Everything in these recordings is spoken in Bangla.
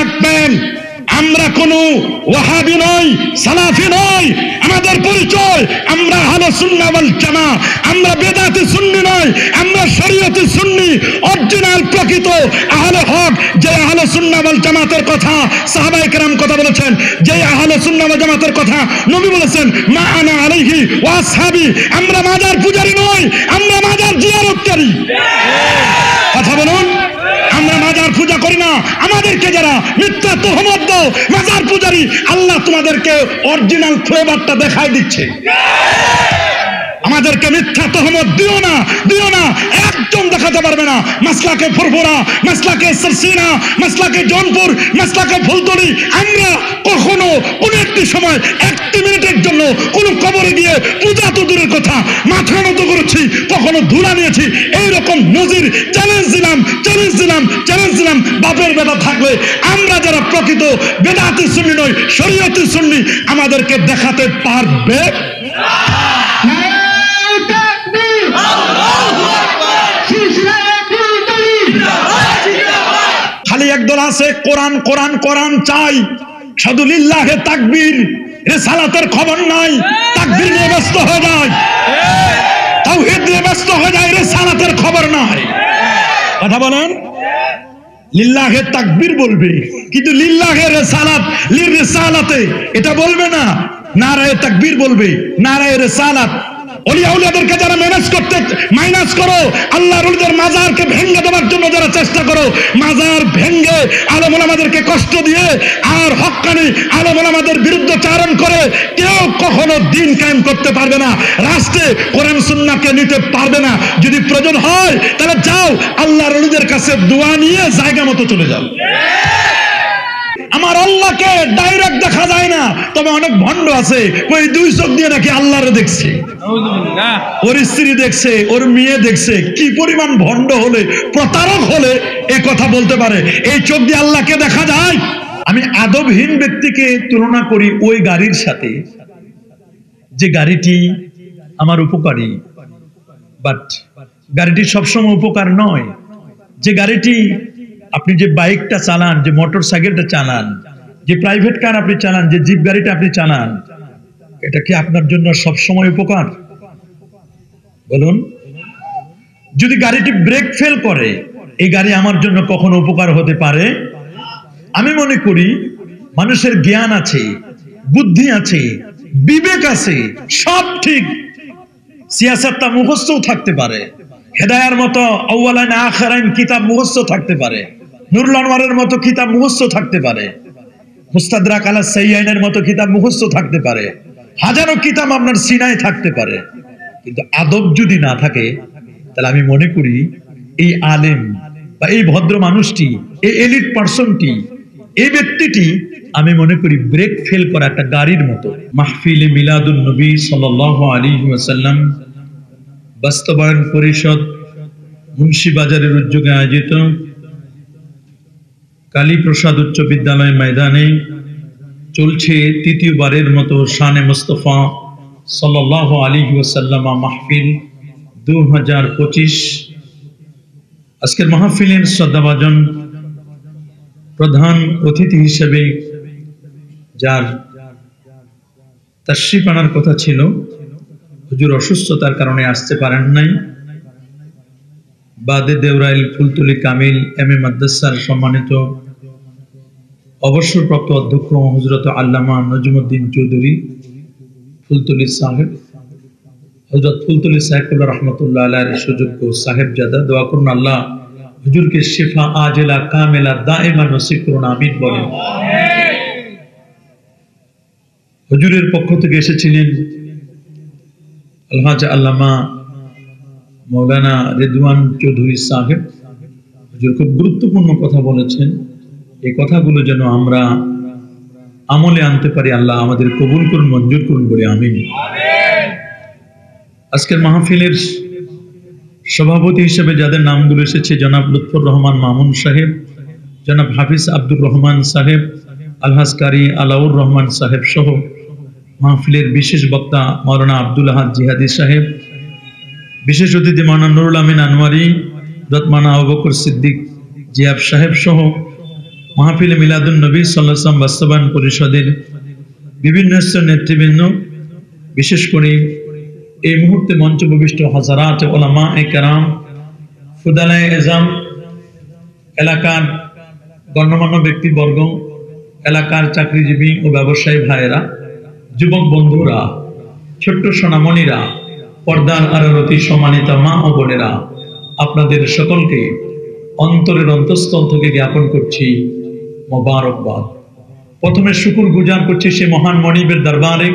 রাখবেন, আমরা কোনো ওয়াহাবি নই, সালাফি নই। আমাদের পরিচয় আমরা আহলে সুন্নাহ ওয়াল জামাত। আমরা বেদাতি সুন্নি নই, আমরা শরীয়তি সুন্নি, অরিজিনাল প্রকৃত আহলে হক। যে আহলে সুন্নাহ ওয়াল জামাতের কথা সাহাবায়ে কেরাম কথা বলেছেন, যে আহলে সুন্নাহ ওয়াল জামাতের কথা নবী বলেছেন, মা আনা আলাইহি ওয়া আসহাবি। আমরা মাজার পূজারি নই, আমরা মাজার জিয়ারতকারী। কথা বলুন, আমরা মাজার পূজা করি না। আমাদেরকে যারা মিথ্যা তোহমত দাও মাজার পূজারি, আল্লাহ তোমাদেরকে অরিজিনাল ফ্লেভারটা দেখাই দিচ্ছে। আমাদেরকে মিথ্যা তোহমত দিও না, দিও না। একদম দেখাতে পারবে না। মাসলাকে ফুরফুরা, মাসলাকে সরসিনা, মাসলাকে জৌনপুর, মাসলাকে ফুলতলি। আমরা কখনো কোনো একটি সময় একটি মিনিটের জন্য কোনো কবরে গিয়ে পূজা তো দূরের কথা, মাথা নত করেছি, কখনো ধুলা নিয়েছি। এইরকম নজির চ্যালেঞ্জ দিলাম, চ্যালেঞ্জ দিলাম, চ্যালেঞ্জ দিলাম। বাপের বেটা থাকলে আমরা যারা প্রকৃত বেদাতি সুন্নি নই, শরীয়তি সুন্নি, আমাদেরকে দেখাতে পারবে। খালি একদল আছে কোরআন কোরআন কোরআন চাই, শুধু লিল্লাহে তাকবীর, রিসালাতের খবর নাই। তাকবীর নিয়ে ব্যস্ত হয়ে যায়, তাওহীদ নিয়ে ব্যস্ত হয়ে যায়, রিসালাতের খবর নাই। কথা বলেন, লিল্লাহে তাকবীর বলবে কিন্তু লিল্লাহে রিসালাত, লির রিসালাতে এটা বলবে না। নারায়ে তাকবীর বলবে, নারায়ে রিসালাত। ওলিয়া উলিয়াদেরকে যারা মাইনাস করো, আল্লাহর ওলিদের মাজারকে ভেঙে দেওয়ার জন্য যারা চেষ্টা করো, মাজার ভেঙে আলেম ওলামাদেরকে কষ্ট দিয়ে আর হক্কানি আলেম ওলামাদের বিরুদ্ধে চারণ করে কেউ কখনো দিন কায়েম করতে পারবে না। রাষ্ট্রে কোরআন সুন্নাহকে নিতে পারবে না। যদি প্রয়োজন হয় তাহলে যাও আল্লাহর ওলিদের কাছে দোয়া নিয়ে জায়গা মতো চলে যাও। আমার আল্লাহকে ডাইরেক্ট দেখা যায় না, তবে অনেক ভণ্ড আছে ওই দুই চোখ দিয়ে নাকি আল্লাহরে দেখছে, ওর স্ত্রী দেখছে, ওর মেয়ে দেখছে। কি পরিমাণ ভণ্ড হলে, প্রতারক হলে এই কথা বলতে পারে? এই চোখ দিয়ে আল্লাহকে দেখা যায়? আমি আদবহীন ব্যক্তিকে তুলনা করি ওই গাড়ির সাথে যে গাড়িটি আমার উপকারী, বাট গাড়িটি সবসময় উপকার নয়। যে গাড়িটি আপনি, যে বাইকটা চালান, যে মোটর সাইকেলটা চালান, যে প্রাইভেট কার আপনি চালান, যে জিপ গাড়িটা আপনি চালান, এটা কি আপনার জন্য সবসময় উপকার? বলুন। যদি গাড়িটি ব্রেক ফেল করে, এই গাড়ি আমার জন্য কখনো উপকার হতে পারে? আমি মনে করি মানুষের জ্ঞান আছে, বুদ্ধি আছে, বিবেক আছে, সব ঠিক। সিয়াসাতটা মুখস্থও থাকতে পারে, হেদায়ার মতো আউয়ালাইন আখিরাইন কিতাব মুখস্থ থাকতে পারে, নুরুল আনওয়ারের মতো কিতাব মুখস্থ থাকতে পারে, মুস্তাদরাক আলা সাইয়্যাইনের মতো কিতাব মুখস্থ থাকতে পারে, হাজারো কিতাব আপনার সিনায় থাকতে পারে। কিন্তু আদব যদি না থাকে, তাহলে আমি মনে করি এই আলেম বা এই ভদ্র মানুষটি, এই এলিট পার্সনটি, এই ব্যক্তিটি, আমি মনে করি ব্রেক ফেল করা একটা গাড়ির মতো। মাহফিলে মিলাদুন নবী সাল্লাল্লাহু আলাইহি ওয়াসাল্লাম বাস্তবায়ন পরিষদ মুন্সিবাজারের উদ্যোগে আয়োজিত কালীপ্রসাদ উচ্চ বিদ্যালয় ময়দানে চলছে তৃতীয়বারের মতো শানে মুস্তাফা সাল্লাল্লাহু আলাইহি ওয়াসাল্লাম মাহফিল 2025। আজকের মাহফিলের শ্রদ্ধাভাজন প্রধান অতিথি হিসেবে যার তাশরিফ আনার কথা ছিল, হুজুর অসুস্থতার কারণে আসতে পারেন নাই। বাদে দেওরাইল ফুলতলি কামিল এমএ মাদ্রাসার সম্মানিত অবসরপ্রাপ্ত অধ্যক্ষ হযরত আল্লামা নজমুদ্দিন চৌধুরী ফুলতলি সাহেব, হযরত ফুলতলি সাহেবুল্লাহ রাহমাতুল্লাহ আলাইহির সুযোগ্য সাহেবজাদা, দোয়া করুন আল্লাহ হুজুরকে শিফা আজেলা কামেলা দাইমা নসিব করুন, আমিন বলেন। হুজুরের পক্ষ থেকে এসেছিলেন আলহাজ আল্লামা মৌলানা রিদওয়ান চৌধুরী সাহেব। হুজুর খুব গুরুত্বপূর্ণ কথা বলেছেন। এই কথাগুলো যেন আমরা আমলে আনতে পারি, আল্লাহ আমাদের কবুল করুন, মঞ্জুর করুন বলে আমিন। আজকের মাহফিলের সভাপতি হিসেবে যাদের নামগুলো এসেছে, জনাব লুৎফর রহমান মামুন সাহেব, জনাব হাফিজ আব্দুর রহমান সাহেব, আলহাজ কারি আলাউর রহমান সাহেব সহ মাহফিলের বিশেষ বক্তা মাওলানা আব্দুল আহাদ জিহাদি সাহেব, বিশেষ অতিথি মাওলানা নুরুল আমিন আনোয়ারি, রতমানা আবু বকর সিদ্দিক জিয়াব সাহেব সহ মাহফিলে মিলাদুন নবী সাল্লাল্লাহু আলাইহি ওয়াসাল্লাম বাস্তবায়ন পরিষদের বিভিন্ন স্তরের নেতৃবৃন্দ, বিশেষ করে এই মুহূর্তে মঞ্চ উপবিষ্ট হাজারাত উলামা কেরাম, ফুদালায়ে এজাম, এলাকার গণ্যমান্য ব্যক্তিবর্গ, এলাকার চাকরিজীবী ও ব্যবসায়ী ভাইয়েরা, যুবক বন্ধুরা, ছোট্ট সোনামণিরা, পর্দার আড়ালতি সম্মানিত মা ও বোনেরা, আপনাদের সকলকে অন্তরের অন্তঃস্থল থেকে জ্ঞাপন করছি মোবারকবাদ। প্রথমে শুকর গুজার করছি সে মহান মনিবের দরবারে,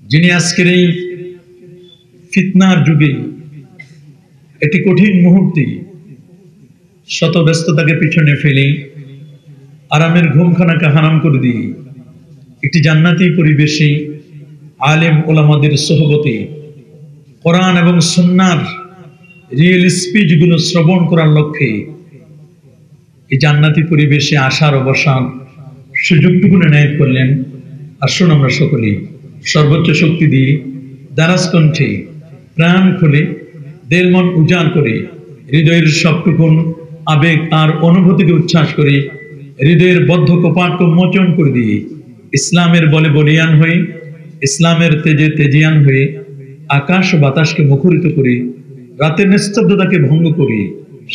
যিনি আজকের এই ফিতনার যুগে, একটি কঠিন মুহূর্তে শত ব্যস্ততাকে পিছনে ফেলে আরামের ঘুমখানাকে হারাম করে দিয়ে একটি জান্নাতি পরিবেশে আলেম ওলামাদের সোহবতে কোরআন এবং সুন্নাহর রিয়েল স্পিচগুলো শ্রবণ করার লক্ষ্যে এই জান্নাতি পরিবেশে আসার অবসান সুযোগটুকু নেয় করলেন। আসুন আমরা সকলেই সর্বোচ্চ শক্তি দিয়ে দারাজ কণ্ঠে প্রাণ খুলে দেল মন উজাড় করে হৃদয়ের সবটুকুন আবেগ আর অনুভূতিকে উচ্ছ্বাস করে হৃদয়ের বদ্ধ কপাটকে মোচন করে দিয়ে ইসলামের বলে বলিয়ান হয়ে, ইসলামের তেজে তেজিয়ান হয়ে আকাশ বাতাসকে মুখরিত করে রাতের নিস্তব্ধতাকে ভঙ্গ করে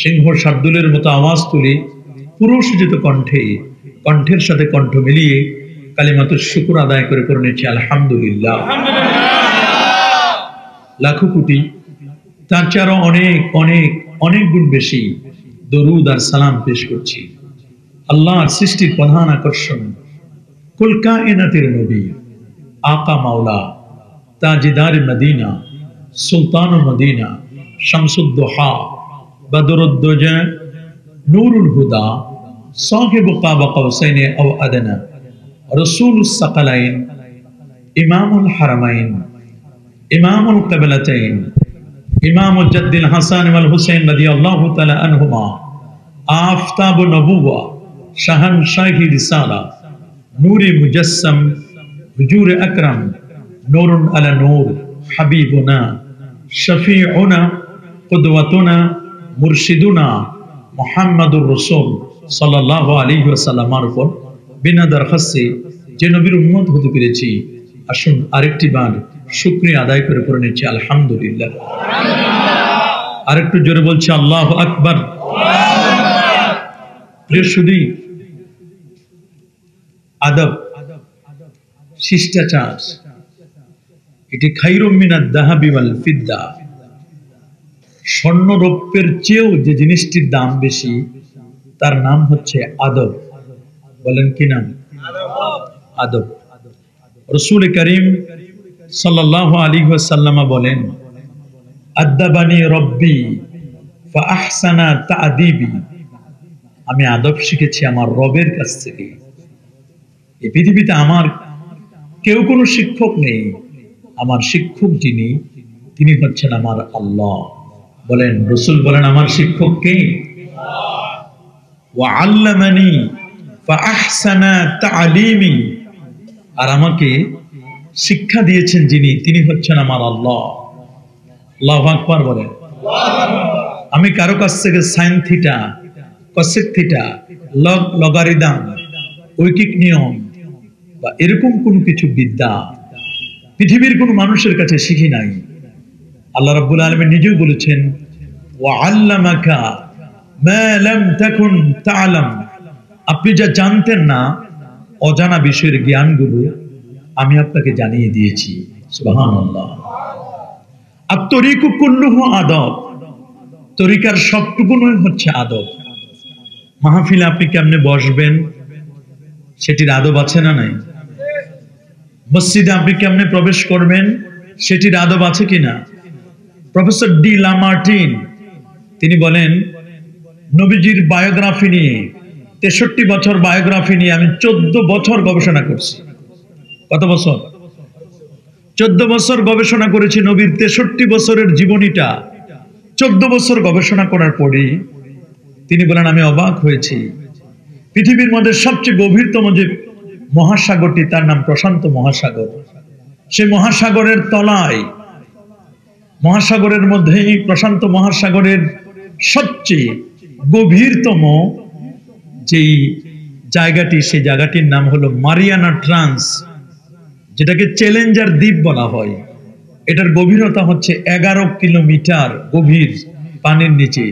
সিংহ শার্দুলের মতো আওয়াজ তুলে পুরুষজিত কণ্ঠে কণ্ঠের সাথে কণ্ঠ মিলিয়ে কালিমাতুর শুকর আদায় করে করে নিচ্ছি আলহামদুলিল্লাহ। লাখো কোটি, তার চেয়ে আরো অনেক অনেক অনেক গুণ বেশি দরুদ আর সালাম পেশ করছি আল্লাহর সৃষ্টির প্রধান আকর্ষণ, কুল কায়নাতের নবী, আকা মাওলা, তাজিদার মদিনা, সুলতান মদিনা, শামসুদ্দোহা, বদরুদ্দোজা, নূরুল হুদা, সাহিব কাবা কাউসাইন আও আদনা, রাসূলুস সাকালাইন, ইমামুল হারামাইন, ইমামুল কিবলাতাইন, ইমামুল জাদ্দিল হাসান ওয়াল হুসাইন রাদিয়াল্লাহু তাআলা আনহুমা, আফতাব নবুওয়া, শাহানশাহি রিসালা, নূরে মুজাসসাম, হুজুর আকরাম, নূরুন আলা নূর, হাবিবুনা, শফিউনা, কুদওয়াতুনা, মুরশিদুনা মুহাম্মাদুর রাসূল সাল্লাল্লাহু আলাইহি ওয়াসাল্লামের উপর বিনা দরখাস্তে যে নবীর উম্মত হতে পেরেছি, আসুন আরেকটি বার শুকরিয়া আদায় করে পড়ে নিচ্ছি আলহামদুলিল্লাহ। আরেকটু জোরে বলছি আল্লাহু আকবার। প্রিয় সুধী, আদব, শিষ্টাচার, এটি খায়রুম মিনাদ যাহাবি ওয়াল ফিদ্দা, স্বর্ণ রৌপ্যের চেয়েও যে জিনিসটির দাম বেশি তার নাম হচ্ছে আদব। বলেন কি নাম? আদব। রাসূল করিম সাল্লাল্লাহু আলাইহি ওয়াসাল্লাম বলেন, আদাবানি রব্বি ফা আহসানা তা'দিবি, আমি আদব শিখেছি আমার রবের কাছ থেকে। এই পৃথিবীতে আমার কেউ কোনো শিক্ষক নেই, আমার শিক্ষক যিনি, তিনি হচ্ছেন আমার আল্লাহ। বলেন, রাসূল বলেন আমার শিক্ষক কে? ওয়া আল্লামানি ফা আহসানা তা'লিমি, আর আমাকে শিক্ষা দিয়েছেন যিনি, তিনি হচ্ছেন আমার আল্লাহ। আল্লাহু আকবার বলেন। আমি কারো কাছ থেকে sine theta, cosec theta, log logarithm, ঐকিক নিয়ম বা এরকম কোন কিছু বিদ্যা পৃথিবীর কোন মানুষের কাছে শিখি নাই। আল্লাহ রাব্বুল আলামিন নিজেও বলেছেন, ওয়া আল্লামাকা মা লাম তাকুন তা'লাম, আপনি যা জানতেন না অজানা বিষয়ের জ্ঞানগুলো আমি আপনাকে জানিয়ে দিয়েছি। সুবহানাল্লাহ। আত-তরিকু কুল্লুহু আদব, তরিকার সবটুকুই হচ্ছে আদব। মাহফিলে আপনি কেমনে বসবেন সেটির আদব আছে না নাই? মসজিদে আপনি কেমনে প্রবেশ করবেন সেটির আদব আছে কিনা? প্রফেসর ডি লামার্টিন তিনি বলেন, নবীজির বায়োগ্রাফি নিয়ে 63 বছর বায়োগ্রাফি নিয়ে আমি 14 বছর গবেষণা করছি। কত বছর? 14 বছর গবেষণা করেছি নবীর 63 বছরের জীবনীটা। 14 বছর গবেষণা করার পরে তিনি বলেন, আমি অবাক হয়েছি, পৃথিবীর মধ্যে সবচেয়ে গভীরতম যে মহাসাগরটি তার নাম প্রশান্ত মহাসাগর। সেই মহাসাগরের তলায়, মহাসাগরের মধ্যেই প্রশান্ত মহাসাগরের সবচেয়ে গভীরতম যেই জায়গাটি, সেই জায়গাটির নাম হলো মারিয়ানা ট্রান্স, যেটাকে চ্যালেঞ্জার দ্বীপ বলা হয়। এটার গভীরতা হচ্ছে 11 কিলোমিটার গভীর পানির নিচে।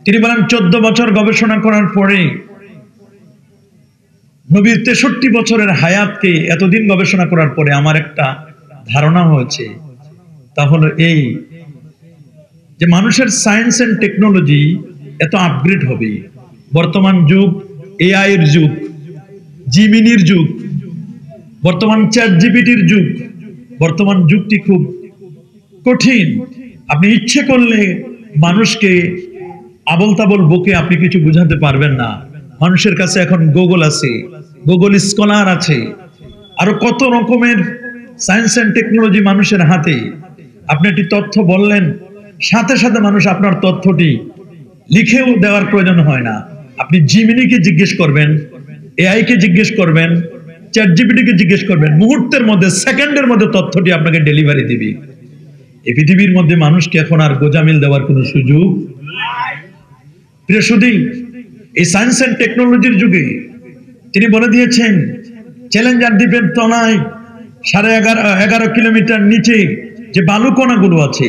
তিনি বলেন 14 বছর গবেষণা করার পরে নবীর 63 বছরের হায়াতকে এতদিন গবেষণা করার পরে আমার একটা ধারণা হয়েছে, তা হলো এই যে মানুষের সায়েন্স এন্ড টেকনোলজি এত আপগ্রেড হবে। বর্তমান যুগ এআই এর যুগ, জিমিনির যুগ, বর্তমান চ্যাট জিপিটির যুগ। বর্তমান যুগটি খুব কঠিন। আপনি ইচ্ছে করলে মানুষকে আবল তাবল বকে আপনি কিছু বুঝাতে পারবেন না। মানুষের কাছে এখন গুগল আছে, গুগল স্কলার আছে, আরো কত রকমের সায়েন্স এন্ড টেকনোলজি মানুষের হাতে। আপনি একটি তথ্য বললেন, সাথে সাথে মানুষ আপনার তথ্যটি লিখেও দেওয়ার প্রয়োজন হয় না। আপনি জিমিনিকে জিজ্ঞেস করবেন, এআই কে জিজ্ঞেস করবেন, চ্যাট জিপিটিকে জিজ্ঞেস করবেন, মুহূর্তের মধ্যে, সেকেন্ডের মধ্যে তথ্যটি আপনাকে ডেলিভারি দিবে। এই পৃথিবীর মধ্যে মানুষকে এখন আর গোজামিল দেওয়ার কোনো সুযোগ। প্রিয় সুধী, এই সায়েন্স এন্ড টেকনোলজির যুগে তিনি বলে দিয়েছেন চ্যালেঞ্জার দ্বীপের তলায় 11.5 কিলোমিটার নিচে যে বালুকণাগুলো আছে,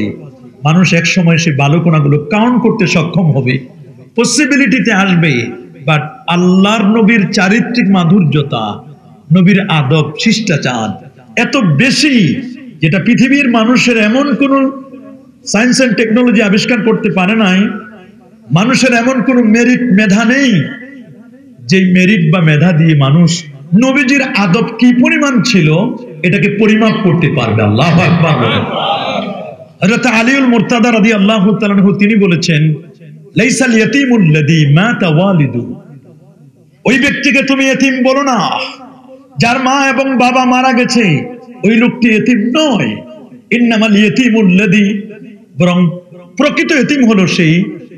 মানুষ এক সময় সেই বালুকণাগুলো কাউন্ট করতে সক্ষম হবে, পসিবিলিটিতে আসবে। বাট আল্লাহর নবীর চারিত্রিক মাধুর্যতা, নবীর আদব, শিষ্টাচার এত বেশি, যেটা পৃথিবীর মানুষের এমন কোন সায়েন্স এন্ড টেকনোলজি আবিষ্কার করতে পারে নাই। মানুষের এমন কোন মেরিট, মেধা নেই যে মেরিট বা মেধা দিয়ে মানুষ নবীজির আদব কি পরিমাণ ছিল এটাকে পরিমাপ করতে পারবে। আল্লাহু আকবার। হযরত আলীউল মুরতাদা রাদিয়াল্লাহু তাআলা আনহু তিনি বলেছেন, লাইসাল ইয়াতীমুল লাযী মাতা ওয়ালিদু, ওই ব্যক্তিকে তুমি এতিম বলো না যার মা এবং বাবা মারা গেছে, ওই লোকটি এতিম নয়। ইন্নামাল ইয়াতীমুল লাযী, বরং প্রকৃত এতিম হলো সেই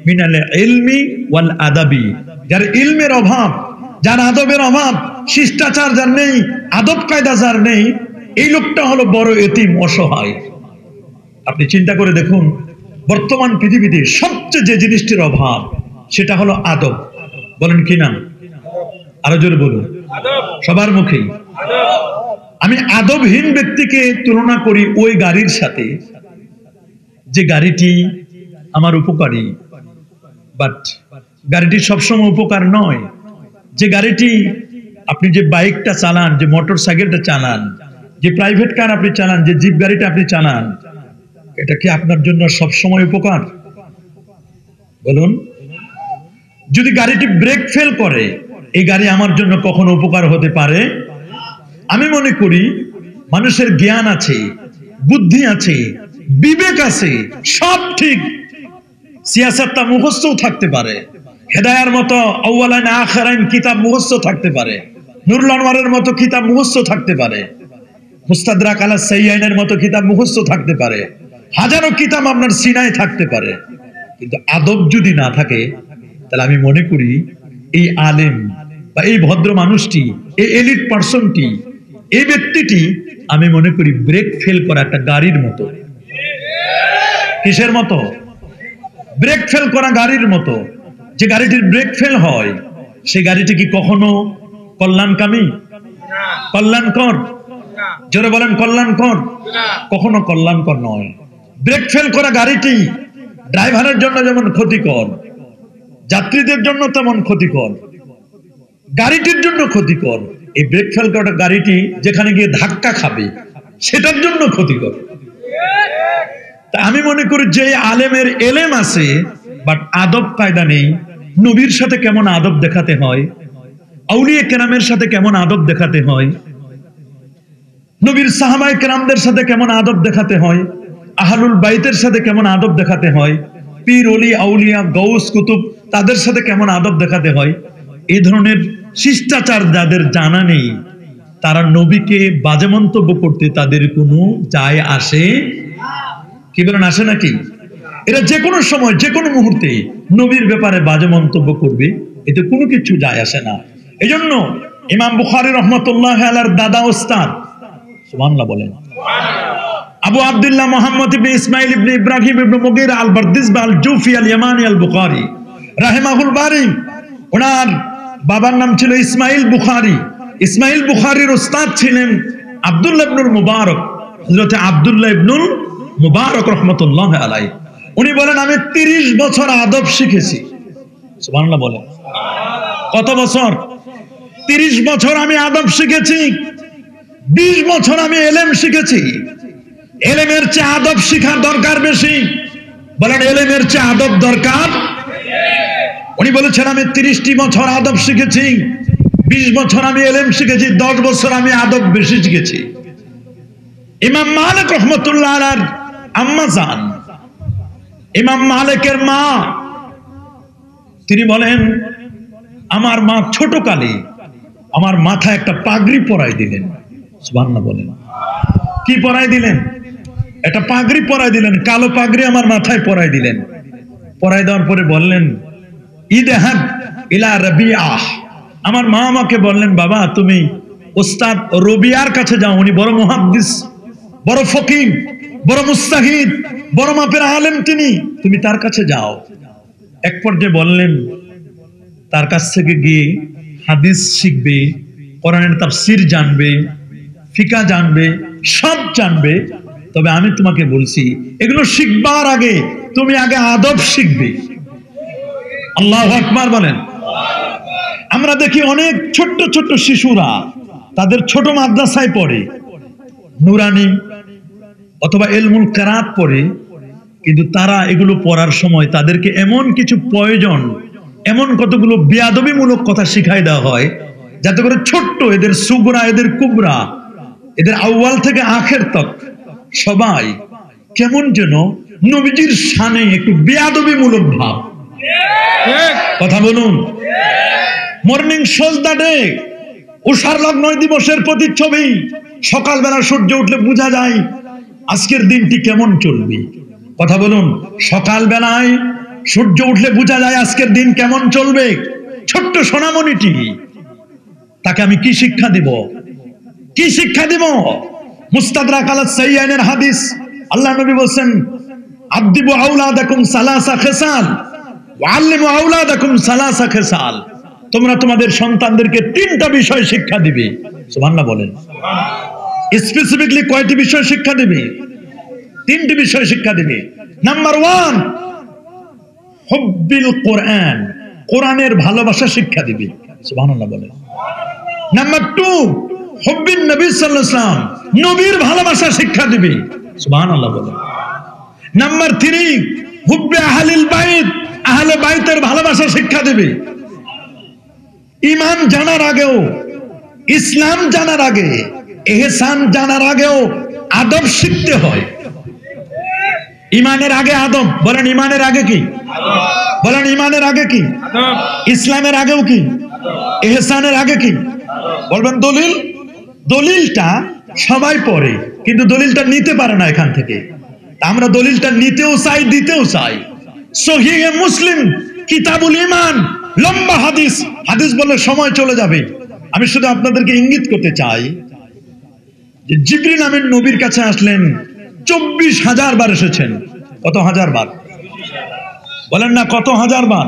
মিনাল ইলমি ওয়াল আদাবি, যার ইলমের অভাব, যার আদবের অভাব, শিষ্টাচার যার নেই, আদব কায়দা যার নেই, এই লোকটা হলো বড় এতিম, অসহায়। আপনি চিন্তা করে দেখুন, বর্তমান পৃথিবীতে সবচেয়ে যে জিনিসটির অভাব সেটা হলো আদব। বলেন কি না? আরো জোরে বলুন, সবার মুখেই। আমি আদবহীন ব্যক্তিকে তুলনা করি ওই গাড়ির সাথে যে গাড়িটি আমার উপকারী, বাট গাড়িটি সবসময় উপকার নয়। যে গাড়িটি, আপনি যে বাইকটা চালান, যে মোটর সাইকেলটা চালান, যে প্রাইভেট কার আপনি চালান, যে জিপ গাড়িটা আপনি চালান, এটা কি আপনার জন্য সবসময় উপকার? বলুন। যদি গাড়িটি ব্রেক ফেল করে, এই গাড়ি আমার জন্য কখনো উপকার হতে পারে? আমি মনে করি মানুষের জ্ঞান আছে, বুদ্ধি আছে, বিবেক আছে, সব ঠিক, সিয়াসাতটা মুখস্থও থাকতে পারে, হেদায়ার মতো আউয়ালাইন আখিরাইন কিতাব মুখস্থ থাকতে পারে, নুরুল আনওয়ারের মতো কিতাব মুখস্থ থাকতে পারে, মুস্তাদরাক আলা সাইয়্যাইনের মতো কিতাব মুখস্থ থাকতে পারে, হাজারো কিতাব আপনার সিনায় থাকতে পারে, কিন্তু আদব যদি না থাকে, তাহলে আমি মনে করি এই আলেম বা এই ভদ্র মানুষটি, এই এলিট পার্সনটি, এই ব্যক্তিটি, আমি মনে করি ব্রেক ফেল করা একটা গাড়ির মতো। কিসের মতো? ব্রেক ফেল করা গাড়ির মতো। যে গাড়িটির ব্রেক ফেল হয়, সেই গাড়িটি কি কখনো কল্যাণকামী, কল্যাণকর? জোরে বলেন, কল্যাণকর? কখনো কল্যাণকর নয়। ব্রেক ফেল করা গাড়িটি ড্রাইভারের জন্য যেমন ক্ষতিকর, যাত্রীদের জন্য তেমন ক্ষতিকর, গাড়িটির জন্য ক্ষতিকর। এই ব্রেক ফেল করা গাড়িটি যেখানে গিয়ে ধাক্কা খাবে, সেটার জন্য ক্ষতিকর। তা আমি মনে করি যে আলেমের এলেম আছে, বাট আদব কায়দা নেই, নবীর সাথে কেমন আদব দেখাতে হয়, আউলিয়া কেরামের সাথে কেমন আদব দেখাতে হয়, নবীর সাহাবায়ে কেরামদের সাথে কেমন আদব দেখাতে হয়, আহলুল বাইতের সাথে কেমন আদব দেখাতে হয়, পীর ওলি আউলিয়া গৌস কুতুব তাদের সাথে কেমন আদব দেখাতে হয়, এই ধরনের শিষ্টাচার যাদের জানা নেই, তারা নবীকে বাজে মন্তব্য করতে তাদের কোনো যায় আসে। কি বলেন, আসে নাকি? এরা যে কোনো সময়, যে কোনো মুহূর্তে নবীর ব্যাপারে বাজে মন্তব্য করবে, এতে কোনো কিছু যায় আসে না। এজন্য ইমাম বুখারী রাহমাতুল্লাহি আলাইহির দাদা ওস্তাদ, সুবহানাল্লাহ বলেন, আবু আব্দুল্লাহ মুহাম্মদ ইবনে ইসমাইল ইবনে ইব্রাহিম ইবনে মুগীরা আল বারদিসবা আল জুফি আল ইয়ামানি আল বুখারী রাহিমাহুল বারী, ওনার বাবার নাম ছিল ইসমাইল বুখারী। ইসমাইল বুখারীর উস্তাদ ছিলেন আব্দুল্লাহ ইবনুল মুবারক, হযরত আব্দুল্লাহ ইবনুল মুবারক রাহমাতুল্লাহ আলাইহি। উনি বলেন আমি 30 বছর আদব শিখেছি। সুবহানাল্লাহ বলেন। কত বছর? 30 বছর আমি আদব শিখেছি। 20 বছর আমি এলেম শিখেছি। এলেমের চেয়ে আদব শিখার দরকার বেশি। বলেন এলেমের চেয়ে আদব দরকার। উনি বলেছেন আমি 30টি বছর আদব শিখেছি, 20 বছর আমি এলেম শিখেছি, 10 বছর আমি আদব বেশি শিখেছি। ইমাম মালিক রাহমাতুল্লাহ আলাইহির আম্মা জান, ইমাম মালিকের মা, তিনি বলেন আমার মা ছোটকালে আমার মাথায় একটা পাগড়ি পরাই দিলেন। সুবহানাল্লাহ বলেন। কি পরাই দিলেন? একটা পাগড়ি পরাই দিলেন, কালো পাগড়ি আমার মাথায় পরাই দিলেন। পরাই দেওয়ার পরে বললেন ইদহাব ইলা রাবিআহ। আমার মা আমাকে বললেন বাবা তুমি ওস্তাদ রবিয়ার কাছে যাও, উনি বড় মুহাদ্দিস, বড় ফকিহ, বড় মুস্তাহিদ, বড় মাপের আলেম, তুমি তার কাছে যাও। এক পর্যায়ে বললেন তার কাছ থেকে গিয়ে হাদিস শিখবে, কোরআনের তাফসীর জানবে, ফিকাহ জানবে, সব জানবে। তবে আমি তোমাকে বলছি এগুলো শিখবার আগে তুমি আগে আদব শিখবে। আল্লাহু আকবার বলেন। আমরা দেখি অনেক ছোট্ট ছোট্ট শিশুরা তাদের ছোট মাদ্রাসায় পড়ে, নুরানি অথবা ইলমুল কিরাত পড়ে, কিন্তু তারা এগুলো পড়ার সময় তাদেরকে এমন কিছু প্রয়োজন, এমন কতগুলো বেয়াদবিমূলক কথা শিখাই দেওয়া হয় যাতে করে ছোট্ট এদের সুগরা, এদের কুবরা, এদের আউয়াল থেকে আখের তক সবাই কেমন যেন নবীজির শানে একটু বেয়াদবিমূলক ভাব। কথা বলুন। মর্নিং সজদা ডে, উষার লগ্ন দিবসের প্রতিচ্ছবি। সকালবেলা সূর্য উঠলে বোঝা যায় আজকের দিনটি কেমন চলবে। কথা বলুন। সকালবেলায় সূর্য উঠলে বোঝা যায় আজকের দিন কেমন চলবে। ছোট্ট সোনামণিটি, তাকে আমি কি শিক্ষা দিব? কি শিক্ষা দিব? মুস্তাদরাক আলা সাইয়্যানের হাদিস, আল্লাহ নবী বলেন আদিবু আওলাদাকুম সালাসা খিসাল ওয়া আল্লিমু আওলাদাকুম সালাসা খিসাল। তোমরা তোমাদের সন্তানদেরকে 3টা বিষয় শিক্ষা দিবে। সুবহানাল্লাহ বলেন। স্পেসিফিকলি কয়টি বিষয় শিক্ষা দিবে? 3টি বিষয় শিক্ষা দিবে। নাম্বার 1 হুব্বিল কোরআন, কোরআনের ভালোবাসা শিক্ষা দিবে। সুবহানাল্লাহ বলেন। নাম্বার 2 হুব্বিন নবী সাল্লাল্লাহু আলাইহি ওয়াসাল্লাম, নবীর ভালোবাসা শিক্ষা দিবে। সুবহানাল্লাহ বলেন। নাম্বার 3 হুব্বে আহলিল বাইত, আহলে বাইতের ভালোবাসা শিক্ষা দিবে। ঈমান জানার আগেও, ইসলাম জানার আগে, ইহসান জানার আগেও আদব শিখতে হয়। ঈমানের আগে আদব। বলেন ঈমানের আগে কি? বলেন ঈমানের আগে কি? ইসলামের আগেও কি? ইহসানের আগে কি? বলবেন দলিল। দলিলটা সবাই পড়ে, কিন্তু দলিলটা নিতে পারে না এখান থেকে। আমরা দলিলটা নিতেও চাই, দিতেও চাই। সহিহ মুসলিম কিতাবুল ঈমান, লম্বা হাদিস। হাদিস বললে সময় চলে যাবে। আমি শুধু আপনাদেরকে ইঙ্গিত করতে চাই যে জিবরিল আমিন নবীর কাছে আসলেন 24,000 বার এসেছেন। কত হাজার বার? বলেন না কত হাজার বার?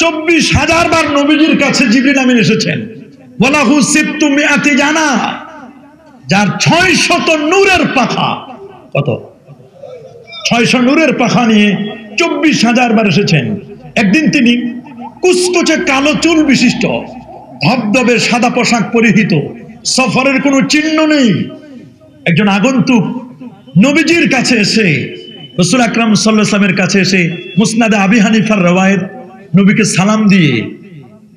24,000 বার নবীজির কাছে জিবরিল আমিন এসেছেন। ওয়ালাহু সিত্তু মিআতি জানা, যার 600 নূরের পাখা। কত? 600 নূরের পাখা নিয়ে 24,000 বার এসেছেন। একদিন তিনি কুচকুচে কালো চুল বিশিষ্ট, ধবধবে সাদা পোশাক পরিহিত, সফরের কোনো চিহ্ন নেই, একজন আগন্তুক নবীজির কাছে এসে, রাসূল আকরাম সাল্লাল্লাহু আলাইহি ওয়াসাল্লামের কাছে এসে মুসনাদে আবি হানিফার রওয়ায়েত, নবীকে সালাম দিয়ে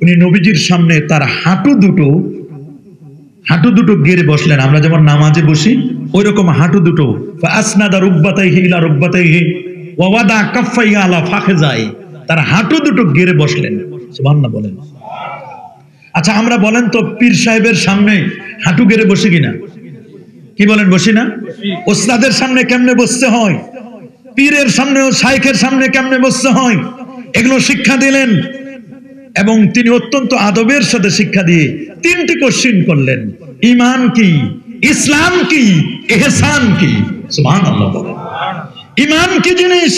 উনি নবীজির সামনে তার হাঁটু দুটো গেড়ে বসলেন। আমরা যেমন নামাজে বসি ওই রকম হাঁটু দুটো, ফাসনাদা রুকবাতাইহি ইলা রুকবাতাইহি ওয়া ওয়াদা কাফাইহি আলা ফাখিজাই, তার হাঁটু দুটো গেড়ে বসলেন। সুবহানাল্লাহ বলেন। আচ্ছা আমরা বলেন তো পীর সাহেবের সামনে হাঁটু গেড়ে বসি কিনা? কি বলেন? বসি না? ওস্তাদের সামনে কেমনে বসতে হয়, পীরের সামনে ও শাইখের সামনে কেমনে বসতে হয়, এগুলো শিক্ষা দিলেন। এবং তিনি অত্যন্ত আদবের সাথে শিক্ষা দিয়ে 3টি কোশ্চেন করলেন। ঈমান কি, ইসলাম কি, ইহসান কি? সুবহানাল্লাহ বলেন। ঈমান কি জিনিস,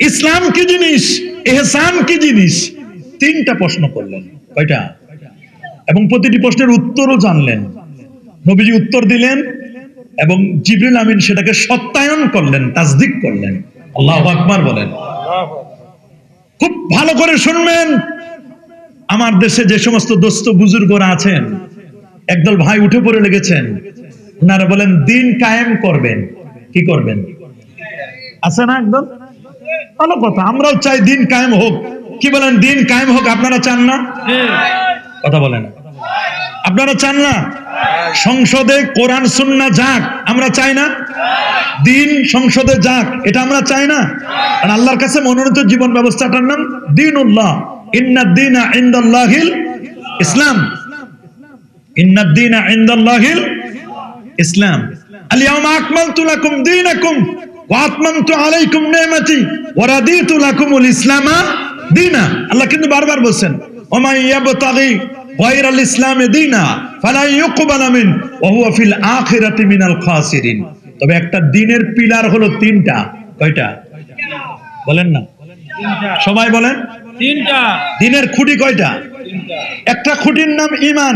ইসলাম কি জিনিস, ইহসান কি জিনিস? 3টা প্রশ্ন করলেন। কয়টা? এবং প্রতিটি প্রশ্নের উত্তরও জানলেন, নবীজি উত্তর দিলেন এবং জিবরিল আমিন সেটাকে সত্যায়ন করলেন, তাসদিক করলেন। আল্লাহু আকবার বলেন। খুব ভালো করে শুনবেন, আমার দেশে যে সমস্ত দোস্ত বুজুর্গরা আছেন, একদল ভাই উঠে পড়ে লেগেছেন, ওনারা বলেন দিন কায়েম করবেন। কি করবেন? আছে না একদম ভালো কথা, আমরাও চাই দিন কায়েম হোক। কি বলেন? দিন কায়েম হোক। আপনারা চান না? কথা বলেন, আপনারা চান না সংসদে কোরআন সুন্নাহ যাক? আমরা চাই না দিন সংসদে যাক? এটা আমরা চাই না। আর আল্লাহর কাছে মনোনীত জীবন ব্যবস্থাটার নাম দ্বীনুল্লাহ। ইন্নাদ দীনা ইনদাল্লাহিল ইসলাম। ইন্নাদ দীনা ইনদাল্লাহিল ইসলাম। আল ইয়াওমা আকমালতু লাকুম দীনাকুম ওয়া আতমামতু আলাইকুম নি'মাতি ওয়া রাদিতু লাকুমুল ইসলামা দীনা। আল্লাহ কিন্তু বারবার বলছেন, ওয়া মান ইয়াবতাগি গায়রাল ইসলামি দীনা ফালা ইউকবালা মিন ওয়া হুয়া ফিল আখিরাতি মিনাল খাসিরিন। তবে একটা দিনের পিলার হলো তিনটা। কয়টা বলেন না? সবাই বলেন। তিনটা। দিনের খুঁটি কয়টা? একটা খুঁটির নাম ঈমান।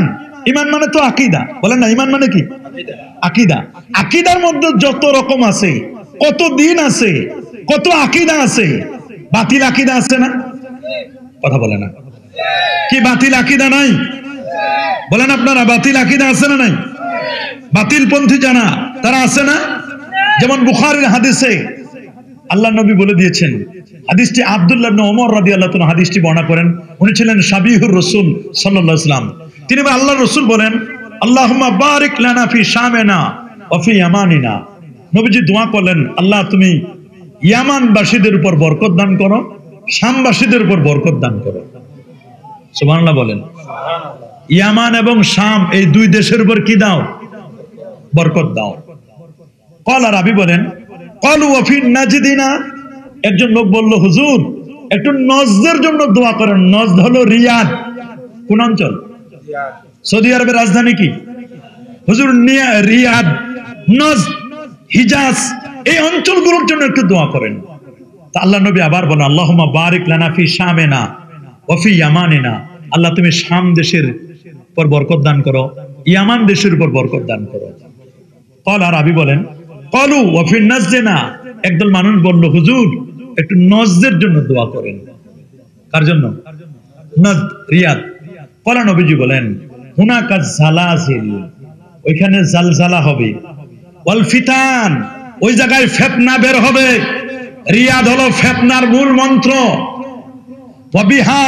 ঈমান মানে তো আকীদা। বলেন না, ঈমান মানে কি? আকীদা। আকীদার মধ্যে যত রকম আছে, কত দিন আছে, কত আকীদা আছে। বাতিল আকীদা আছে না? কথা বলে না। কি বাতিল আকীদা নাই? বলেন আপনারা, বাতিল আকীদা আছে না নাই? বাতিল পন্থী জানা তারা আছে না? যেমন বুখারীর হাদিসে আল্লাহ নবী বলে দিয়েছেন, হাদিসটি আব্দুল্লাহ ইবনে ওমর রাদিয়াল্লাহু তাআলা হাদিসটি বর্ণনা করেন। উনি ছিলেন সাবিহুর রাসূল সাল্লাল্লাহু আলাইহি ওয়াসাল্লাম। তিনি আল্লাহর রাসূল বলেন, আল্লাহুম্মা বারিক লানা ফি শামিনা ওয়া ফি ইয়ামানিনা। নবীজি দোয়া করলেন, আল্লাহ তুমি ইয়ামানবাসীদের উপর বরকত দান করো, শামবাসীদের উপর বরকত দান করো। সুবহানাল্লাহ বলেন। ইয়ামান এবং শাম এই দুই দেশের উপর কি দাও? বরকত দাও। ক্বালা রাবী বলেন, ক্বালু ওয়া ফি নাজদিনা। একজন লোক বলল, হুজুর একটু নজদের জন্য দোয়া করেন। নজদ হলো রিয়াদ। কোন অঞ্চল? সৌদি আরবের রাজধানী কি? হুজুর রিয়াদ, নজদ, হিজাজ এই অঞ্চলগুলোর জন্য একটু দোয়া করেন। তা আল্লাহ নবী আবার বলেন, আল্লাহুম্মা বারিক লানা ফি শামিনা ওয়া ফি ইয়ামানিনা। আল্লাহ তুমি শাম দেশের উপর বরকত দান করো, ইয়ামান দেশের উপর বরকত দান করো। ক্বালা রাবী বলেন, ক্বালু ওয়া ফি নাজদিনা। একদল মানুষ বলল, হুজুর একটু নজদের জন্য দোয়া করেন। কার জন্য? নজদ, রিয়াদ। ক্বালা নবীজি বলেন, হুনাকা জালাজিল, ওইখানে জালজালা হবে, ওয়াল ফিতান, ওই জায়গায় ফিতনা বের হবে। রিয়াদ হলো ফিতনার মূল মন্ত্র। ওয়া বিহা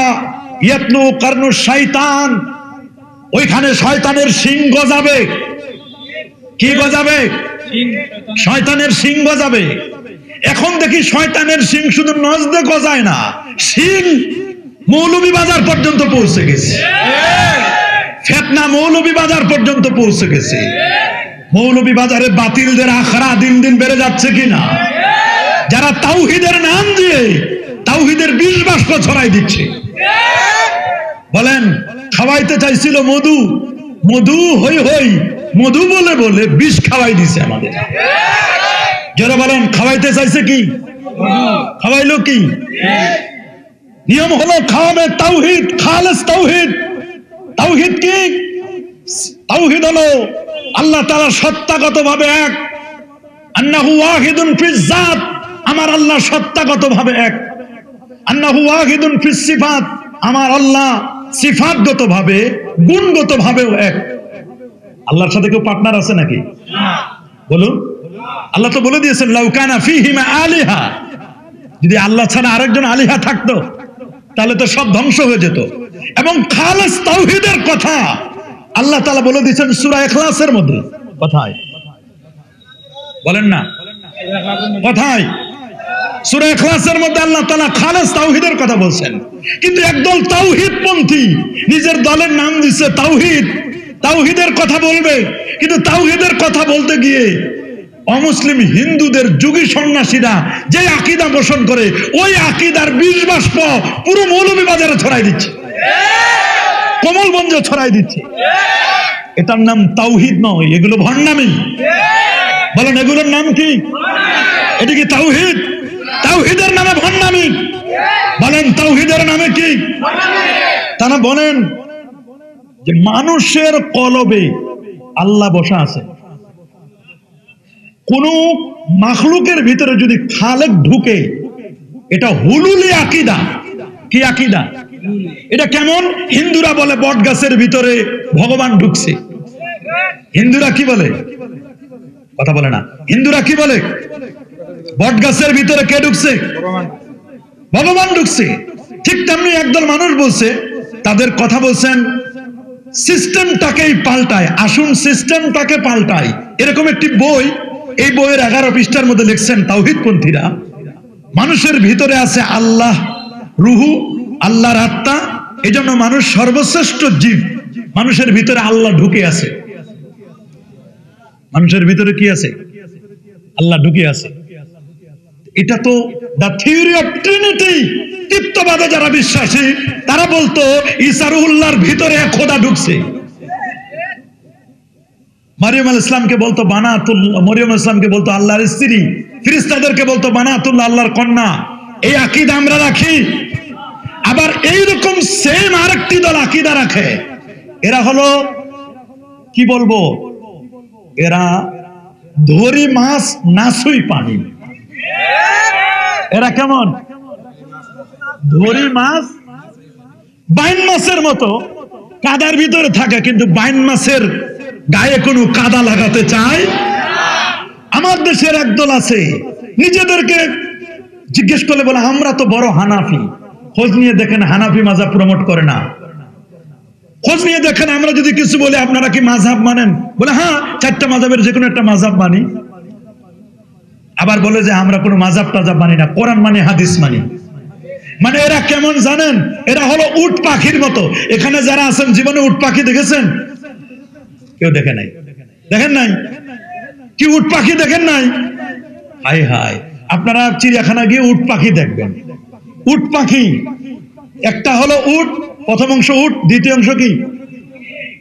ইয়াতলু কারনু শাইতান, ওইখানে শয়তানের শিং গজাবে। কি গজাবে? শয়তানের শিং গজাবে। এখন দেখি শয়তানের শিং শুধু নজদে গজায় না, শিং মৌলভীবাজার পর্যন্ত পৌঁছে গেছে। ফিতনা মৌলভীবাজার পর্যন্ত পৌঁছে গেছে। মৌলভীবাজারে বাতিলদের আখড়া দিন দিন বেড়ে যাচ্ছে কিনা? যারা তাওহীদের নাম দিয়ে তাওহীদের বিষ বাষ্প ছড়াই দিচ্ছে। বলেন, খাওয়াইতে চাইছিল মধু, মধু হই হই মধু বলে বলে বিষ খাওয়াই দিছে আমাদের। যারা বলেন খাওয়াইতে চাইছে কি? খাওয়াইলো কি? নিয়ম হলো খাওয়াবে তাওহীদ, খালেস তাওহীদ। তাওহীদ কি? তাওহীদ হলো আল্লাহ তাআলা সত্তাগতভাবে এক। আন্নাহু ওয়াহিদুন ফিজ জাত, আমার আল্লাহ সত্তাগতভাবে এক। আন্নাহু ওয়াহিদুন ফিস সিফাত, আমার আল্লাহ সিফাতগতভাবে গুণগতভাবেও এক। আল্লাহর সাথে কেউ পার্টনার আছে নাকি? বলুন। আল্লাহ তো বলে দিয়েছেন, লাউ কানা ফীহিমা আলিহা, যদি আল্লাহ ছাড়া আরেকজন আলিহা থাকতো তাহলে তো সব ধ্বংস হয়ে যেত। এবং খালেস তাওহীদের কথা আল্লাহ তাআলা বলে দিয়েছেন সূরা ইখলাসের মধ্যে। কোথায় বলেন না? কোথায়? সূরা ইখলাসের মধ্যে আল্লাহ তাআলা খালেস তাওহীদের কথা বলছেন। কিন্তু একদল তাওহীদ পন্থী নিজের দলের নাম দিচ্ছে তাওহীদ, তাওহীদের কথা বলবে, কিন্তু তাওহীদের কথা বলতে গিয়ে অমুসলিম হিন্দুদের যুগী সন্ন্যাসীরা যে আকীদা পোষণ করে ওই আকীদার বিষ বাষ্প পুরো মৌলভীবাজারে ছড়াই দিচ্ছে, কমলগঞ্জে ছড়াই দিচ্ছে। এটার নাম তাওহীদ নয়, এগুলো ভণ্ডামি। বলেন এগুলোর নাম কি? এটা কি তাওহীদ? তাওহীদের নামে ভণ্ডামি। বলেন তাওহীদের নামে কি? তারা বলেন যে মানুষের কলবে আল্লাহ বসা আছে। কোন মাখলুকের ভিতরে যদি খালেক ঢুকে, এটা হুলুলি আকীদা। কি আকীদা? এটা কেমন? হিন্দুরা বলে বট গাছের ভিতরে ভগবান ঢুকছে। হিন্দুরা কি বলে? কথা বলে না। হিন্দুরা কি বলে? বট গাছের ভিতরে কে ঢুকছে? ভগবান ঢুকছে। ঠিক তেমনি একদল মানুষ বলছে, তাদের কথা বলছেন সিস্টেমটাকেই পাল্টায়, আসুন সিস্টেমটাকে পাল্টাই। এরকম একটি বই, এই বইয়ের 11 পৃষ্ঠার মধ্যে লিখছেন তাওহীদপন্থীরা, মানুষের ভিতরে আছে আল্লাহ রুহু, আল্লাহর আত্মা, এজন্য মানুষ সর্বশ্রেষ্ঠ জীব। মানুষের ভিতরে আল্লাহ ঢুকে আছে। মানুষের ভিতরে কি আছে? আল্লাহ ঢুকে আছে। এটা তো দ্য থিওরি অফ ট্রিনিটি। তৃতীয়বাদে যারা বিশ্বাসী তারা বলতো ঈসা রুহুল্লাহর ভিতরে খোদা ঢুকছে। মারিয়াম আলাইহিস সালামকে বলতো বানাতুল্লাহ, মরিয়ম আলাইহিস সালামকে বলতো আল্লাহর স্ত্রী, ফেরেশতাদেরকে বলতো বানাতুল্লাহ, আল্লাহর কন্যা। এই আকীদা আমরা রাখি। আবার এইরকম সেম আরেকটি দল আকীদা রাখে, এরা হলো কি বলবো, এরা ধরি মাছ নাসুই পানি। এরা কেমন? ধরি মাছ বাইন মাছের মতো কাদার ভিতরে থাকে, কিন্তু বাইন মাছের গায়ে কোনো কাদা লাগাতে চায়। আমার দেশের একদল আছে, নিজেদেরকে জিজ্ঞেস করলে বলে আমরা তো বড় হানাফি। খোঁজ নিয়ে দেখেন হানাফি মাযহাব প্রমোট করে না। খোঁজ নিয়ে দেখেন আমরা যদি কিছু বলি আপনারা কি মাযহাব মানেন, বলে হ্যাঁ 4টা মাযহাবের যে কোনো একটা মাযহাব মানি। আবার বলে যে আমরা কোনো মাযহাব টাযহাব মানি না, কোরআন মানি, হাদিস মানি। মানে এরা কেমন জানেন? এরা হলো উট পাখির মতো। এখানে যারা আছেন জীবনে উট পাখি দেখেছেন? কেউ দেখে নাই? দেখেন নাই? কি উট পাখি দেখেন নাই? হায় হায়, আপনারা চিড়িয়াখানা গিয়ে উট পাখি দেখবেন। উট পাখি একটা হলো উট, প্রথম অংশ উট, দ্বিতীয় অংশ কি?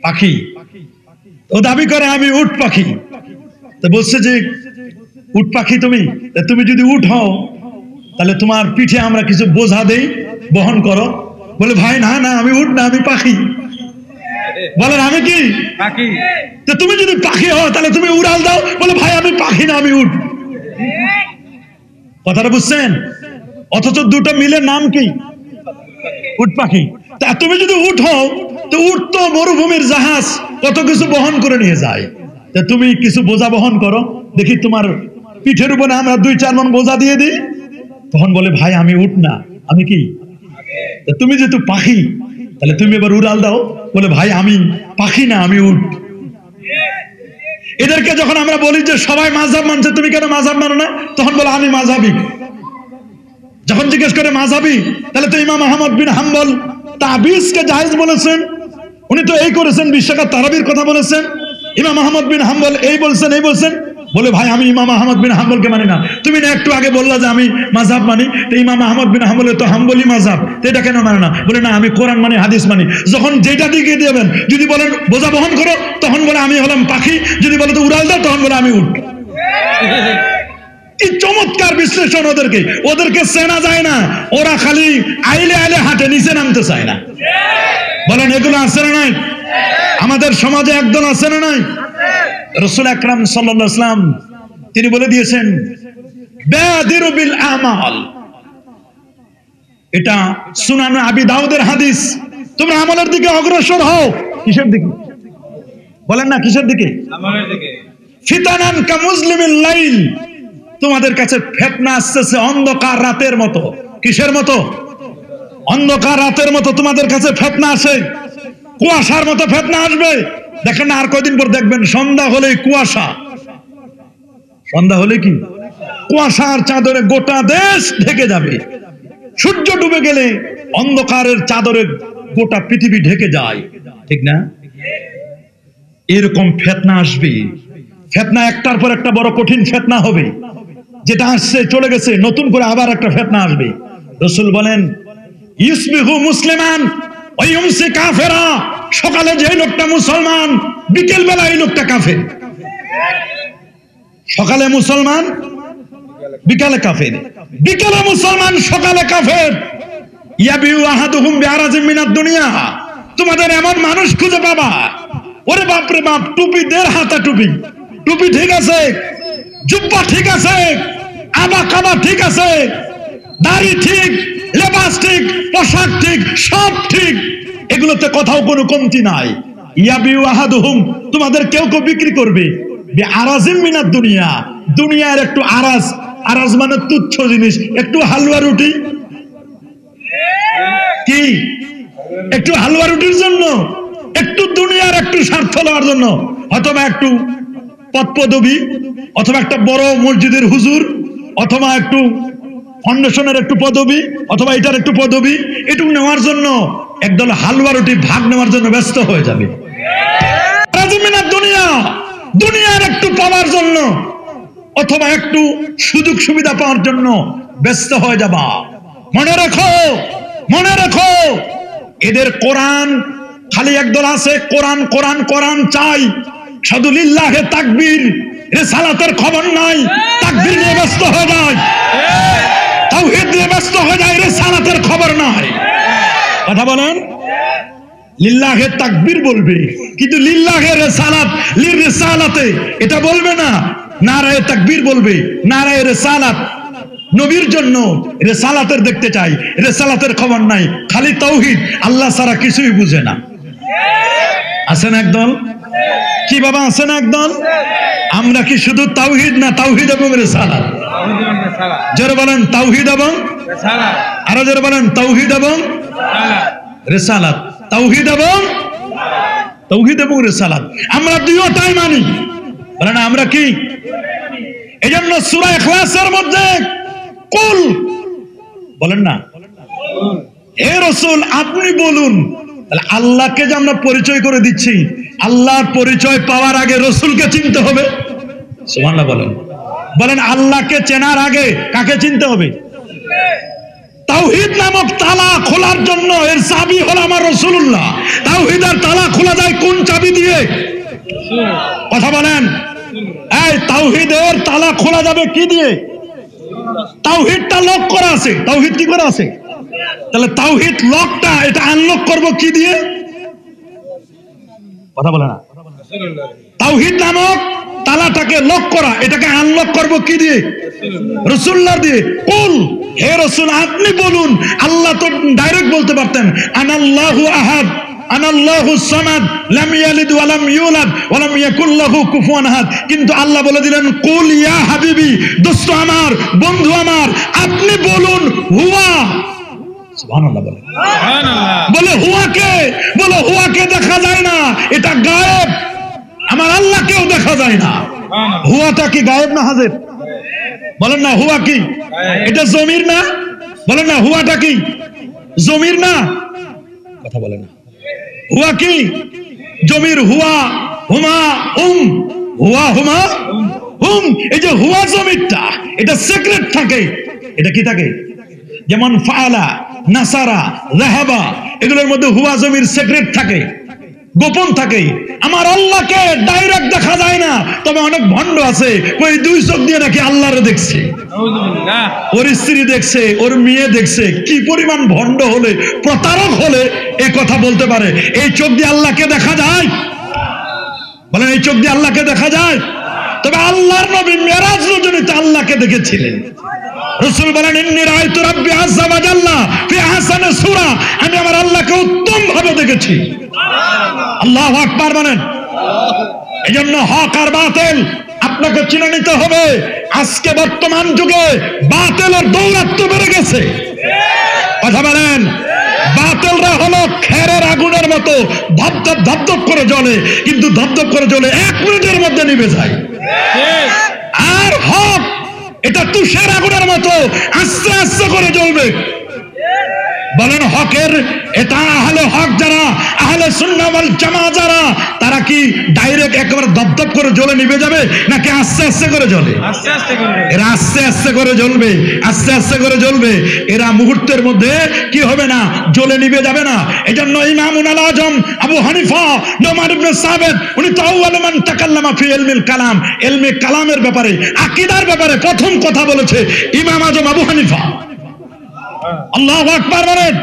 পাখি। ও দাবি করে আমি উট পাখি। তো বলছে যে উট পাখি তুমি, তুমি যদি উট হও তাহলে তোমার পিঠে আমরা কিছু বোঝা দেই, বহন করো। বলে ভাই না না, আমি উট না, আমি পাখি। বলেন আমি কি? পাখি। তো তুমি যদি পাখি হও তাহলে তুমি উড়াল দাও। বলে ভাই আমি পাখি না, আমি উট। কথাটা বুঝছেন? অথচ দুটো মিলে নাম কি? উট পাখি। তা তুমি যদি উট হও, তো উট তো মরুভূমির জাহাজ, কত কিছু বহন করে নিয়ে যায়। তা তুমি কিছু বোঝা বহন করো দেখি, তোমার পিঠের উপরে আমরা 2-4 মণ বোঝা দিয়ে দিই। তখন বলে ভাই আমি উট না, আমি কি? তুমি যেহেতু পাখি তাহলে তুমি এবার উড়াল দাও। বলে ভাই আমি পাখি না, আমি উট। এদেরকে যখন আমরা বলি যে সবাই মাযহাব মানছে, তুমি কেন মাযহাব মানো না? তখন বলে আমি মাযহাবী। যখন জিজ্ঞেস করে মাযহাবী, তাহলে তো ইমাম আহমদ বিন হাম্বল তাবিজকে জায়েজ বলেছেন, উনি তো এই করেছেন, 20 টাকা তারাবির কথা বলেছেন। ইমাম আহমদ বিন হাম্বল এই বলছেন, এই বলছেন। বলে ভাই আমি ইমাম আহমদ বিন হাম্বলকে মানি না। তুমি না একটু আগে বললা যে আমি মাযহাব মানি, তো ইমাম আহমদ বিন হাম্বলের তো হাম্বলি মাযহাব, তো এটা কেন মানে না? বলে না আমি কোরআন মানি, হাদিস মানি। যখন যেটা দিকে দেবেন, যদি বলেন বোঝা বহন করো তখন বলে আমি হলাম পাখি, যদি বলে তো উড়াল দাও তখন বলে আমি উট। কি চমৎকার বিশ্লেষণ! ওদেরকে চেনা যায় না, ওরা খালি আইলে আইলে হাটে, নিচে নামতে চায় না। বলেন এগুলো আছে না নাই? আমাদের সমাজে একদল আছে না নাই? রাসূল আকরাম সাল্লাল্লাহু আলাইহি ওয়াসাল্লাম তিনি বলে দিয়েছেন বাদিরু বিল আমাল। এটা সুনান আবি দাউদের হাদিস। তোমরা আমলের দিকে অগ্রসর হও। কিসের দিকে? বলেন না কিসের দিকে? আমলের দিকে। ফিতানান কামুজলিমিল লাইল, তোমাদের কাছে ফিতনা আসছে অন্ধকার রাতের মতো। কিসের মতো? অন্ধকার রাতের মতো তোমাদের কাছে ফিতনা আসে, কুয়াশার মতো ফিতনা আসবে। দেখেন না আর কয়দিন পর দেখবেন সন্ধ্যা হলেই কুয়াশা। সন্ধ্যা হলে কি? কুয়াশার চাদরে গোটা দেশ ঢেকে যাবে। সূর্য ডুবে গেলে অন্ধকারের চাদরে গোটা পৃথিবী ঢেকে যায়, ঠিক না? এরকম ফিতনা আসবে। ফিতনা একটার পর একটা বড় কঠিন ফিতনা হবে। যেটা আসছে চলে গেছে, নতুন করে আবার একটা ফিতনা আসবে। রাসূল বলেন ইউসবিহু মুসলিমান ওয়া ইউমসি কাফেরা, সকালে যে লোকটা মুসলমান বিকেল বেলা এই লোকটা কাফের। সকালে মুসলমান বিকালে কাফের, বিকালে মুসলমান সকালে কাফের। ইয়াবিউ আহাদুহুম বিআরাজিম মিনাদ দুনিয়া, তোমাদের এমন মানুষ খুঁজে পাবা, ওরে বাপ রে বাপ, টুপি 1.5 হাতা টুপি, টুপি ঠিক আছে, জুব্বা ঠিক আছে, আবা কাবা ঠিক আছে, দাড়ি ঠিক, লেবাস ঠিক, পোশাক ঠিক, সব ঠিক, এগুলোতে কোথাও কোনো কমতি নাই। ইয়াবিউ আহাদুহুম, তোমাদের কেউ কেউ বিক্রি করবে বিআরাজিম মিনাদ দুনিয়া, দুনিয়ার একটু আরাজ, আরাজ মানে তুচ্ছ জিনিস, একটু হালুয়া রুটি, কি একটু হালুয়া রুটির জন্য, একটু দুনিয়ার একটু স্বার্থ লওয়ার জন্য, অথবা একটু পদপদবী, অথবা একটা বড় মসজিদের হুজুর, অথবা একটু ফাউন্ডেশনের একটু পদবী, অথবা এটার একটু পদবী, এটুকু নেওয়ার জন্য একদল হালুয়া রুটি ভাগ নেওয়ার জন্য ব্যস্ত হয়ে যাবে। দুনিয়া, দুনিয়ার একটু পাওয়ার জন্য, অথবা একটু সুযোগ সুবিধা পাওয়ার জন্য ব্যস্ত হয়ে যাবা। মনে রাখো, মনে রাখো, এদের কোরআন খালি একদল আছে, কোরআন কোরআন কোরআন চাই, শুধু লিল্লাহে তাকবীর, রিসালাতের খবর নাই, তাকবীর নিয়ে ব্যস্ত হয়ে যায়, তাওহীদ নিয়ে ব্যস্ত হয়ে যায়, রিসালাতের খবর নাই। কথা বলেন, লিল্লাহে তাকবীর বলবে, কিন্তু লিল্লাহে রিসালাত, লিরিসালাতে এটা বলবে না। নারায়ে তাকবীর বলবে, নারায়ে রিসালাত, নবীর জন্য রিসালাতের দেখতে চাই, রিসালাতের খবর নাই, খালি তাওহীদ, আল্লাহ ছাড়া কিছুই বুঝে না। আছেন একদল, কি বাবা আছেন একদল? আমরা কি শুধু তাওহীদ না তাওহীদ এবং রিসালাত? জোরে বলেন তাওহীদ এবং রিসালাত, আরো জোরে বলেন তাওহীদ এবং রিসালাত, তাওহীদ এবং তাওহীদ এবং রিসালাত, আমরা দুইটাই মানি, বলেন আমরা কি? এজন্য সূরা ইখলাসের মধ্যে কুল বলেন না, হে রাসূল আপনি বলুন। তাহলে আল্লাহকে যে আমরা পরিচয় করে দিচ্ছি, আল্লাহর পরিচয় পাওয়ার আগে রাসূলকে চিনতে হবে। সুবহানাল্লাহ বলেন, বলেন আল্লাহকে চেনার আগে কাকে চিনতে হবে? তাওহীদ নামক তালা খোলার জন্য এর চাবি হলো আমার রাসূলুল্লাহ। তাওহীদের তালা খোলা যায় কোন চাবি দিয়ে? কথা বলেন, এই তাওহীদের তালা খোলা যাবে কি দিয়ে? তাওহীদটা লক করা আছে, তাওহীদ কি করা আছে? তাহলে তাওহীদ লকটা, এটা আনলক করব কি দিয়ে? কথা বলে না, তাওহীদ নামক তালাটাকে লক করা, এটাকে আনলক করব কি দিয়ে? রাসূলুল্লাহ দিয়ে। কুল, হে রাসূল আপনি বলুন। আল্লাহ তো ডাইরেক্ট বলতে পারতেন আনাল্লাহু আহাদ, আনাল্লাহু সামাদ, লাম ইয়ালিদ ওয়া লাম ইউলাদ ওয়া লাম ইয়াকুল লাহু কুফুয়ান আহাদ, কিন্তু আল্লাহ বলে দিলেন কুল ইয়া হাবিবি, দোস্ত আমার, বন্ধু আমার, আপনি বলুন হুয়া। সুবহানাল্লাহ বলে, সুবহানাল্লাহ বলে, হুয়াকে বলে, হুয়াকে দেখা যায় না, এটা গায়েব, আমার আল্লাহকেও দেখা যায় না। হুয়াটা কি গায়েব না হাজির? বলেন না হুয়া কি? এটা জমির না? বলেন না হুয়াটা কি জমির না? কথা বলেন না, হুয়া কি জমির? হুয়া হুমা হুম, হুয়া হুমা হুম, এই যে হুয়া জমিরটা, এটা সিক্রেট থাকে। এটা কি থাকে? যেমন ফাআলা, নাসারা, যাহাবা, এগুলোর মধ্যে হুয়া জমির সিক্রেট থাকে, গোপন থাকে। আমার আল্লাহকে ডাইরেক্ট দেখা যায় না, তবে অনেক ভণ্ড আছে ওই 2 চোখ দিয়ে নাকি আল্লাহরে দেখছে, ওর স্ত্রী দেখছে, ওর মেয়ে দেখছে। কি পরিমাণ ভণ্ড হলে, প্রতারক হলে এই কথা বলতে পারে? এই চোখ দিয়ে আল্লাহকে দেখা যায়? বলেন এই চোখ দিয়ে আল্লাহকে দেখা যায়? তবে আল্লাহর নবী মেরাজ রজনীতে আল্লাহকে দেখেছিলেন। রাসূল বলেন ইন্নী রাআইতু রাব্বি আযজা ওয়া জাল্লা ফি আহসানি সূরা, আমি আমার আল্লাহকে উত্তম ভাবে দেখেছি। আল্লাহু আকবার বলেন। এজন্য হক আর বাতিল আপনাকে চিনে নিতে হবে। আজকে বর্তমান যুগে বাতিলের দৌরাত্ম্য বেড়ে গেছে। কথা বলেন, বাতিলরা হলো খেরের আগুনের মতো ধপধপ ধপধপ করে জ্বলে, কিন্তু ধপধপ করে জ্বলে 1 মিনিটের মধ্যে নিভে যায়। আর হক এটা তুষের আগুনের মতো আস্তে আস্তে করে জ্বলবে। বলেন হকের এটা আহলে হক যারা, আহলে সুন্নাহ ওয়াল জামাত যারা, তারা কি ডাইরেক্ট একেবারে দপদপ করে জ্বলে নিভে যাবে, নাকি আস্তে আস্তে করে জ্বলে? আস্তে আস্তে করে। এরা আস্তে আস্তে করে জ্বলবে, আস্তে আস্তে করে জ্বলবে। এরা মুহূর্তের মধ্যে কি হবে না, জ্বলে নিভে যাবে না। এজন্য ইমামুল আজম আবু হানিফা নোমান ইবনে সাবিত, উনি তো আউয়ালু মান তাকাল্লামা ফি ইলমিল কালাম, ইলমে কালামের ব্যাপারে, আকীদার ব্যাপারে প্রথম কথা বলেছে ইমাম আজম আবু হানিফা। আল্লাহু আকবার বলেন।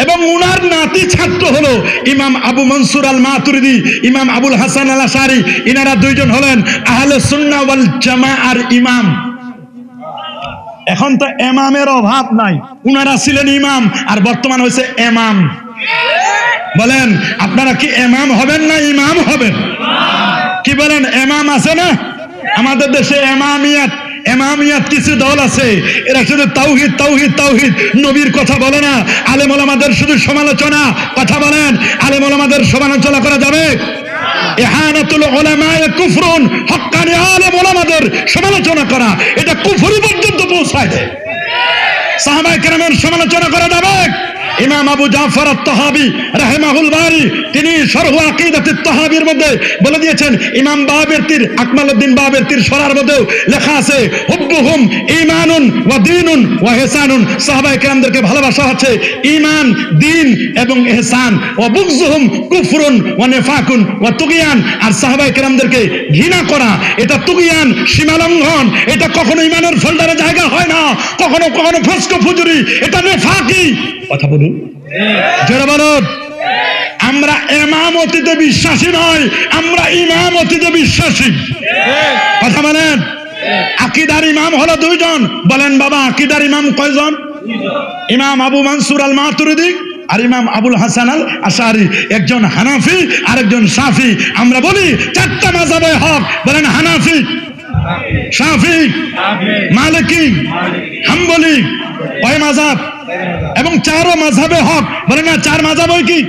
এবং উনার নাতি ছাত্র হলো ইমাম আবু মনসুর আল মাতুরিদি, ইমাম আবুল হাসান আল আশারি। ইনারা দুইজন হলেন আহলে সুন্নাহ ওয়াল জামাআর ইমাম। এখন তো ইমামের অভাব নাই, উনারা ছিলেন ইমাম আর বর্তমান হয়েছে ইমাম। বলেন আপনারা কি ইমাম হবেন না ইমাম হবেন? কি বলেন? ইমাম আছে না আমাদের দেশে? এমামিয়াত কিছু দল আছে, এরা শুধু তাওহীদ তাওহীদ তাওহীদ, নবীর কথা বলে না। আলেম ওলামাদের শুধু সমালোচনা। কথা বলেন, আলেম ওলামাদের সমালোচনা করা যাবে? ইহানাতুল উলামায়ে কুফরুন, হক্কানি আলেম ওলামাদের সমালোচনা করা এটা কুফরি পর্যন্ত পৌঁছায় দেয়। সাহাবায়ে কেরামের সমালোচনা করা যাবে? ইমাম আবু জাফর আত-তাহাবী রাহিমাহুল বারি তিনি শরহ আকিদাত আত-তাহাবীর মধ্যে বলে দিয়েছেন, ইমাম বাবেরতির আকমালউদ্দিন বাবেরতির শরার মধ্যে লেখা আছে, হুব্বুহুম ঈমানুন ওয়া দীনুন ওয়া ইহসানুন। সাহাবায়ে কেরামদেরকে ভালোবাসা হচ্ছে ঈমান, দ্বীন এবং ইহসান। ওয়া বুগযুহুম কুফরুন ওয়া নিফাকুন ওয়া তুগয়ান। আর সাহাবায়ে কেরামদেরকে ঘৃণা করা এটা তুগয়ান, সীমালঙ্ঘন। এটা কখনো ঈমানের ফোল্ডারে জায়গা হয় না, কখনো কখনো ফসক ফুজুরি, এটা নিফাকি। কথা বলুন, জোরে বলুন। আমরা ইমামতিতে বিশ্বাসী নয়, আমরা ইমামতিতে বিশ্বাসী। কথা বলেন। আকীদার ইমাম হলো দুইজন। বলেন বাবা, আকীদার ইমাম কয়জন? ইমাম আবু মনসুর আল মাতুরিদি আর ইমাম আবুল হাসান আল আশারি। একজন হানাফি আর একজন শাফি। আমরা বলি চারটা মাযহাবে হক। বলেন হানাফি, শাফি, মালিকি, হাম্বলি। কয় মাযহাব? এবং চারও মাযহাবে হক। বলেন না চার মাযহাব কি?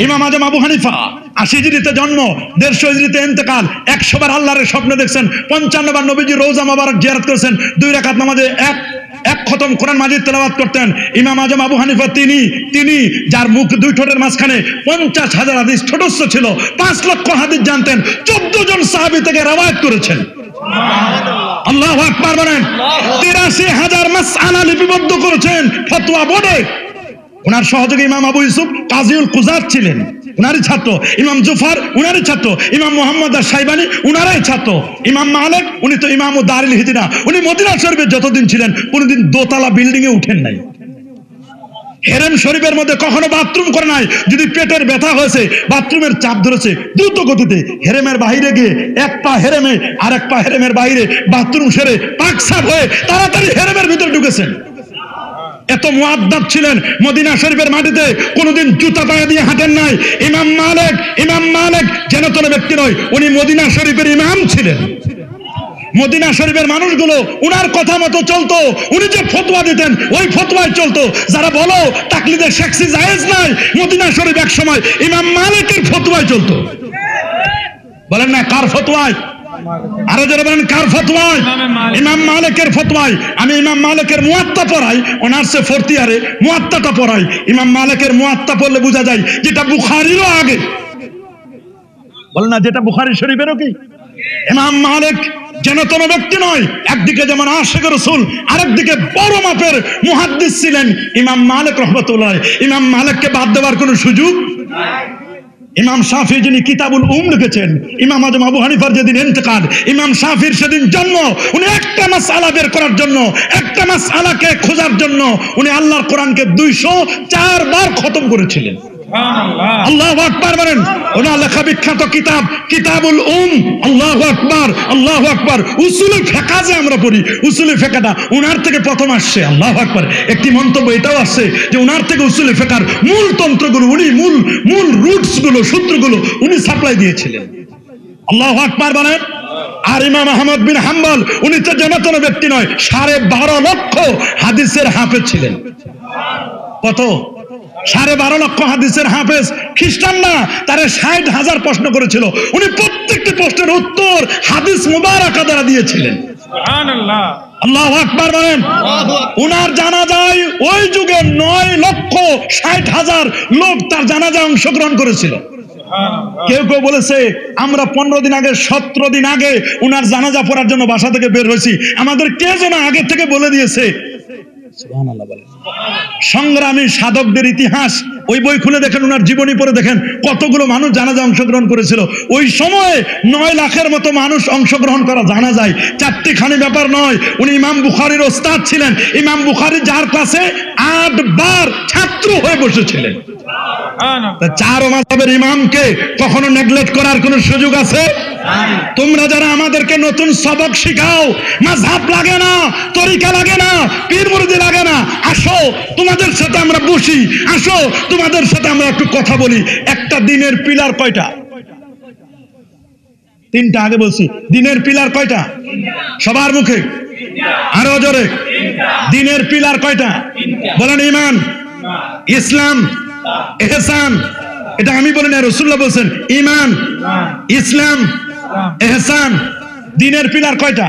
ইমাম আজম আবু হানিফা ৮০ হিজরিতে জন্ম, ১৫০ হিজরিতে ইন্তেকাল। ১০০ বার আল্লাহর স্বপ্ন দেখছেন, ৫৫ বার নবীজির রওজা মোবারক জিয়ারত করেছেন, ২ রাকাত নামাজে এক খতম কোরআন মাজিদ তেলাওয়াত করতেন। ইমাম আজম আবু হানিফা তিনি যার মুখ দুই ঠোঁটের মাঝখানে ৫০,০০০ হাদিস ঠোঁটস্থ ছিল, ৫ লক্ষ হাদিস জানতেন, ১৪ জন সাহাবী থেকে রওয়ায়াত করেছেন। আল্লাহু আকবার বলেন। ৮৩,০০০ মাসআলা লিপিবদ্ধ করেছেন ফতোয়া বোর্ডে। ওনার সহযোগী ইমাম আবু ইউসুফ কাজীউল কুযাত ছিলেন, উনারই ছাত্র। ইমাম জুফার উনারই ছাত্র। ইমাম মুহাম্মদ আশ-শাইবানি উনারই ছাত্র। ইমাম মালিক উনি তো ইমাম দারুল হিজরা, উনি মদিনা শরীফে যতদিন ছিলেন কোনোদিন দোতলা বিল্ডিং এ উঠেন নাই। হেরেম শরীফের মধ্যে কখনো বাথরুম করে নাই। যদি পেটের ব্যথা হয়েছে, বাথরুমের চাপ ধরেছে, দ্রুত গতিতে হেরেমের বাইরে গিয়ে এক পা হেরেমে আর এক পা হেরেমের বাইরে বাথরুম সেরে পাক সাফ হয়ে তাড়াতাড়ি হেরেমের ভিতরে ঢুকেছেন। এত মুআদ্দাব ছিলেন। মদিনা শরীফের মাটিতে কোনোদিন জুতা পায়ে দিয়ে হাঁটেন নাই। ইমাম মালিক যেন তেন ব্যক্তি নয়, উনি মদিনা শরীফের ইমাম ছিলেন। মদিনা শরীফের মানুষগুলো উনার কথা মতো চলতো। উনি যে ফতোয়া দিতেন ওই ফতোয়ায় চলতো। যারা বলো তাকলিদে শেখসি জায়েজ নাই, মদিনা শরীফ এক সময় ইমাম মালিকের ফতোয়ায় চলতো। বলেন না কার ফতোয়ায়? আরো যারা বলেন কার ফতোয়ায়? ইমাম মালিকের ফতোয়ায়। আমি ইমাম মালিকের মুয়াত্তা পড়াই, অনার্সে 4th ইয়ারে মুয়াত্তাটা পড়াই। ইমাম মালিকের মুয়াত্তা পড়লে বোঝা যায় যেটা বুখারীরও আগে। বলেন না যেটা বুখারী শরীফেরও কি? ইমাম মালিক যেন তেন ব্যক্তি নয়। একদিকে যেমন আশিক রাসূল, আরেকদিকে বড় মাপের মুহাদ্দিস ছিলেন ইমাম মালিক রাহমাতুল্লাহ। ইমাম মালিককে বাদ দেওয়ার কোনো সুযোগ নাই। ইমাম শাফি যিনি কিতাবুল লিখেছেন, ইমাম আজম আবু হানিফার যেদিন ইন্তেকাল, ইমাম শাফির সেদিন জন্ম। উনি একটা মাসআলা বের করার জন্য, একটা মাসআলাকে খোঁজার জন্য উনি আল্লাহর কোরআনকে 204 বার খতম করেছিলেন। আল্লাহু আকবার বলেন। ওনার লেখা বিখ্যাত কিতাব কিতাবুল আল্লাহু আকবার, আল্লাহু আকবার। উসুলে ফিকহ যে আমরা পড়ি, উসুলে ফিকহটা উনার থেকে প্রথম আসছে। আল্লাহু আকবার। একটি মন্তব্য এটাও আসছে যে উনার থেকে উসুলে ফিকহর মূল তন্ত্রগুলো উনি মূল রুটস গুলো, সূত্রগুলো উনি সাপ্লাই দিয়েছিলেন। আল্লাহু আকবার বলেন। আর ইমাম আহমদ বিন হাম্বল উনি তো জানাতেন ব্যক্তি নয়, 12.5 লক্ষ হাদিসের হাফেজ ছিলেন। কত? 12.5 লক্ষ হাদিসের হাফেজ। খ্রিস্টানরা তারে 60,000 প্রশ্ন করেছিল, উনি প্রত্যেকটি প্রশ্নের উত্তর হাদিস মুবারাকা দ্বারা দিয়েছিলেন। সুবহানাল্লাহ। আল্লাহু আকবার বলেন। উনার জানাজায় ওই যুগে 9,60,000 লোক তার জানাজায় অংশগ্রহণ করেছিল। কেউ কেউ বলেছে আমরা 15 দিন আগে 17 দিন আগে উনার জানাজা পড়ার জন্য বাসা থেকে বের হয়েছি, আমাদের কে যেন আগে থেকে বলে দিয়েছে সুবহানাল্লাহ বলেন। সংগ্রামী সাধকদের ইতিহাস ওই বই খুলে দেখেন, ওনার জীবনী পড়ে দেখেন কতগুলো মানুষ জানাজা অংশগ্রহণ করেছিল। ওই সময়ে 9 লাখের মতো মানুষ অংশগ্রহণ করা জানাজায় চারটিখানি ব্যাপার নয়। উনি ইমাম বুখারীর ওস্তাদ ছিলেন। ইমাম বুখারী যার ক্লাসে 8 বার ছাত্র হয়ে বসেছিলেন। চার মাযহাবের ইমামকে কখনো নেগলেক্ট করার কোন সুযোগ আছে? তোমরা যারা আমাদেরকে নতুন সবক শিখাও, মাযহাব লাগে না, তরিকা লাগে না, পীর মুরিদি লাগে না, আসো তোমাদের সাথে আমরা বসি, আসো তোমাদের সাথে আমরা একটু কথা বলি। একটা দিনের পিলার কয়টা? 3টা। আগে বলছি দিনের পিলার কয়টা? সবার মুখে আরো জোরে। দিনের পিলার কয়টা বলেন? ঈমান, ইসলাম, ইহসান। এটা আমি বলি না, রাসূলুল্লাহ বলেন ঈমান, ইসলাম, ইহসান। দিনের পিলার কয়টা?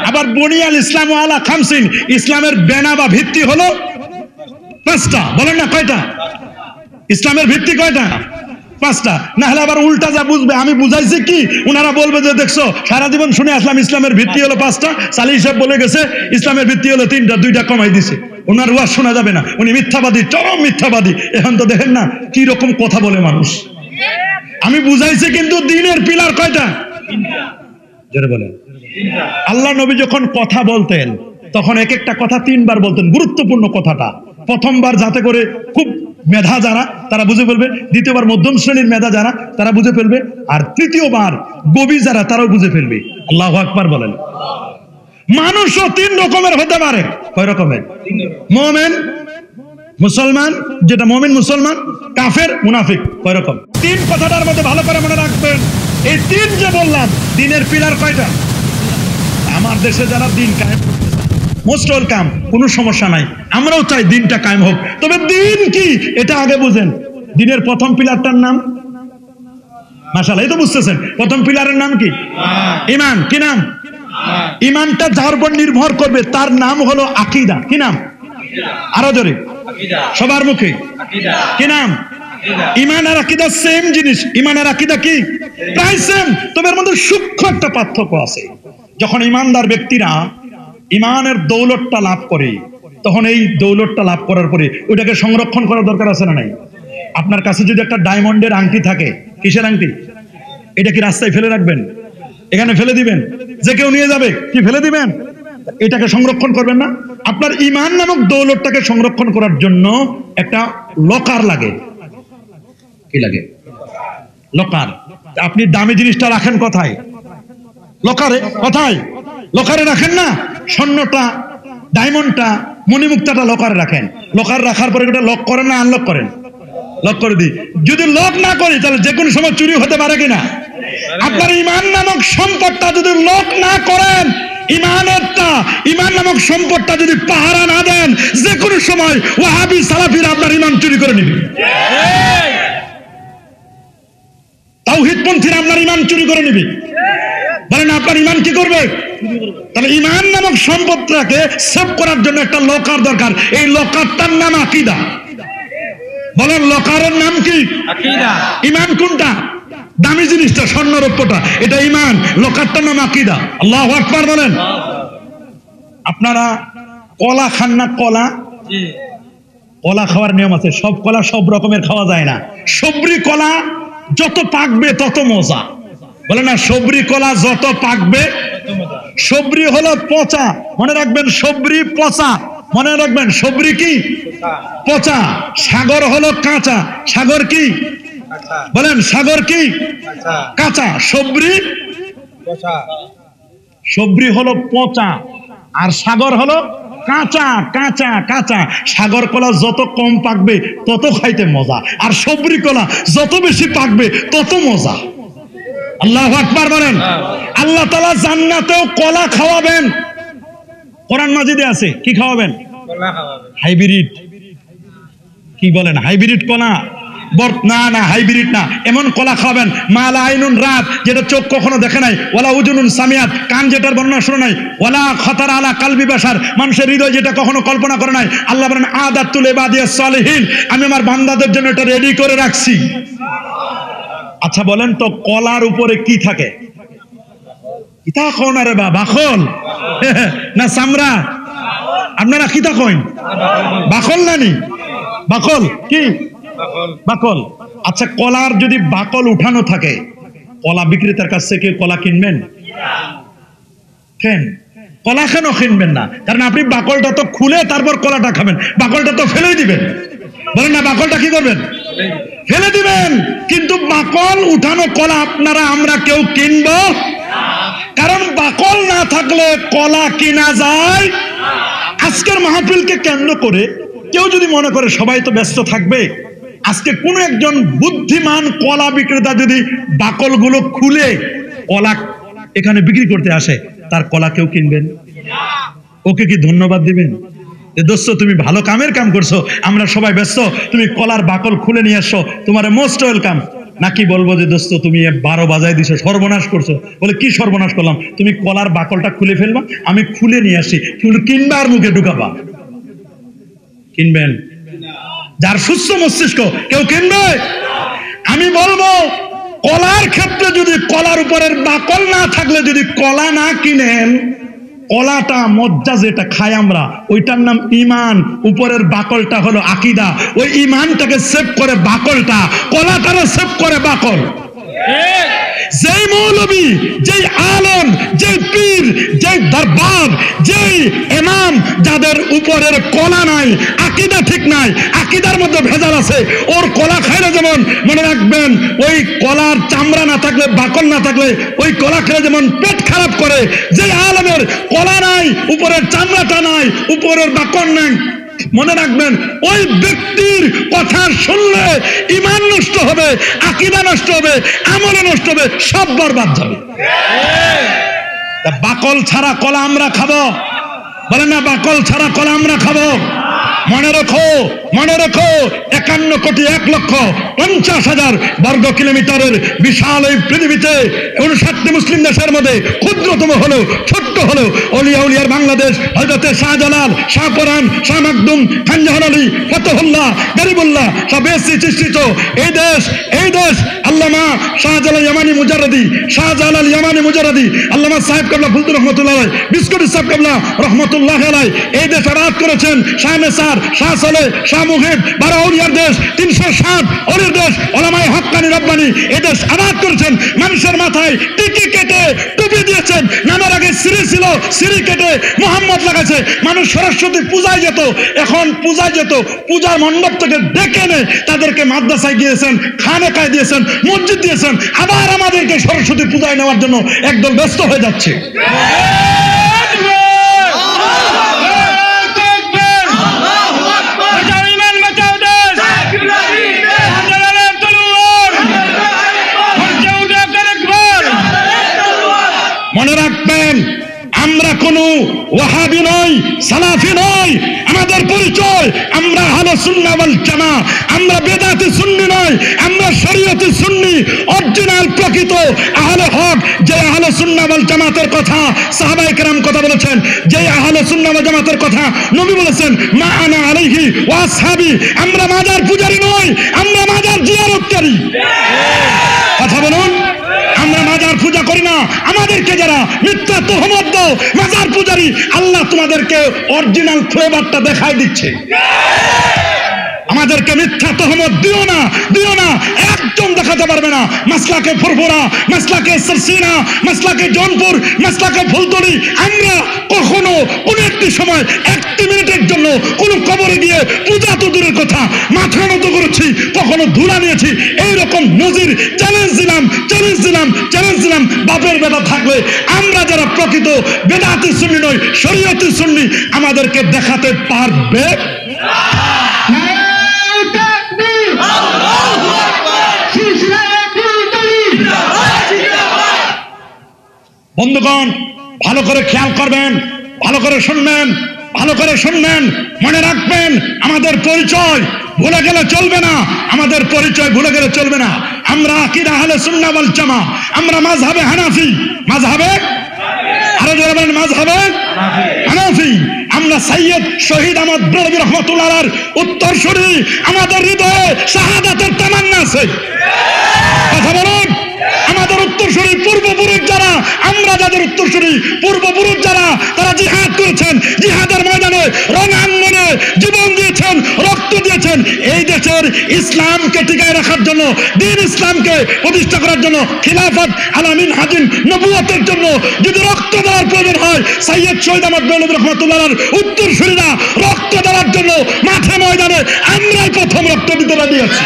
আবার বুনিয়াল ইসলাম আলা খামসিন, ইসলামের বেনা বা ভিত্তি হলো 5টা। বলেন না কয়টা? ইসলামের ভিত্তি কয়টা? 5টা। না হলে আবার উল্টা যা বুঝবে, আমি বুঝাইছি কি, ওনারা বলবে যে দেখছো সারা জীবন শুনে আসলাম ইসলামের ভিত্তি হলো 5টা, সালি সাহেব বলে গেছে ইসলামের ভিত্তি হলো 3টা, 2টা কমাই দিছে। ওনার ওয়াজ শোনা যাবে না, উনি মিথ্যাবাদী, চরম মিথ্যাবাদী। এখন তো দেখেন না কি রকম কথা বলে মানুষ। আমি বুঝাইছি কিন্তু দিনের পিলার কয়টা? জোরে বলেন। আল্লাহ নবী যখন কথা বলতেন তখন এক একটা কথা 3 বার বলতেন। গুরুত্বপূর্ণ কথাটা প্রথমবার যাতে করে খুব মেধা যারা তারা বুঝে ফেলবে, দ্বিতীয়বার মধ্যম শ্রেণীর মেধা যারা তারা বুঝে ফেলবে, আর তৃতীয়বার গভীর যারা তারাও বুঝে ফেলবে। আল্লাহু আকবার বলেন। মানুষও 3 রকমের হতে পারে। কয় রকমের? মুমিন, মুসলমান, যেটা মুমিন মুসলমান, কাফের, মুনাফিক। কয় রকম? 3 কথাটার মধ্যে ভালো করে মনে রাখবেন। এই 3 যে বললাম, দিনের পিলার কয়টা? আমার দেশে যারা দিন কায়েম করতেছে, মোস্ট ওয়েলকাম, কোনো সমস্যা নাই, আমরাও চাই দিনটা কায়েম হোক। তবে দিন কি এটা আগে বুঝেন। দিনের প্রথম পিলারটার নাম, মাশাআল্লাহ, এই তো বুঝতেছেন, প্রথম পিলারের নাম কি? ঈমান। কি নাম? ঈমানটা যার উপর নির্ভর করবে তার নাম হলো আকীদা। কি নাম? আরো জোরে, সবার মুখে। কি নাম? ঈমান আর আকীদা সেম জিনিস। ঈমান আর আকীদা কি? প্রায় সেম, তবে এর মধ্যে সূক্ষ্ম একটা পার্থক্য আছে। যখন ঈমানদার ব্যক্তিরা ঈমানের দৌলতটা লাভ করে, তখন এই দৌলতটা লাভ করার পরে ওইটাকে সংরক্ষণ করার দরকার আছে না নাই? আপনার কাছে যদি একটা ডায়মন্ডের আংটি থাকে, কিসের আংটি? এটা কি রাস্তায় ফেলে রাখবেন? এখানে ফেলে দিবেন? যে কেউ নিয়ে যাবে, কি ফেলে দিবেন? এটাকে সংরক্ষণ করবেন না? আপনার ঈমান নামক দৌলতটাকে সংরক্ষণ করার জন্য একটা লকার লাগে। কি লাগে? লকার। আপনি দামি জিনিসটা রাখেন কোথায়? লকারে। কোথায়? লকারে রাখেন না? স্বর্ণটা, ডায়মন্ডটা, মণিমুক্তাটা লকারে রাখেন। লকার রাখার পরে ওটা লক করেন না আনলক করেন? লক করে দিই। যদি লক না করি তাহলে যে কোনো সময় চুরি হতে পারে কিনা? আপনার ঈমান নামক সম্পদটা যদি লক না করেন, ঈমান নামক সম্পদটা যদি পাহারা না দেন, যে কোনো সময় ওয়াহাবি সালাফিরা আপনার ঈমান চুরি করে নেবে। তাওহীদপন্থীরা আপনার ঈমান চুরি করে নেবে। বলেন আপনার ঈমান কি করবে? তাহলে ঈমান নামক সম্পদটাকে সেভ করার জন্য একটা লকার দরকার। এই লকারটার নাম আকীদা। বলেন লকারের নাম কি? আকীদা। ঈমান কোনটা? দামি জিনিসটা, স্বর্ণরৌপ্যটা, এটা ঈমান। লকারটার নাম আকীদা। আল্লাহু আকবার বলেন। আপনারা কলা খান না? কলা, কলা খাওয়ার নিয়ম আছে। সব কলা সব রকমের খাওয়া যায় না। সবরি কলা যত পাকবে তত মজা। বলে না, সবরি কলা যত পাকবে। সবরি হলো পচা, মনে রাখবেন। সবরি পচা, মনে রাখবেন। সবরি কি? পচা। সাগর হলো কাঁচা। সাগর কি? বলেন সাগর কি? কাঁচা। সবরি পচা। সবরি হলো পচা আর সাগর হলো কাঁচা। কাঁচা কাঁচা। সাগর কলা যত কম পাকবে তত খাইতে মজা, আর সবরি কলা যত বেশি পাকবে তত মজা। আল্লাহু আকবার বলেন। আল্লাহ তাআলা জান্নাতেও কলা খাওয়াবেন। কোরআন মাজিদে আছে কি খাওয়াবেন? কলা খাওয়াবেন। হাইব্রিড কি বলেন? হাইব্রিড কলা? না না, হাইব্রিড না। এমন কলা খাওয়াবেন মালা আইনুন রাত, যেটা চোখ কখনো দেখে নাই, ওয়ালা উজুনুন সামিয়াত, কান যেটার বর্ণনা শুনে নাই, ওয়ালা খাতার আলা কালবি বাশার, মানুষের হৃদয় যেটা কখনো কল্পনা করে নাই। আল্লাহ বলেন আদাতুল ইবাদিয়াস সালিহিন, আমি আমার বান্দাদের জন্য এটা রেডি করে রাখছি। আচ্ছা বলেন তো, কলার উপরে কি থাকে? ইতা কোন রে বাবা, বাখল না চামড়া? আপনারা কি তা কইন? বাকল নানি? বাকল কি? বাকল। আচ্ছা, কলার যদি বাকল উঠানো থাকে, কলা বিক্রেতার কাছ থেকে কলা কিনবেন কেন? কলা কেন কিনবেন না? কারণ আপনি বাকলটা তো খুলে তারপর কলাটা খাবেন, বাকলটা তো ফেলেই দিবেন। বলেন না, বাকলটা কি করবেন? ফেলে দিবেন। কিন্তু বাকল উঠানো কলা আপনারা আমরা কেউ কিনবো? কারণ বাকল না থাকলে কলা কিনা যায়। আজকের মাহফিলকে কেন্দ্র করে কেউ যদি মনে করে সবাই তো ব্যস্ত থাকবে, আজকে কোন একজন বুদ্ধিমান কলা বিক্রেতা যদি বাকলগুলো খুলে কলা এখানে বিক্রি করতে আসে, তার কলা কেউ কিনবেন? ওকে কি ধন্যবাদ দিবেন? দোস্ত, তুমি ভালো কামের কাম করছো, আমরা সবাই ব্যস্ত, তুমি কলার বাকল খুলে নিয়ে আসছো, তোমার মোস্ট ওয়েলকাম। নাকি বলবো যে দোস্ত তুমি 12 বাজায় দিছো, সর্বনাশ করছো? বলে কি সর্বনাশ করলাম? তুমি কলার বাকলটা খুলে ফেলবা, আমি খুলে নিয়ে আসি, তুমি কিনবা আর মুখে ঢুকাবা। কিনবেন? যার সুস্থ মস্তিষ্ক কেউ কিনবে? আমি বলবো কলার ক্ষেত্রে যদি কলার উপরের বাকল না থাকলে যদি কলা না কিনেন, কলাটা মজ্জা যেটা খাই আমরা, ওইটার নাম ইমান, উপরের বাকলটা হলো আকীদা। ওই ইমানটাকে সেভ করে বাকলটা, কলাটারে সেভ করে বাকল। যেই মৌলবী, যেই আলেম, যেই পীর, যেই দরবার, যেই ইমাম যাদের উপরের কলা নাই, আকীদা ঠিক নাই, আকীদার মধ্যে ভেজাল আছে, ওর কলা খাইলে যেমন মনে রাখবেন ওই কলার চামড়া না থাকলে, বাকল না থাকলে ওই কলা খেলে যেমন পেট খারাপ করে, যেই আলেমের কলা নাই, উপরের চামড়াটা নাই, উপরের বাকল নাই, মনে রাখবেন ওই ব্যক্তির কথা শুনলে ঈমান নষ্ট হবে, আকীদা নষ্ট হবে, আমল নষ্ট হবে, সব বরবাদ যাবে। বাকল ছাড়া কলা আমরা খাবো? বলেন না, বাকল ছাড়া কলা আমরা খাবো? মনে রেখো, মনে রেখো, 51,01,50,000 বর্গ কিলোমিটারের বিশাল এই পৃথিবীতে 59টি মুসলিম দেশের মধ্যে ক্ষুদ্রতম হলেও, ছোট্ট হলেও অলিয়া উলিয়ার বাংলাদেশ, হযরতে শাহজালাল, শাহপরান, শাহ মাকদুম, খান জাহান আলী, ফতহুল্লাহ, গরিবুল্লাহ, সব এসি চিশ্তিত এই দেশ, এই দেশ আল্লামা শাহজালাল ইয়ামানি মুজাররদি, শাহজালাল ইয়ামানি মুজাররদি, আল্লামা সাহেব কাবলা ফুলতুর রহমতুল্লাহ আলাইহি, বিস্কুটি সাহেব কাবলা রহমতুল্লাহ আলাইহি এই দেশ আবাদ করেছেন। শাহ নেসার, শাহ সালেহ, শাহ মুহিব, 12 আউলিয়ার দেশ, 360 অলির দেশ, ওলামায়ে হক্কানি রব্বানি এই দেশ আবাদ করেছেন। মানুষের মাথায় টিকি কেটে টুপি দিয়েছেন, নামের আগে সিরি ছিল, সিরি কেটে মোহাম্মদ লাগাইছে। মানুষ সরস্বতী পূজায় যেত, এখন পূজায় যেত, পূজার মণ্ডপ থেকে ডেকে এনে তাদেরকে মাদ্রাসায় গিয়েছেন, খানেকায় দিয়েছেন, মসজিদ দিয়েছেন, আবার আমাদেরকে সরস্বতী পূজায় নেওয়ার জন্য একদম ব্যস্ত হয়ে যাচ্ছে। মনে রাখবেন, আমরা কোনো ওয়াহাবি নই, সালাফি নই, আমাদের পরিচয় আমরা আহলে সুন্নাহ ওয়াল জামাত, আমরা বেদাতি সুন্নি নই, আমরা শরীয়তি সুন্নি, অরিজিনাল প্রকৃত আহলে হক। যে আহলে সুন্নাহ ওয়াল জামাতের কথা সাহাবায়ে কেরাম কথা বলেছেন, যে আহলে সুন্নাহ ওয়াল জামাতের কথা নবী বলেছেন, মা আনা আলাইহি ওয়া আসহাবি। আমরা মাজার পূজারী নই, আমরা মাজার জিয়ারতকারী। কথা বলুন, আমরা মাজার পূজা করি না। আমাদেরকে যারা মিথ্যা তোহমত দাও মাজার পূজারী, আল্লাহ তোমাদেরকে অরিজিনাল ফ্লেভারটা দেখাই দিচ্ছে। আমাদেরকে মিথ্যা তোহমত দিও না, দিও না, একদম দেখাতে পারবে না। মাসলাকে ফুরফুরা, মাসলাকে সরসিনা, মাসলাকে জৌনপুর, মাসলাকে ফুলতলি, আমরা কখনো কোন একটি সময় 1 মিনিটের জন্য কোন কবরে গিয়ে পূজা তো দূরের কথা মাথা নত করেছি, কখনো ধুলা নিয়েছি, এইরকম নজির চ্যালেঞ্জ দিলাম, চ্যালেঞ্জ দিলাম, চ্যালেঞ্জ দিলাম। বাপের বেটা থাকলে আমরা যারা প্রকৃত বেদাতি সুন্নি নই, শরীয়তি সুন্নি, আমাদেরকে দেখাতে পারবে। বন্ধুগণ, ভালো করে খেয়াল করবেন, ভালো করে শুনবেন, ভালো করে শুনবেন, মনে রাখবেন আমাদের পরিচয় ভুলে গেলে চলবে না, আমাদের পরিচয় ভুলে গেলে চলবে না। আমরা আকীদা আহলে সুন্নাহ ওয়াল জামাত, আমরা মাযহাবে হানাফি, মাযহাবে আরো যারা বলেন মাযহাবে হানাফি, আমরা সৈয়দ শহীদ আহমদ বেরলভী রহমাতুল্লাহ আলাইহির উত্তরসূরি, আমাদের হৃদয়ে শাহাদাতের তামান্না আছে। কথা বলুন, আমাদের উত্তরসূরি পূর্বপুরুষ যারা, আমরা যাদের উত্তরসূরি পূর্বপুরুষ যারা, তারা জিহাদ করেছেন, জিহাদের ময়দানে দেশের ইসলামকে টিকায় রাখার জন্য, দ্বীন ইসলামকে প্রতিষ্ঠা করার জন্য, খিলাফত আলা মিনহাজিন নবুয়তের জন্য যদি রক্ত দেওয়ার প্রয়োজন হয়, সৈয়দ শহীদ আহমদ মওলভী রাহমাতুল্লাহর উত্তরসূরিরা রক্ত দেওয়ার জন্য মাঠে ময়দানে আমরাই প্রথম রক্ত দিতে রাজি আছি।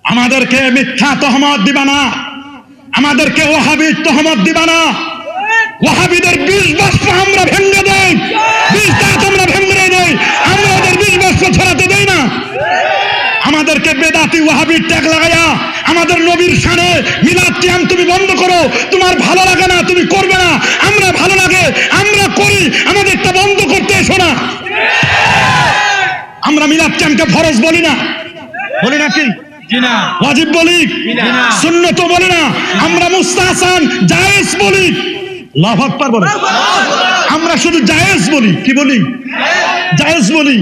আমাদেরকে মিথ্যা তহমত দিবা না, আমাদেরকে ওয়াহাবি তহমত দিবা না। ওয়াহাবিদের 20 বছর আমরা ভেঙে দেই, 20 দাঁত আমরা ভেঙে দেই, আমরা ওদের 20 বছর ছড়াতে দেই না। আমাদেরকে বেদাতি ওয়াহাবির ট্যাগ লাগায়া আমাদের নবীর শানে মিলাদ কিয়াম তুমি বন্ধ করো, তোমার ভালো লাগে না তুমি করবে না, আমরা ভালো লাগে আমরা করি, আমাদেরটা বন্ধ করতে এসো না। আমরা মিলাদ কিয়ামকে ফরজ বলি না, বলি না কি ওয়াজিব বলি, সুন্নত বলি না, আমরা মুস্তাহসান জায়েজ বলি। আল্লাহু আকবার বলি। আমরা শুধু জায়েজ বলি, কি বলি? জায়েজ বলি।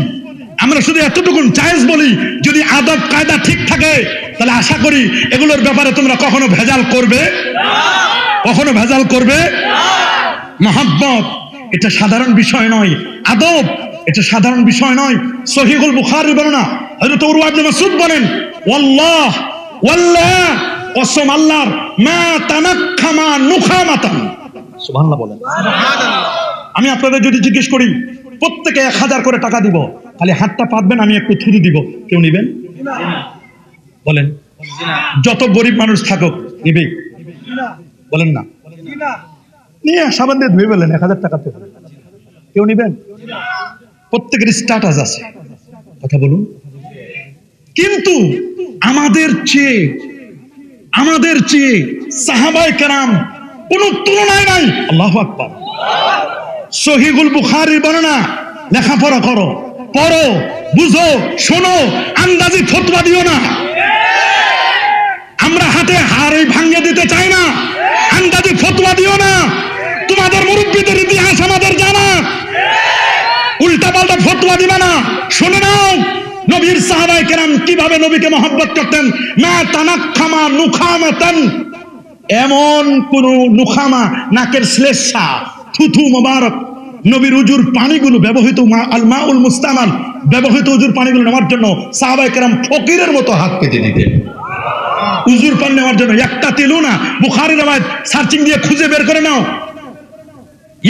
আমরা শুধু এতটুকু জায়েজ বলি। যদি আদব কায়দা ঠিক থাকে তাহলে আশা করি এগুলোর ব্যাপারে তোমরা কখনো ভেজাল করবে, কখনো ভেজাল করবে। মহব্বত এটা সাধারণ বিষয় নয়, আদব এটা সাধারণ বিষয় নয়। সহিহুল বুখারী বর্ণনা, হযরত উরওয়া ইবনে মাসউদ বলেন, ওয়াল্লাহ ওয়াল্লাহ, কসম আল্লাহর, মা তানাক্খামা নুখামাতান। সুবহানাল্লাহ বলেন। আমি আপনাদের যদি জিজ্ঞেস করি প্রত্যেকে 1000 করে টাকা দিব, খালি হাতটা পাতবেন, আমি একটু থুড়ি দিব, কেউ নেবেন? বলেন। যত গরিব মানুষ থাকুক নিবে? বলেন না। নিয়ে সাবান দিয়ে ধুয়ে বলেন 1000 টাকা তো কেউ নেবেন? প্রত্যেকের স্ট্যাটাস আছে, কথা বলুন। কিন্তু আমাদের চেয়ে সাহাবায়ে কেরাম কোনো তুলনায় নাই। আল্লাহু আকবার। সহিহুল বুখারীর বর্ণনা, লেখাপড়া করো, পড়ো, বুঝো, শোনো, আন্দাজি ফতোয়া দিও না। আমরা হাতে হাড় ভাঙিয়ে দিতে চাই না, আন্দাজি ফতোয়া দিও না। তোমাদের মুরব্বীদের ইতিহাস আমাদের জানা, উল্টা পাল্টা ফতোয়া দিবা না। শুনে নাও নবীর সাহাবায়ে কেরাম কিভাবে নবীকে মহব্বত করতেন। মা তানাক্খামা নুখামাতান, এমন কোন নুখামা, নাকের শ্লেষা, থুথু মোবারক, নবীর উজুর পানিগুলো ব্যবহৃত, আল মাউল মুস্তামাল, ব্যবহৃত উজুর পানিগুলো নেওয়ার জন্য সাহাবায়ে কেরাম ফকিরের মতো হাত পেতে দিতেন উজুর পানি নেওয়ার জন্য। একটা তেলও না, বুখারীর রাওয়ায়াত সার্চিং দিয়ে খুঁজে বের করে নাও,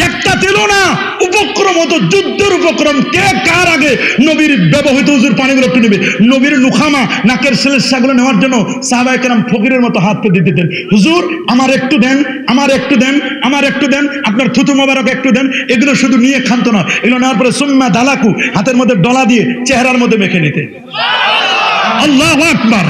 একটা তেলও না। উপক্রম হতো, যুদ্ধের উপক্রম, কে কার আগে নবীর ব্যবহৃত উজুর পানিগুলো একটু নেবে। নবীর নুখামা, নাকের শ্লেষাগুলো নেওয়ার জন্য সাহাবায়ে কেরাম ফকিরের মতো হাত পেতে দিতেন। হুজুর আমার একটু দেন, আমার একটু দেন, আমার একটু দেন, আপনার থুতু মোবারক একটু দেন। এগুলো শুধু নিয়ে খান্ত না, এগুলো নেওয়ার পরে সুম্মা দালাকু, হাতের মধ্যে ডলা দিয়ে চেহারার মধ্যে মেখে নিতেন। আল্লাহু আকবার।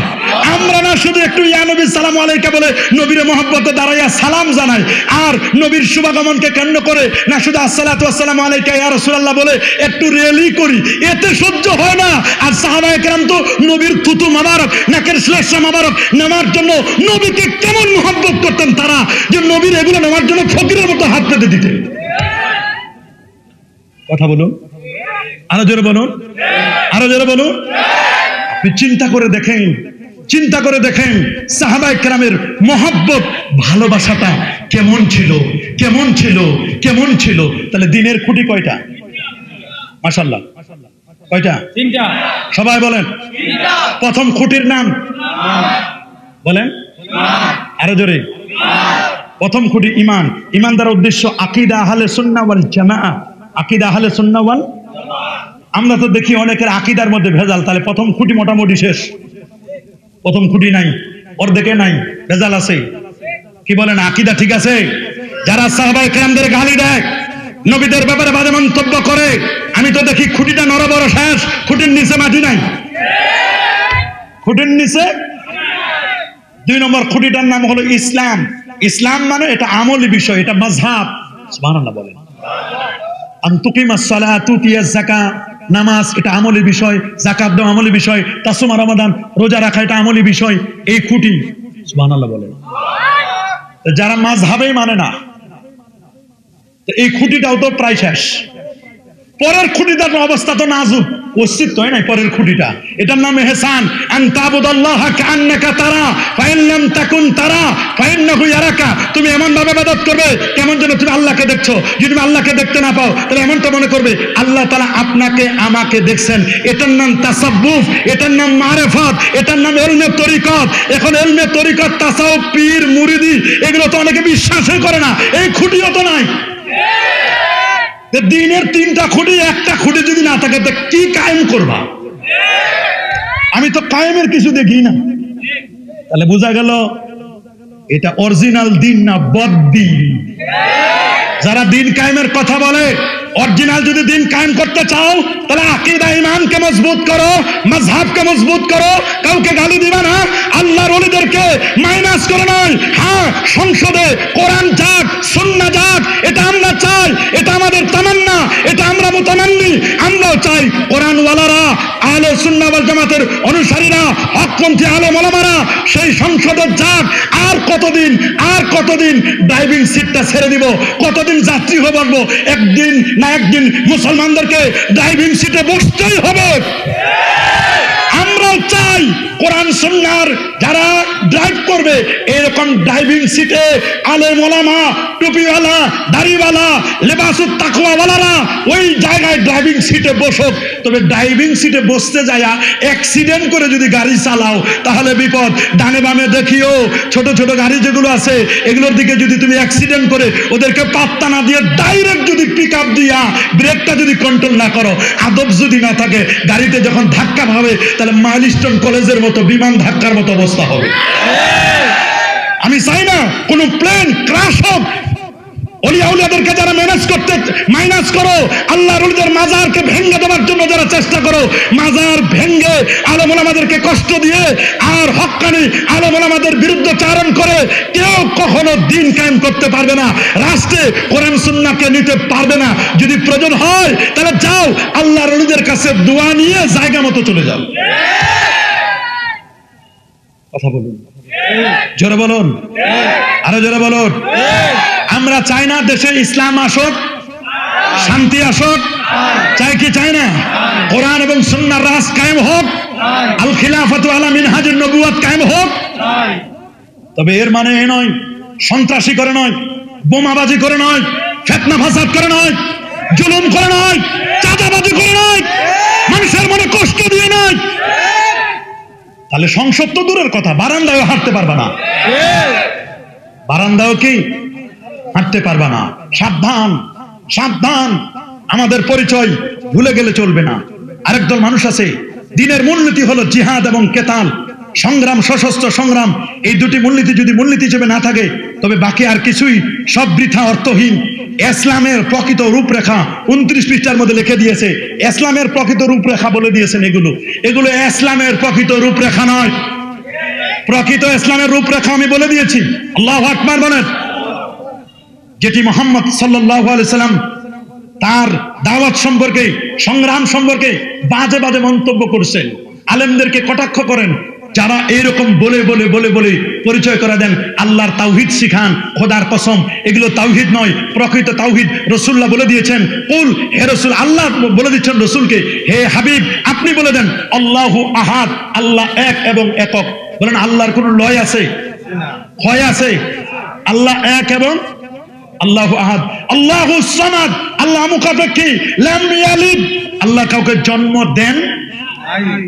আমরা না শুধু একটু ইয়া নবী সালাম আলাইকা বলে নবীর মহব্বতে দাঁড়াইয়া সালাম জানাই, আর নবীর শুভাগমনকে কেন্দ্র করে না শুধু আসসালাতু ওয়াসসালামু আলাইকা ইয়া রাসূলুল্লাহ বলে একটু রেলি করি, এতে সহ্য হয় না। আর সাহাবায়ে কেরাম তো নবীর থুতু মোবারক, নাকের শ্লেষা মোবারক নেওয়ার জন্য নবীকে কেমন মহব্বত করতেন তারা, যে নবীর এগুলো নেওয়ার জন্য ফকিরের মতো হাত পেতে দিতেন। কথা বলুন, আরো জোরে বলুন, আরো জোরে বলুন। চিন্তা করে দেখেন, চিন্তা করে দেখেন সাহাবায়ে কেরামের মহব্বত, ভালোবাসাটা কেমন ছিল, কেমন ছিল, কেমন ছিল। তাহলে দিনের খুঁটি কয়টা? মাশাআল্লাহ, কয়টা? 3টা। সবাই বলেন। প্রথম খুঁটির নাম বলেন, আরো জোরে। প্রথম খুঁটি ঈমান। ঈমান দ্বারা উদ্দেশ্য আকীদা আহলে সুন্নাহ ওয়াল জামাআহ, আকীদা আহলে সুন্নাহ ওয়াল। আমরা তো দেখি অনেকের আকীদার মধ্যে ভেজাল, তাহলে প্রথম খুঁটি মোটামুটি শেষ। প্রথম খুঁটি নাই, অর্ধেকে নাই, ভেজাল আছে। কি বলেন, আকীদা ঠিক আছে? যারা সাহাবায়ে কেরামদের গালি দেয়, নবীদের ব্যাপারে বাজে মন্তব্য করে, আমি তো দেখি খুঁটিটা নরবর শেষ, খুঁটির নিচে মাটি নাই। খুঁটির নিচে 2 নম্বর খুঁটিটার নাম হলো ইসলাম। ইসলাম মানে এটা আমলি বিষয়, এটা মাযহাব। সুবহানাল্লাহ বলেন। আনতুকিমাস সালাত, তুতিয়াজ যাকাত, নামাজ এটা আমলি বিষয়, যাকাত দেওয়া আমলি বিষয়, তাসুম রমাদান রোজা রাখা এটা আমলি বিষয়। এই খুঁটি। সুবহানাল্লাহ বলেন। যারা মাযহাবেই মানে না, এই খুঁটিটাও তো প্রায় শেষ। পরের খুঁটিটার অবস্থা তো নাজুক, অস্তিত্ব হয় নাই পরের খুঁটিটা। এটার নাম ইহসান, আন তাবুদাল্লাহা কাআন্নাকা তারা ফাইন লাম তাকুন তারা ফাইন্নাহু ইয়ারাকা। তুমি এমন ভাবে ইবাদত করবে কেমন যেন তুমি আল্লাহকে দেখছো। যদি তুমি আল্লাহকে দেখতে না পাও তাহলে এমনটা মনে করবে আল্লাহ তাআলা আপনাকে আমাকে দেখছেন। এটার নাম তাসাব্বুফ, এটার নাম মারিফাত, এটার নাম ইলমে তরিকত। এখন ইলমে তরিকত, তাসাউফ, পীর, মুরিদি এগুলো তো অনেকে বিশ্বাসই করে না, এই খুঁটিও তো নাই। দিনের তিনটা খুঁটি, একটা খুঁটি যদি না থাকে তো কি কায়েম করবা? আমি তো কায়েমের কিছু দেখি না। তাহলে বোঝা গেল এটা অরিজিনাল দিন না বদ্দিন। যারা দিন কায়েমের কথা বলে, অরিজিনাল যদি দিন কায়েম করতে চাও তাহলে আকীদা ঈমানকে মজবুত করো, মাযহাবকে মজবুত করো, কাউকে গালি দিবা না, আল্লাহর ওলিদেরকে মাইনাস করে নয়। হ্যাঁ, সংসদে কোরআন যাক, সুন্নাহ যাক, এটা আমরা চাই, এটা আমাদের তামান্না, এটা আমরা মুতামান্নি। আমরাও চাই কোরআন ওয়ালারা, আহলে সুন্নাহ ওয়াল জামাতের অনুসারীরা, হকপন্থী আলেম ওলামারা সেই সংসদে যাক। আর কতদিন ড্রাইভিং সিটটা ছেড়ে দিব, কতদিন যাত্রী হয়ে বসবো? একদিন না একদিন মুসলমানদেরকে ড্রাইভিং সিটে বসতেই হবে। আমরাও চাই কোরআন সুন্নাহর যারা ড্রাইভ করবে এরকম ড্রাইভিং সিটে আলেম ওলামা, টুপিওয়ালা, দাড়িওয়ালা, লেবাসুত তাকওয়াওয়ালারা ওই জায়গায় ড্রাইভিং সিটে বসুক। তবে ড্রাইভিং সিটে বসতে যায়া অ্যাক্সিডেন্ট করে যদি গাড়ি চালাও তাহলে বিপদ। ডানে বামে দেখিও, ছোট ছোট গাড়ি যেগুলো আছে এগুলোর দিকে যদি তুমি অ্যাক্সিডেন্ট করে ওদেরকে পাত্তা না দিয়ে ডাইরেক্ট যদি পিক আপ দিয়া ব্রেকটা যদি কন্ট্রোল না করো, আদব যদি না থাকে, গাড়িতে যখন ধাক্কা হবে তাহলে মাইলস্টোন কলেজের মতো বিমান ধাক্কার মতো অবস্থা হবে। আমি চাই না কোন প্লেন ক্র্যাশ হোক। ওলিয়া উলিয়াদেরকে যারা মাইনাস করো, আল্লাহর ওলিদের মাজারকে ভেঙে দেওয়ার জন্য যারা চেষ্টা করো, মাজার ভেঙে আলেম ওলামাদেরকে কষ্ট দিয়ে আর হক্কানি আলেম ওলামাদের বিরুদ্ধে চারণ করে কেউ কখনো দিন কায়েম করতে পারবে না। রাষ্ট্রে কোরআন সুন্নাহকে নিতে পারবে না। যদি প্রয়োজন হয় তাহলে যাও আল্লাহর ওলিদের কাছে দোয়া নিয়ে জায়গা মতো চলে যাও। কথা বলুন, জোরে বলুন, আরো জোরে বলুন। আমরা চাই না দেশে ইসলাম আসুক, শান্তি আসুক, চাই কি চাই না? কোরআন এবং সুন্নাহর রাজ কায়েম হোক, আল খিলাফাতু আলা মিনহাজুন নবুওয়াত কায়েম হোক। তবে এর মানে এ নয় সন্ত্রাসী করে নয়, বোমাবাজি করে নয়, ফিতনা ফাসাদ করে নয়, জুলুম করে নয়, চাঁদাবাজি করে নয়, মানুষের মনে কষ্ট দিয়ে নয়। তাহলে সংসদ তো দূরের কথা, বারান্দায় হাঁটতে পারবে না, বারান্দাও কি হাঁটতে পারবে না। সাবধান, সাবধান, আমাদের পরিচয় ভুলে গেলে চলবে না। আরেক দল মানুষ আছে, দিনের মূলনীতি হলো জিহাদ এবং কেতাল, সংগ্রাম, সশস্ত্র সংগ্রাম। এই দুটি মূলনীতি যদি মূলনীতি হিসেবে না থাকে তবে বাকি আর কিছুই সব বৃথা, অর্থহীন। ইসলামের প্রকৃত রূপরেখা 29 পৃষ্ঠার মধ্যে লিখে দিয়েছে। ইসলামের প্রকৃত রূপরেখা বলে দিয়েছেন এগুলো ইসলামের প্রকৃত রূপরেখা নয়। প্রকৃত ইসলামের রূপরেখা আমি বলে দিয়েছি। আল্লাহু আকবার বলেন। যেটি মুহাম্মদ সাল্লাল্লাহু আলাইহি সাল্লাম তার দাওয়াত সম্পর্কে, সংগ্রাম সম্পর্কে বাজে বাজে মন্তব্য করছেন, আলেমদেরকে কটাক্ষ করেন, যারা এইরকম বলে বলে বলে বলে পরিচয় করে দেন আল্লাহর তাওহীদ শিখান, খোদার কসম এগুলো তাওহীদ নয়, প্রকৃত তাওহীদ রাসূলুল্লাহ বলে দিয়েছেন। কুল, হে রাসূল, আল্লাহ বলে দিচ্ছেন রাসূলকে, হে হাবিব আপনি বলে দেন আল্লাহু আহাদ, আল্লাহ এক এবং একক। বলেন আল্লাহর কোনো লয় আছে, ক্ষয় আছে? আল্লাহ এক এবং আল্লাহু আহাদ। আল্লাহু সামাদ, আল্লাহ মুখাপেক্ষী। লাম ইয়ালিদ, আল্লাহ কাউকে জন্ম দেন,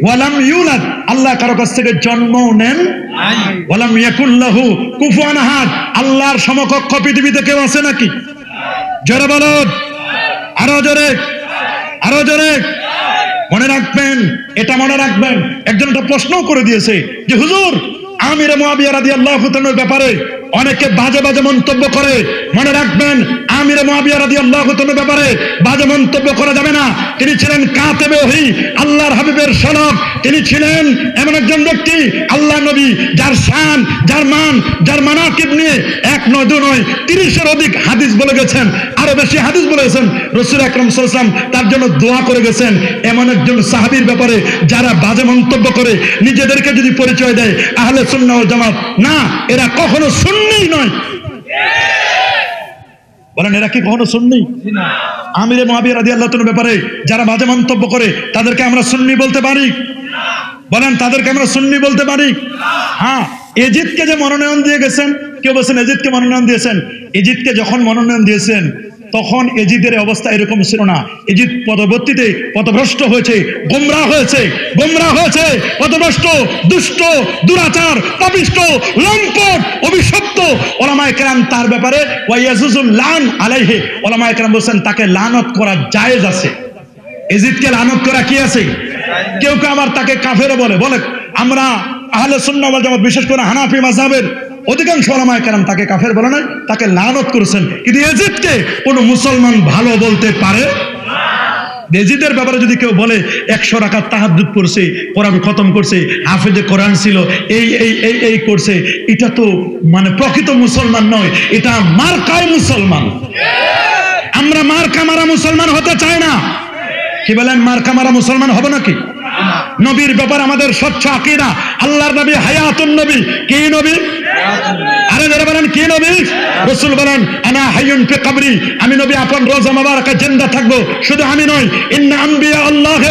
ওয়ালাম ইউলাদ, আল্লাহ কারো কাছ থেকে জন্মও নেন, ওয়ালাম ইয়াকুল লাহু কুফুয়ান আহাদ, আল্লাহর সমকক্ষ পৃথিবীতে কেউ আছে নাকি? জোরে বলুন, আরো জোরে, আরো জোরে। মনে রাখবেন, এটা মনে রাখবেন। একজন একটা প্রশ্নও করে দিয়েছে যে হুজুর আমির মুআবিয়া রাদিয়াল্লাহু তাআলার ব্যাপারে অনেকে বাজে বাজে মন্তব্য করে। মনে রাখবেন, আমির মুআবিয়া রাদিয়াল্লাহু তাআলার ব্যাপারে বাজে মন্তব্য করা যাবে না। তিনি ছিলেন কাতেবে ওহী, আল্লাহর হাবিবের সনদ। তিনি ছিলেন এমন একজন ব্যক্তি, আল্লাহ নবী যার শান, যার মান, যার মানাকিব নিয়ে এক নয় দু নয় 30-এর অধিক হাদিস বলে গেছেন, আরো বেশি হাদিস বলেছেন। রাসূল আকরাম সাল্লাল্লাহু আলাইহি ওয়াসাল্লাম তার জন্য দোয়া করে গেছেন। এমন একজন সাহাবীর ব্যাপারে যারা বাজে মন্তব্য করে নিজেদেরকে যদি পরিচয় দেয় আহলে সুন্নাহ ওয়াল জামাত, না, এরা কখনো সুন্নি নয়। বলেন এরা কি কখনো সুন্নি? আমিরে মুআবিয়া রাদিয়াল্লাহু তাআলার ব্যাপারে যারা বাজে মন্তব্য করে তাদেরকে আমরা সুন্নি বলতে পারি? বলেন তাদেরকে আমরা সুন্নি বলতে পারি? হ্যাঁ, এজিদকে যে মনোনয়ন দিয়ে গেছেন, কেউ বলছেন এজিদকে মনোনয়ন দিয়েছেন। এজিদকে যখন মনোনয়ন দিয়েছেন তখন এজিদের অবস্থা এরকম ছিল না। এজিদ পরবর্তীতে পথভ্রষ্ট হয়েছে, গোমরাহ হয়েছে, পথভ্রষ্ট, দুষ্ট, দুরাচার, পাপিষ্ট, লম্পট, অভিশপ্ত। ওলামায়ে কেরাম তার ব্যাপারে ওয়াইয়াজুজুল লান আলাইহি, ওলামায়ে কেরাম বলেন তাকে লানত করা জায়েজ আছে। এজিদকে লানত করা কি আছে? কেউ কেউ আবার তাকে কাফেরও বলে। আমরা আহলে সুন্নাহ ওয়াল জামাত, বিশেষ করে হানাফি মাযহাবের অধিকাংশ উলামায়ে কেরাম তাকে কাফের বলে নাই, তাকে লানত করেছেন। কিন্তু এজিদকে কোনো মুসলমান ভালো বলতে পারে না। এজিদের ব্যাপারে যদি কেউ বলে 100 রাকাত তাহাজ্জুদ পড়ছে, কোরআন খতম করছে, হাফেজে কোরআন ছিল, এই করছে, এটা তো মানে প্রকৃত মুসলমান নয়, এটা মার্কায় মুসলমান। আমরা মার্কা মারা মুসলমান হতে চাই না। কি বলেন, মার্কা মারা মুসলমান হবে নাকি? নবীর ব্যাপারে আমাদের স্বচ্ছ আকীদা। আল্লাহর নবী হায়াতুন নবী। কি নবী? আরে যারা বলেন কি নবী? রাসূল বলেন আনা হাইয়ুন ফি কবরি, আমি নবী আপন রওজা মুবারাকা জিন্দা থাকবো। শুধু আমি নই, ইন্না আম্বিয়া আল্লাহ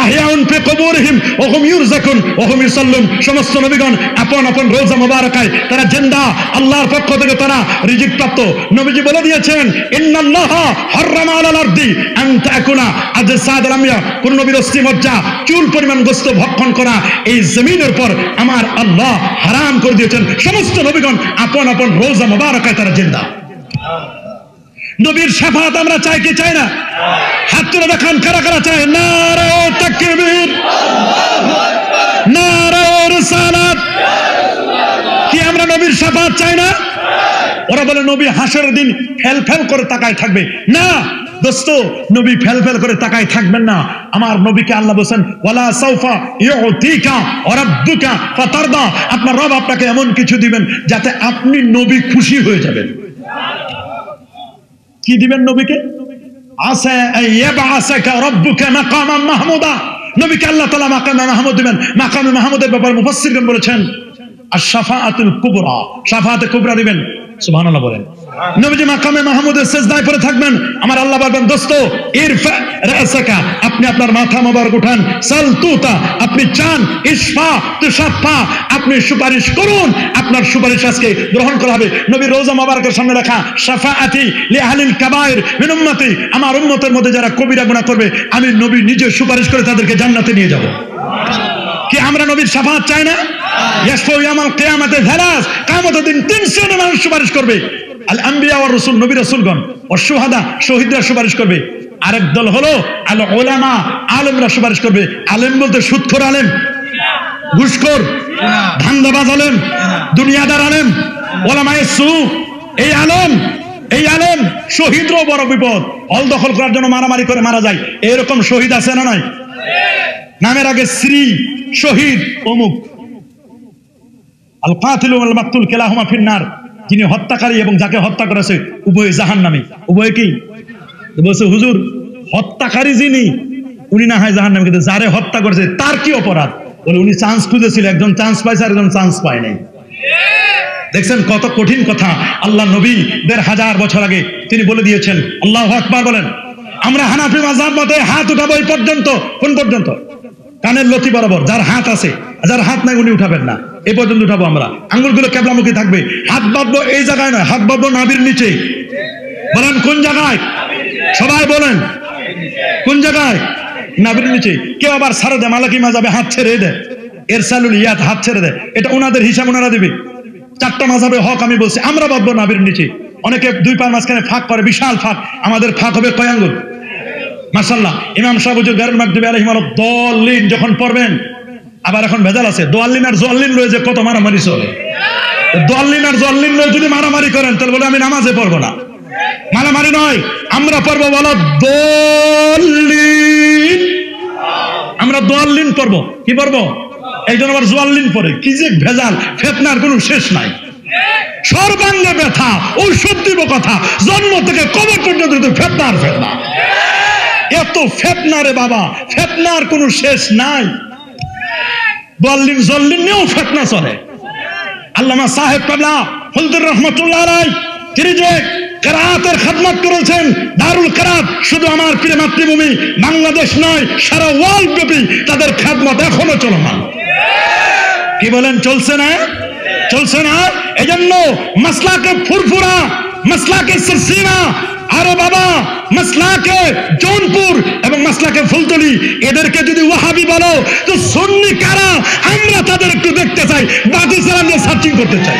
আহয়াউন ফি কুবুরিহিম ওয়া হুম ইউরযাকুন ওয়া হুম ইউসাল্লুন। সমস্ত নবীগণ আপন আপন রওজা মুবারাকায় তারা জিন্দা, আল্লাহর পক্ষ থেকে তারা রিজিক প্রাপ্ত। নবীজি বলে দিয়েছেন ইন্নাল্লাহ হারামা আলাল আরদি আন তাকুলা আজসাদুল আমবিয়া, কোন নবীর অস্থি মজ্জা, চুল পরিমাণ গোশত ভক্ষণ করা এই জমিনের উপর আমার আল্লাহ হারাম করে দিয়েছেন। সমস্ত নবীগণ আপন আপন রওজা মুবারাকায় তারা জিন্দা। নবীর শাফাত আমরা চাই কি চাই না? হাত তুলে দেখান কারা কারা চায়। নারে তাকবীর, নারে রিসালাত। কি আমরা নবীর শাফাত চাই না? ওরা বলে নবী হাসরের দিন ফেল ফেল করে তাকায় থাকবে। না দোস্ত, নবী ফেল ফেল করে তাকায় থাকবেন না। আমার নবীকে আল্লাহ বলেন ওয়ালা সাউফা ইউতিকা রাব্বুকা ফাতারদা, আপনার রব আপনাকে এমন কিছু দিবেন যাতে আপনি নবী খুশি হয়ে যাবেন। কি দিবেন নবীকে? আসা ইয়াবআসাকা রাব্বুকা মাকামান মাহমুদা, নবীকে আল্লাহ তাআলা মাকামে মাহমুদ দিবেন। মাকামে মাহমুদের ব্যাপারে মুফাসসিরগণ বলেছেন আশ-শাফাআতুল কুবরা, শাফাআতে কুবরা দিবেন। সুবহানাল্লাহ বলেন। নবীজি মাকামে মাহমুদের সিজদায় পড়ে থাকবেন। আমার আল্লাহ বলবেন দোস্ত ইরফা রাসাকা, আপনি আপনার মাথা মোবারক উঠান, সাল তুতা, আপনি চান, ইশফা তুশাফা, আপনি সুপারিশ করুন, আপনার সুপারিশ আজকে গ্রহণ করা হবে। নবীর রওজা মোবারকের সামনে রাখা শাফাআতি লি আহলিল কাবায়ের মিন উম্মতি, আমার উম্মতের মধ্যে যারা কবিরা গুনাহ করবে আমি নবী নিজে সুপারিশ করে তাদেরকে জান্নাতে নিয়ে যাব। কি আমরা নবীর শাফাআত চাই না? ইয়াশফাউ ইয়াউমাল কিয়ামাতি সালাস, কিয়ামতের দিন 300 জন মানুষ সুপারিশ করবে। আল আম্বিয়া ওয়ার রাসূল, নবী রাসূলগণ, ওয়াস শুহাদা, শহীদরা সুপারিশ করবে। আরেক দল হলো আল উলামা, আলেমরা সুপারিশ করবে। আলেম বলতে সুদখোর আলেম, ঘুষখোর, ধান্দাবাজ আলেম, দুনিয়াদার আলেম, উলামায়ে সু, এই আলেম শহীদরাও বড় বিপদ। হল দখল করার জন্য মারামারি করে মারা যায়, এরকম শহীদ আছে না নাই? নামের আগে শ্রী, শহীদ অমুক। আল কাতিল ওয়াল মাকতুল কিলাহুমা ফিন্নার, যিনি হত্যাকারী এবং যাকে হত্যা করেছে উভয় জাহান্নামী। উভয় কি বলছে হুজুর? হত্যাকারী যিনি উনি না হয় জাহান্নামী, কিন্তু যারে হত্যা করেছে তার কি অপরাধ? বলে উনি চান্স খুঁজেছিল, একজন চান্স পাইছে আর একজন চান্স পায় নাই। দেখছেন কত কঠিন কথা। আল্লাহ নবী 1500 বছর আগে তিনি বলে দিয়েছেন। আল্লাহু আকবার বলেন। আমরা হানাফি মাযহাব মতে হাত উঠাবো এই পর্যন্ত। কোন পর্যন্ত? কানের লতি বরাবর। যার হাত আছে, যার হাত নাই উনি উঠাবেন না, এই পর্যন্ত উঠাবো আমরা। আঙ্গুলগুলো কেবলামুখী থাকবে। হাত বাঁধবো এই জায়গায় নয়, হাত বাঁধবো নাভির নিচে। বলেন কোন জায়গায়? সবাই বলেন কোন জায়গায়? নাভির নিচে। কেউ আবার ছাড়ে দেয়, মালিকি মাযহাবে হাত ছেড়ে দেয়, ইরসালুল ইয়াদ, হাত ছেড়ে দেয়। এটা ওনাদের হিসাব ওনারা দিবে। 4টা মাযহাবে হক আমি বলছি, আমরা বাঁধবো নাভির নিচে। অনেকে 2 পায়ের মাঝখানে ফাঁক করে, বিশাল ফাঁক। আমাদের ফাঁক হবে কয় আঙ্গুল? মাশাআল্লাহ। ইমাম সাহেব হুজুর গায়রুল মাগদুবি আলাইহিম দলিন যখন পড়বেন, আবার এখন ভেজাল আছে, দোয়াল্লিন আর জোয়াল্লিন লয়ে যে কত মারামারি চলে। দোয়াল্লিন আর জোয়াল্লিন লয়ে যদি মারামারি করেন তাহলে বলে আমি নামাজে পড়বো না। মারামারি নয়, আমরা পড়বো বলো দলিন, আমরা দোয়াল্লিন পড়বো। কি পড়বো? এই জন্য আবার জোয়াল্লিন পড়ে। কি যে ভেজাল, ফেতনার কোনো শেষ নাই। সর্বাঙ্গে ব্যথা, ঔষধ দিব কথা, জন্ম থেকে কবর পর্যন্ত ফেতনার ফেতনা। এত ফেতনা রে বাবা, ফেতনার কোনো শেষ নাই। দোয়াল্লিন জল্লিন নিয়েও ফেতনা চলে। আল্লামা সাহেব কাবলা ফজলুর রহমাতুল্লাহ আলাইহি তিনি যে কেরাতের খেদমত করেছেন। দারুল কেরাত শুধু আমার প্রিয় মাতৃভূমি বাংলাদেশ নয়, সারা ওয়ার্ল্ড ব্যাপী তাদের খেদমত এখনো চলমান। কি বলেন, চলছে না? চলছে না? এজন্য মাসলাকে ফুরফুরা, মাসলাকে সিলসিলা, আরে বাবা মাসলাকে জৌনপুর এবং মাসলাকে ফুলতলি, এদেরকে যদি ওয়াহাবি বলো তো সুন্নি কারা আমরা তাদের একটু দেখতে চাই, বাকি সালাম দিয়ে সার্চিং করতে চাই।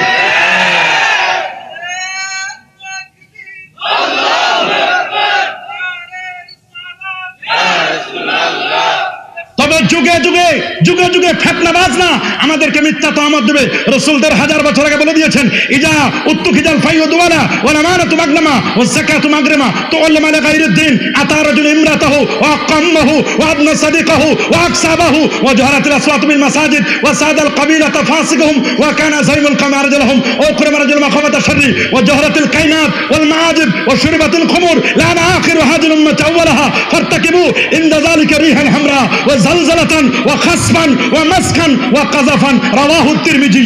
তবে যুগে যুগে যুগে যুগে ফিতনাবাজ না আমাদেরকে মিথ্যা তহমত দেবে। রাসূলদের 1000 বছর আগে বলে দিয়েছেন, ইজা উত্তুখিজাল ফাইয়ুদ ওয়ালা ওয়াল আমানাতু মাগনামা ওয়াস যাকাতু মাগরিমা তুআল্লামা লিগাইরিদ দিন আতা রাজুল ইমরাতাহু ওয়া আকাম্মাহু ওয়া আবনা সাদিকাহু ওয়া আকসাবাহু ওয়া জাহারাতিল আসওয়াত মিন মাসাজিদ ওয়া সাদাল কাবিলাতা ফাসিকুহুম ওয়া কানা যাইমুল কামার রাজুলহুম ওয়া আকরাম রাজুল মাখামাতা শাররি ওয়া জাহারাতিল কাইনাত ওয়াল মাআজিব ওয়া শুরবাতিল খুমুর লা আখিরু হাদিল উম্মাত আওয়ালাহা ফারতাকিবু ইনদা যালিকা রিহান হামরা ওয়া জালজালাতান ওয়া খাসফান ওয়া মাসখান ওয়া কাযাফান রাওয়াহু তিরমিজি।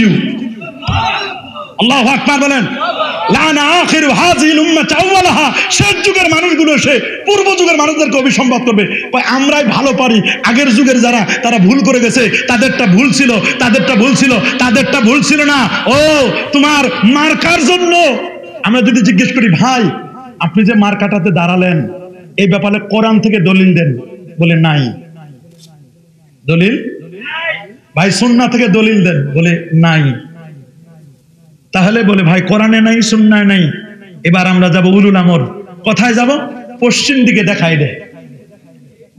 আল্লাহু আকবার বলেন। লানা আখিরু হাযিহিল উম্মাত আওয়ালাহা, শেষ যুগের মানুষগুলো এসে পূর্ব যুগের মানুষদেরকে অভিসম্পাদ করবে। আমরাই ভালো পারি, আগের যুগের যারা তারা ভুল করে গেছে, তাদেরটা ভুল ছিল, তাদেরটা ভুল ছিল, তাদেরটা ভুল ছিল না। ও তোমার মার্কার জন্য আমরা যদি জিজ্ঞেস করি, ভাই আপনি যে মার্কাটাতে দাঁড়ালেন এই ব্যাপারে কোরআন থেকে দলিল দেন, বলে নাই। দলিল ভাই সুন্নাহ থেকে দলিল দেন, বলে নাই। তাহলে বলে ভাই কোরআনে নাই, সুন্নায় নাই। এবার আমরা যাব উলুল আমর। কোথায় যাব? পশ্চিম দিকে দেখাই দেয়,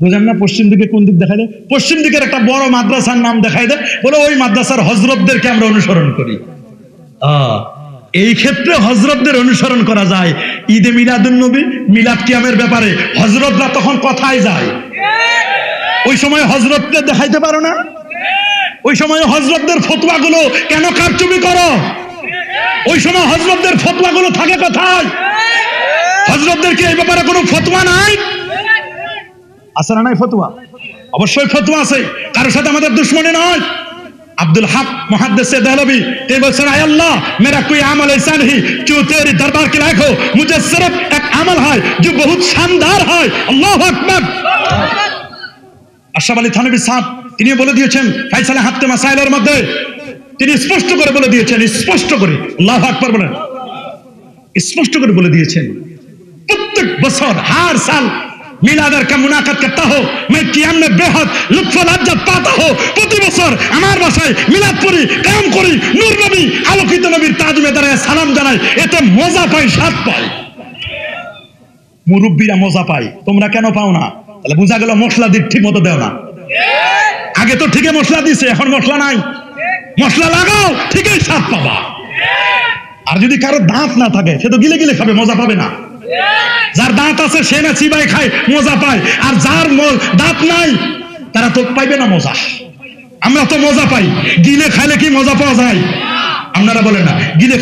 বুঝেন না? পশ্চিম দিকে কোন দিক দেখাই দেয়? পশ্চিম দিকের একটা বড় মাদ্রাসার নাম দেখাই দেয়, বলে ওই মাদ্রাসার হযরতদেরকে আমরা অনুসরণ করি। এই ক্ষেত্রে হযরতদের অনুসরণ করা যায়। ঈদে মিলাদুন নবী, মিলাদ কিয়ামের ব্যাপারে হযরতরা তখন কোথায় যায়? ওই সময় হযরতদের দেখাইতে পারো না? ওই সময় হযরতদের ফতোয়াগুলো কেন কারচুপি করো? ওই সময় হযরতদের ফতোয়াগুলো থাকে কোথায়? হযরতদের কি এই ব্যাপারে কোনো ফতোয়া নাই? আছে না নাই ফতোয়া? অবশ্যই ফতোয়া আছে। কারোর সাথে আমাদের দুশমনী নয়। अब्दुल हक मुहद्दिस देहलवी ते बोलते हैं अल्लाह मेरा कोई अमल ऐसा नहीं जो तेरे दरबार के लायक हो, मुझे सिर्फ एक अमल है जो बहुत शानदार है। अल्लाह अकबर। আশরাফ আলী থানভী সাহেব তিনি বলে দিয়েছেন ফয়সালা হাতে মাসাইলের মধ্যে, তিনি স্পষ্ট করে বলে দিয়েছেন, স্পষ্ট করে, আল্লাহু আকবার বলেন, স্পষ্ট করে বলে দিয়েছেন প্রত্যেক বছর हर साल মিলাদের কা মুনাকাত করতা হো, मैं कियाम में बेहद लुत्फ लज्जत पाता हो। প্রতি বছর আমার বাসায় মিলাদ পড়ি, কিয়াম করি, নূর নবী আলোকিত নবীর তাজমে দাঁড়ায় সালাম জানাই, এতে মজা পাই, স্বাদ পাই। মুরব্বীরা মজা পাই, তোমরা কেন পাও না? তাহলে বোঝা গেল মশলা দিক ঠিক মতো দেও না। আগে তো ঠিকই মশলা দিছে, এখন মশলা নাই। মশলা লাগাও, ঠিকই স্বাদ পাবা। আর যদি কারো দাঁত না থাকে সে তো গিলে গিলে খাবে, মজা পাবে না। যার দাঁত আছে সে না চিবাই খায়, মজা পায়। আর যার দাঁত নাই তারা তো পাইবে না মজা। আমরা তো মজা পাই, গিলে খাইলে কি মজা পাওয়া যায়? আপনারা বলেন না, গিলে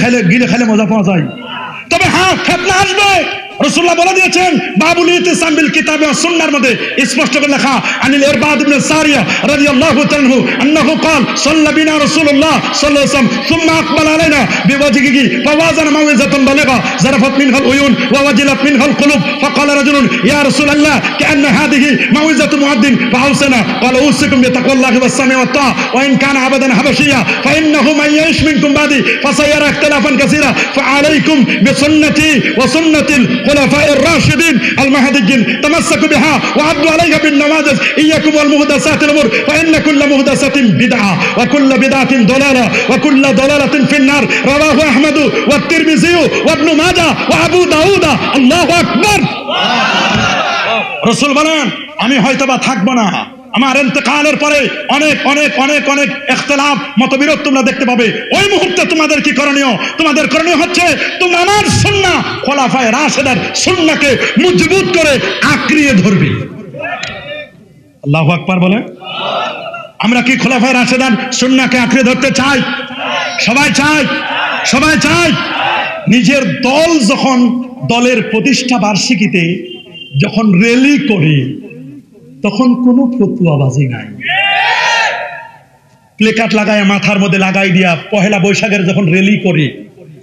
খাইলে মজা পাওয়া যায়। তবে হ্যাঁ, ফিতনা আসবে। রাসূলুল্লাহ বলে দিয়েছেন বাবুল ইতিসাম বিল কিতাব ওয়া সুন্নাহর মধ্যে স্পষ্ট করে লেখা, আনিল ইরবাদ ইবনে সারিয়া রাদিয়াল্লাহু তাআলা আনহু আন্নাহু قال صلى بنا رسول الله صلى الله عليه وسلم ثم اقبل علينا بوجهه فوازن موعظه بلغه ظرفت منها العيون ووجلت منها القلوب فقال رجل يا رسول الله كأن هذه موعظه مؤذن فاوصنا قال اوصيكم بتقوى الله والسمع والطاعه وان كان عبدا حبشيا فانه من يعش منكم بعدي فسيرى اختلافا كثيرا فعليكم بسنتي وسنه الخلفاء الراشدين المهديين تمسكوا بها وعضوا عليها بالنواجذ اياكم والمحدثات الامور فان كل محدثه بدعه وكل بدعه ضلاله وكل ضلاله في النار رواه احمد والترمذي وابن ماجه وابو داود। الله اكبر। রাসূল বলেন আমি হয়তোবা থাকবো না, আমার ইন্তেকালের পরে অনেক অনেক অনেক অনেক ইখতিলাফ মতবিরোধ তোমরা দেখতে পাবে। ওই মুহূর্তে তোমাদের কি করণীয়? তোমাদের করণীয় হচ্ছে তোমরা আমার সুন্নাহ খোলাফায়ে রাশিদের সুন্নাহকে মজবুত করে আঁকড়িয়ে ধরবে। আল্লাহু আকবার বলে। আমরা কি খোলাফায়ে রাশিদের সুন্নাহকে আঁকড়িয়ে ধরতে চাই? সবাই চাই, সবাই চাই। নিজের দল যখন দলের প্রতিষ্ঠা বার্ষিকীতে যখন র্যালি করে তখন কোনো ফতোয়াবাজি নাই। প্লেকার্ড লাগায় মাথার মধ্যে লাগাই দিয়া পহেলা বৈশাখের যখন র্যালি করে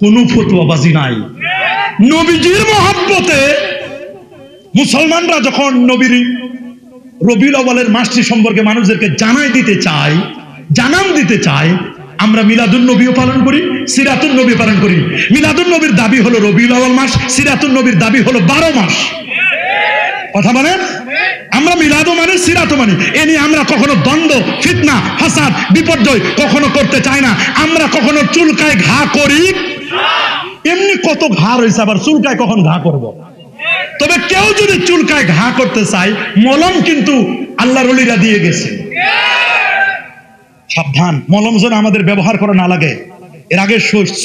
কোনো ফতোয়াবাজি নাই। নবীজির মহব্বতে মুসলমানরা যখন নবীর রবিউল আউয়ালের মাসটি সম্পর্কে মানুষদেরকে জানান দিতে চায়, আমরা মিলাদুন নবীও পালন করি, সিরাতুন নবী পালন করি। মিলাদুন নবীর দাবি হলো রবিউল আউয়াল মাস, সিরাতুন নবীর দাবি হলো 12 মাস। কথা বলেন, আমরা মিলাদও মানি, সিরাতও মানি। এ নিয়ে আমরা কখনো দ্বন্দ্ব, ফিতনা, ফাসাদ, বিপর্যয় কখনো করতে চাই না। আমরা কখনো চুলকায় ঘা করি, এমনি কত ঘা রয়েছে, আবার চুলকায় কখন ঘা করব। তবে কেউ যদি চুলকায় ঘা করতে চায়, মলম কিন্তু আল্লাহর ওলিরা দিয়ে গেছে। সাবধান, মলম যেন আমাদের ব্যবহার করা না লাগে। এর আগে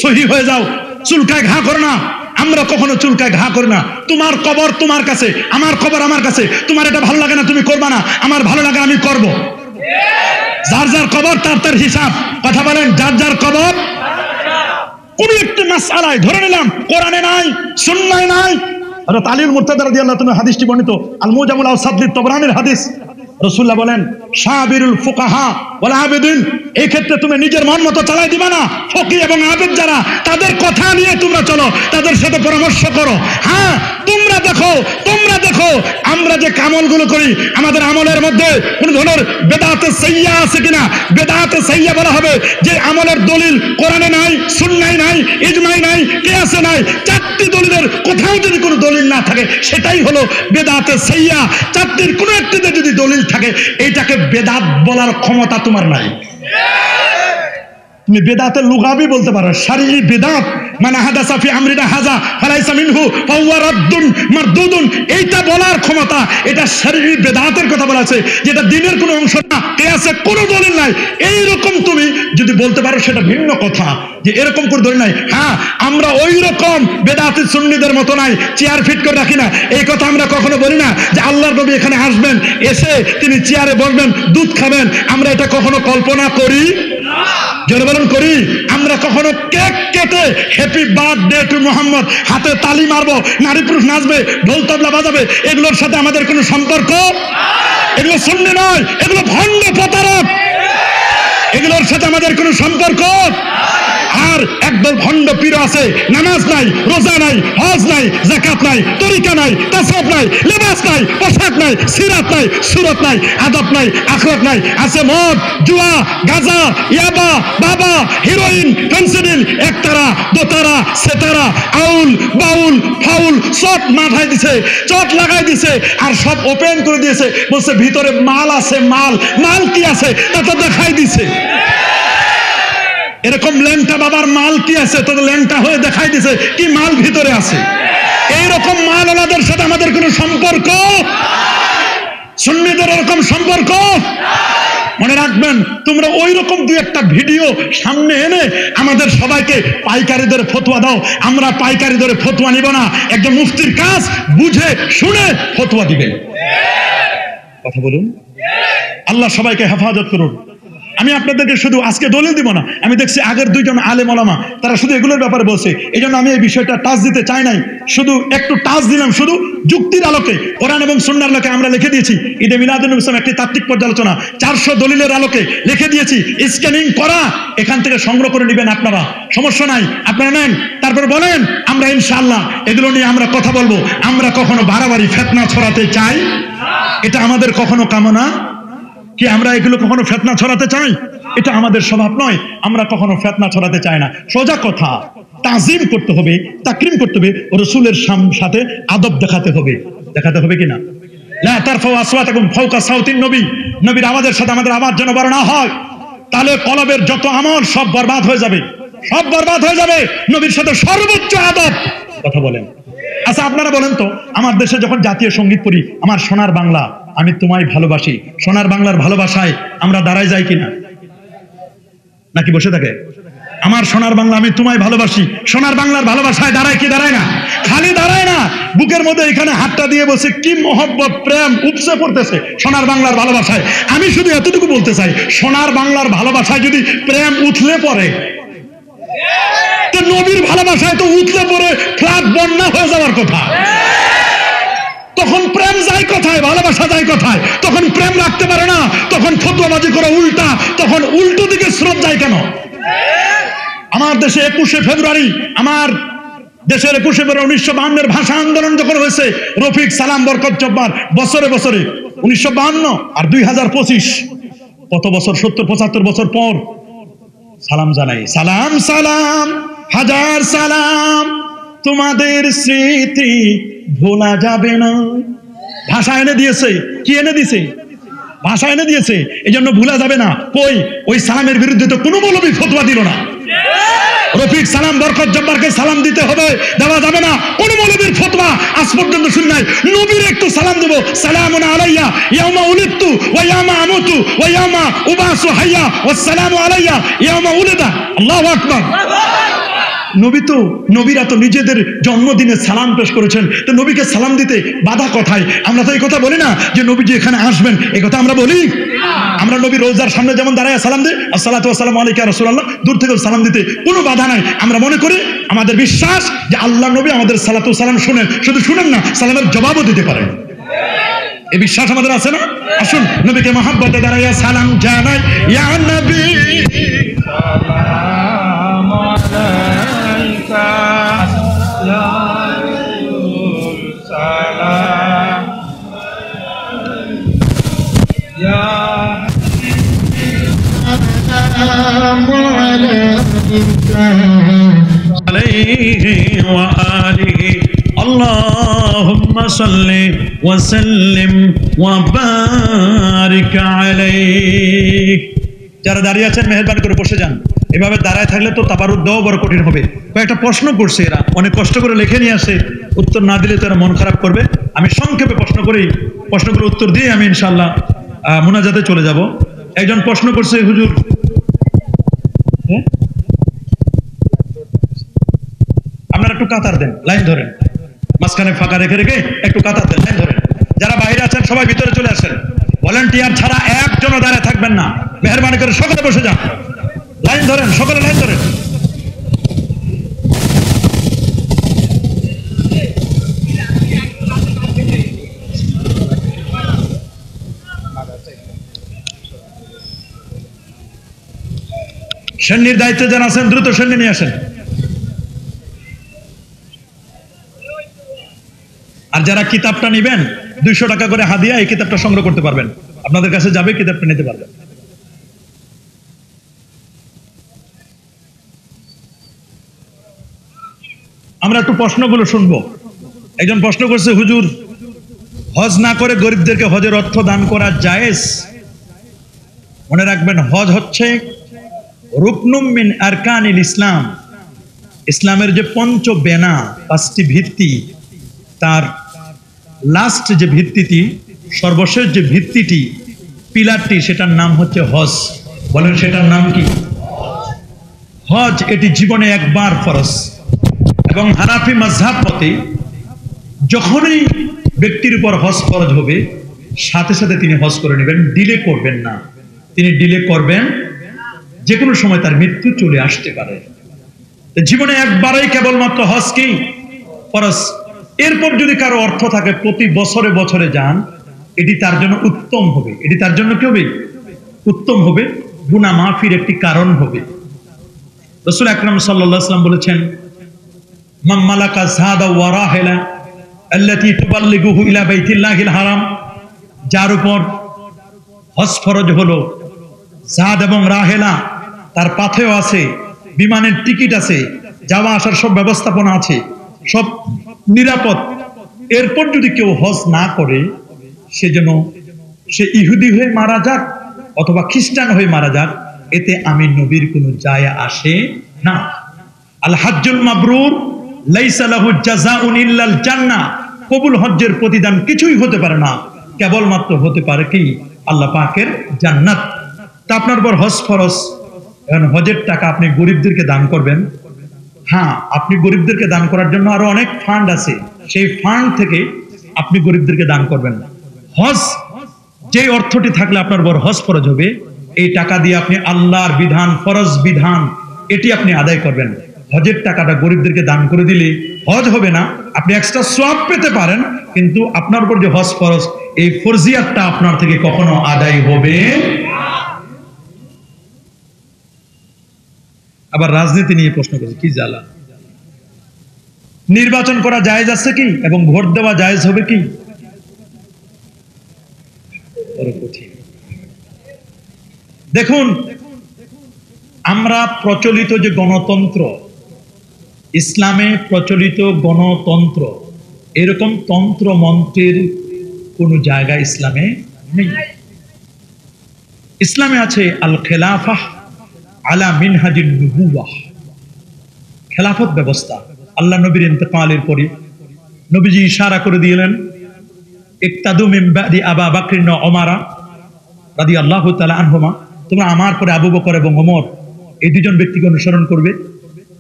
সহি হয়ে যাও, চুলকায় ঘা করো না। আমরা কখনো চুলকায় ঘা করি না। তোমার কবর তোমার কাছে, আমার কবর আমার কাছে। তোমার এটা ভালো লাগে না, তুমি করবা না, আমার ভালো লাগে আমি করব। যার যার কবর তার তার হিসাব। কথা বলেন, যার যার কবর। কোন একটি মাসআলায় ধরে নিলাম কোরআনে নাই, সুন্নায় নাই। হযরত আলী মুরতাদা রাদিয়াল্লাহু তাআলা হাদিসটি বর্ণিত, আল মুজামুল আওসাত লিত-তাবরানির হাদিস। রাসূলুল্লাহ বলেন, শাবিরুল ফুকাহা ওয়াল আবিদিন, এই ক্ষেত্রে তুমি নিজের মন মতো চালাই দিবা না। ফকি এবং আবিদ যারা, তাদের কথা নিয়ে তোমরা চলো, তাদের সাথে পরামর্শ করো। হ্যাঁ, তোমরা দেখো আমরা যে আমলগুলো করি, আমাদের আমলের মধ্যে কোন ধরনের বেদাতে সাইয়্যা আছে কিনা। বেদাতে সাইয়্যা বলা হবে যে আমলের দলিল কোরআনে নাই, সুন্নায় নাই, ইজমায় নাই, কিয়াসে নাই। 4টি দলিলের কোথাও যদি কোনো দলিল না থাকে, সেটাই হলো বেদাতে সাইয়্যা। 4টির কোনো একটিতে যদি দলিল থাকে, এইটাকে বেদাত বলার ক্ষমতা তোমার নাই। তুমি বেদাতের লুগাবি বলতে পারো, শারঈ বেদাত মানে হাদাসা ফি আমরিনা হাযা ফালাইসা মিনহু ফাহুয়া রাদ্দুন মারদুদুন, এইটা বলার ক্ষমতা, এটা শারঈ বেদাতের কথা বলা আছে, যেটা দ্বীনের কোনো অংশ না, কিয়াসে কোনো দলিল নাই। এই রকম তুমি যদি বলতে পারো, সেটা ভিন্ন কথা, যে এরকম কোনো দলিল নাই। হ্যাঁ, আমরা ওই রকম বেদাতি সুন্নিদের মতো নাই, চেয়ার ফিট করে রাখি না। এই কথা আমরা কখনো বলি না যে আল্লাহর নবী এখানে আসবেন, এসে তিনি চেয়ারে বসবেন, দুধ খাবেন। আমরা এটা কখনো কল্পনা করি জোরে বলুন, করি? আমরা কখনো কেক কেটে হ্যাপি বার্থডে টু মোহাম্মদ, হাতে তালি মারবো, নারী পুরুষ নাচবে, ঢোল তবলা বাজাবে, এগুলোর সাথে আমাদের কোনো সম্পর্ক? এগুলো সুন্নি নয়, এগুলো ভণ্ড প্রতারক, এগুলোর সাথে আমাদের কোনো সম্পর্ক। আর একদল ভণ্ড পীর আছে, নামাজ নাই, রোজা নাই, হজ নাই, যাকাত নাই, তরিকা নাই, তাসাউফ নাই, লেবাস নাই, পোশাক নাই, সিরাত নাই, সুরত নাই, আদব নাই, আখলাক নাই। আছে মদ, জুয়া, গাঁজা, ইয়াবা, বাবা, হিরোইন, ফেন্সিডিল, একতারা, দোতারা, সেতারা, আউল, বাউল, ফাউল সব মাথায় দিছে, চট লাগাই দিছে, আর সব ওপেন করে দিয়েছে। বলছে ভিতরে মাল আছে, মাল কি আছে তা তো দেখাই দিছে। এরকম ল্যাংটা বাবার মাল কি আছে, তো ল্যাংটা হয়ে দেখাই দিছে কি মাল ভিতরে আছে। এইরকম মাল ওনাদের সাথে আমাদের কোনো সম্পর্ক? সুন্নিদের এরকম সম্পর্ক? মনে রাখবেন, তোমরা ওই রকম দুই একটা ভিডিও সামনে এনে আমাদের সবাইকে পাইকারিদের ফতোয়া দাও। আমরা পাইকারিদের ফতোয়া নিব না। একজন মুফতির কাজ বুঝে শুনে ফতোয়া দিবেন। কথা বলুন। আল্লাহ সবাইকে হেফাজত করুন। আমি আপনাদেরকে শুধু আজকে দলিল দিব না, আমি দেখছি আগের 2জন আলেম ওলামা তারা শুধু এগুলোর ব্যাপারে বলছে, এই জন্য আমি এই বিষয়টা টাচ দিতে চাই নাই, শুধু একটু টাচ দিলাম। শুধু যুক্তির আলোকে, কোরআন এবং সুন্নাহর আলোকে আমরা লিখে দিয়েছি ঈদে মিলাদুন নবী একটি তাত্ত্বিক পর্যালোচনা 400 দলিলের আলোকে লিখে দিয়েছি, স্ক্যানিং করা, এখান থেকে সংগ্রহ করে নেবেন আপনারা, সমস্যা নাই, আপনারা নেন, তারপর বলেন। আমরা ইনশাআল্লাহ এগুলো নিয়ে আমরা কথা বলবো। আমরা কখনো বাড়াবাড়ি ফিতনা ছড়াতে চাই? এটা আমাদের কখনো কামনা কি? আমরা এগুলো কখনো ফিতনা ছড়াতে চাই? এটা আমাদের স্বভাব নয়। আমরা কখনো ফিতনা ছড়াতে চাই না। সোজা কথা, তাজিম করতে হবে, তাকরিম করতে হবে, রাসূলের সাথে আদব দেখাতে হবে কিনা? লা তারফাউ আসওয়াতাকুম ফাওকা সাউতিন নবী, নবীর আওয়াজের সাথে আমাদের আওয়াজ যেন বড় না হয়, তাহলে কলবের যত আমল সব বরবাদ হয়ে যাবে, সব বরবাদ হয়ে যাবে। নবীর সাথে সর্বোচ্চ আদব। কথা বলেন। আচ্ছা, আপনারা বলেন তো, আমার দেশে যখন জাতীয় সঙ্গীত পড়ি, আমার সোনার বাংলা আমি তোমায় ভালোবাসি, সোনার বাংলার ভালোবাসায় আমরা দাঁড়ায় যাই কিনা, নাকি বসে থাকে? আমার সোনার বাংলা আমি তোমায় ভালোবাসি, সোনার বাংলার ভালোবাসায় দাঁড়ায় কি দাঁড়ায় না? খালি দাঁড়ায় না, বুকের মধ্যে এখানে হাতটা দিয়ে বসে কি মহব্বত, প্রেম উপসে পড়তেছে সোনার বাংলার ভালোবাসায়। আমি শুধু এতটুকু বলতে চাই, সোনার বাংলার ভালোবাসায় যদি প্রেম উঠলে পড়ে, তো নবীর ভালোবাসায় তো উঠলে পড়ে ফ্লাড বন্যা হয়ে যাওয়ার কথা। তখন প্রেম যায় কোথায়, ভালোবাসা যায় কোথায়? তখন প্রেম রাখতে পারে না, তখন ফতোয়াবাজি করে উল্টা, তখন উল্টো দিকে স্রোত যায় কেন? আমার দেশে 21শে ফেব্রুয়ারি আমার দেশের 21 ফেব্রুয়ারি 1952 ভাষা আন্দোলন যখন হয়েছে, রফিক, সালাম, বরকত, জব্বার বছরে বছরে 1952 আর 2025 কত বছর, 70-75 বছর পর সালাম জানাই। সালাম সালাম হাজার সালাম, তোমাদের স্মৃতি ভোলা যাবে না। ভাষা এনে দিয়েছে, কি এনে দিয়েছে? ভাষা এনে দিয়েছে, এই জন্য ভোলা যাবে না। কই, ওই সালামের বিরুদ্ধে তো কোনো মৌলবী ফতোয়া দিল না। রফিক, সালাম, বরকত, জব্বারকে সালাম দিতে হবে, দেওয়া যাবে না, কোন মৌলবীর ফতোয়া আজ পর্যন্ত শুনি নাই। নবীর একটু সালাম দেব, সালামুন আলাইয়া ইয়াউমা উলিদতু ওয়া ইয়াউমা আমুতু ওয়া ইয়াউমা উবাসু হাইয়া ওয়াসসালামু আলাইয়া ইয়াউমা উলিদা। আল্লাহু আকবার। নবীরা তো নিজেদের জন্মদিনে সালাম পেশ করেছেন, তো নবীকে সালাম দিতে বাধা কোথায়? আমরা তো এই কথা বলি না যে নবীজি এখানে আসবেন, এই কথা আমরা বলি। আমরা নবী রোজার সামনে যেমন দাঁড়ায় সালাম দিই, আসসালাতু ওয়াসসালামু আলাইকা ইয়া রাসূলুল্লাহ, দূর থেকে সালাম দিতে কোনো বাধা নাই। আমরা মনে করি, আমাদের বিশ্বাস যে আল্লাহ নবী আমাদের সালাতু সালাম শুনেন, শুধু শুনেন না, সালামের জবাবও দিতে পারেন। এই বিশ্বাস আমাদের আছে না? আসুন নবীকে মহব্বতে দাঁড়াইয়া সালাম জানাই। ইয়া নবী সালাম আলাইকা, ইয়া রাসূল সালাম, ইয়া সালাম আলাইকা আলাইহি ওয়া আলিহি আল্লাহুম্মা সাল্লি ওয়া সাল্লিম ওয়া বারিক আলাইহি। যারা দাঁড়িয়ে আছেন মেহেরবানি করে বসে যান। এভাবে দাঁড়ায় থাকলে তো তাবারুক দেওয়া বড় কঠিন হবে। কয়েকটা প্রশ্ন করছে, এরা অনেক কষ্ট করে লিখে নিয়ে আসে, উত্তর না দিলে তো এরা মন খারাপ করবে। আমি সংক্ষেপে প্রশ্নগুলো উত্তর দিয়ে আমি ইনশাআল্লাহ মুনাজাতে চলে যাব। একজন প্রশ্ন করছে, হুজুর আপনারা একটু কাতার দেন, লাইন ধরেন, মাঝখানে ফাঁকা রেখে রেখে একটু কাতার দেন, লাইন ধরেন। যারা বাইরে আছেন সবাই ভিতরে চলে আসেন। ভলান্টিয়ার ছাড়া একজনও দাঁড়ায় থাকবেন না, মেহেরবানি করে সকলে বসে যান, লাইন ধরেন, সকলে লাইন ধরেন। সেন্নির দায়িত্বে যারা আছেন দ্রুত সেন্নি নিয়ে আসেন। আর যারা কিতাবটা নিবেন 200 টাকা করে হাদিয়া, এই কিতাবটা সংগ্রহ করতে পারবেন, আপনাদের কাছে যাবে, কিতাবটা নিতে পারবেন। আমরা একটু প্রশ্নগুলো শুনবো। একজন প্রশ্ন করছে, হুজুর হজ না করে গরিবদেরকে হজের অর্থ দান করা জায়েজ? মনে রাখবেন, হজ হচ্ছে রুকনুম মিন আরকানিল ইসলাম, ইসলামের যে পঞ্চ বেনা, 5টি ভিত্তি, তার লাস্ট যে ভিত্তিটি, সর্বশেষ যে ভিত্তিটি, পিলারটি, সেটার নাম হচ্ছে হজ। বলেন সেটার নাম কি? হজ। এটি জীবনে একবার ফরজ, এবং হানাফি মাযহাব মতে যখনই ব্যক্তির উপর হজ ফরজ হবে, সাথে সাথে তিনি হজ করে নেবেন, ডিলে করবেন না। তিনি ডিলে করবেন, যে কোনো সময় তার মৃত্যু চলে আসতে পারে। জীবনে একবারই কেবলমাত্র হজ কি ফরজ। এরপর যদি কারো অর্থ থাকে প্রতি বছরে বছরে যান, এটি তার জন্য উত্তম হবে। এটি তার জন্য কি হবে? উত্তম হবে, গুনাহ মাফির একটি কারণ হবে। রাসূল আকরাম সাল্লাল্লাহু আলাইহি ওয়াসাল্লাম বলেছেন, মান মালাকা যাদা ওয়া রাহিলা আল্লাতী তুবাল্লিগুহু ইলা বাইতিল্লাহিল হারাম, যার উপর হজ ফরজ হলো, জাদ এবং রাহেলা, তার পাথেও আছে, বিমানের টিকিট আছে, যাওয়া আসার সব ব্যবস্থাপনা আছে, সব নিরাপদ। এরপর যদি কেউ হজ না করে, সে ইহুদি হয়ে মারা যাক অথবা খ্রিস্টান হয়ে মারা যাক, এতে আমি নবীর কোনো যায় আসে না। আল হাজ্জুল মাবরুর লাইসা লাহু জাযাউন ইল্লাল জান্নাহ, কবুল হজ্জের প্রতিদান কিছুই হতে পারে না, কেবলমাত্র হতে পারে কি? আল্লাহ পাকের জান্নাত। তা আপনার উপর হজ ফরজ, এখন হজের টাকা আপনি গরিবদেরকে দান করবেন। হ্যাঁ, আপনি গরিবদেরকে দান করার জন্য আরো অনেক ফান্ড আছে, সেই ফান্ড থেকে আপনি গরিবদেরকে দান করবেন। হজ, যে অর্থটি থাকলে আপনার উপর হজ ফরজ হবে, এই টাকা দিয়ে আপনি আল্লাহর বিধান, ফরজ বিধান, এটি আপনি আদায় করবেন। হজের টাকাটা গরিবদেরকে দান করে দিলে হজ হবে না, আপনি এক্সট্রা সওয়াব পেতে পারেন, কিন্তু আপনার উপর যে হজ ফরজ, এই ফরজিয়াতটা আপনার থেকে কখনো আদায় হবে। আবার রাজনীতি নিয়ে প্রশ্ন করে, কি জ্বালা! নির্বাচন করা জায়েজ আছে কি এবং ভোট দেওয়া জায়েজ হবে কি? দেখুন, আমরা প্রচলিত যে গণতন্ত্র, ইসলামে প্রচলিত গণতন্ত্র, এরকম তন্ত্র মন্ত্রের কোন জায়গা ইসলামে নেই। ইসলামে আছে আল খেলাফাহ আলা মিনহাজিন নুবুওয়াহ, খেলাফত ব্যবস্থা। আল্লাহ নবীর ইন্তেকালের পরে নবীজি ইশারা করে দিলেন, ইক্তাদু মিন বাদি আবা বকর ওয়া ওমর রাদিয়াল্লাহু তাআলা আনহুমা, তোমরা আমার পরে আবু বকর এবং ওমর এই দুজন ব্যক্তিকে অনুসরণ করবে।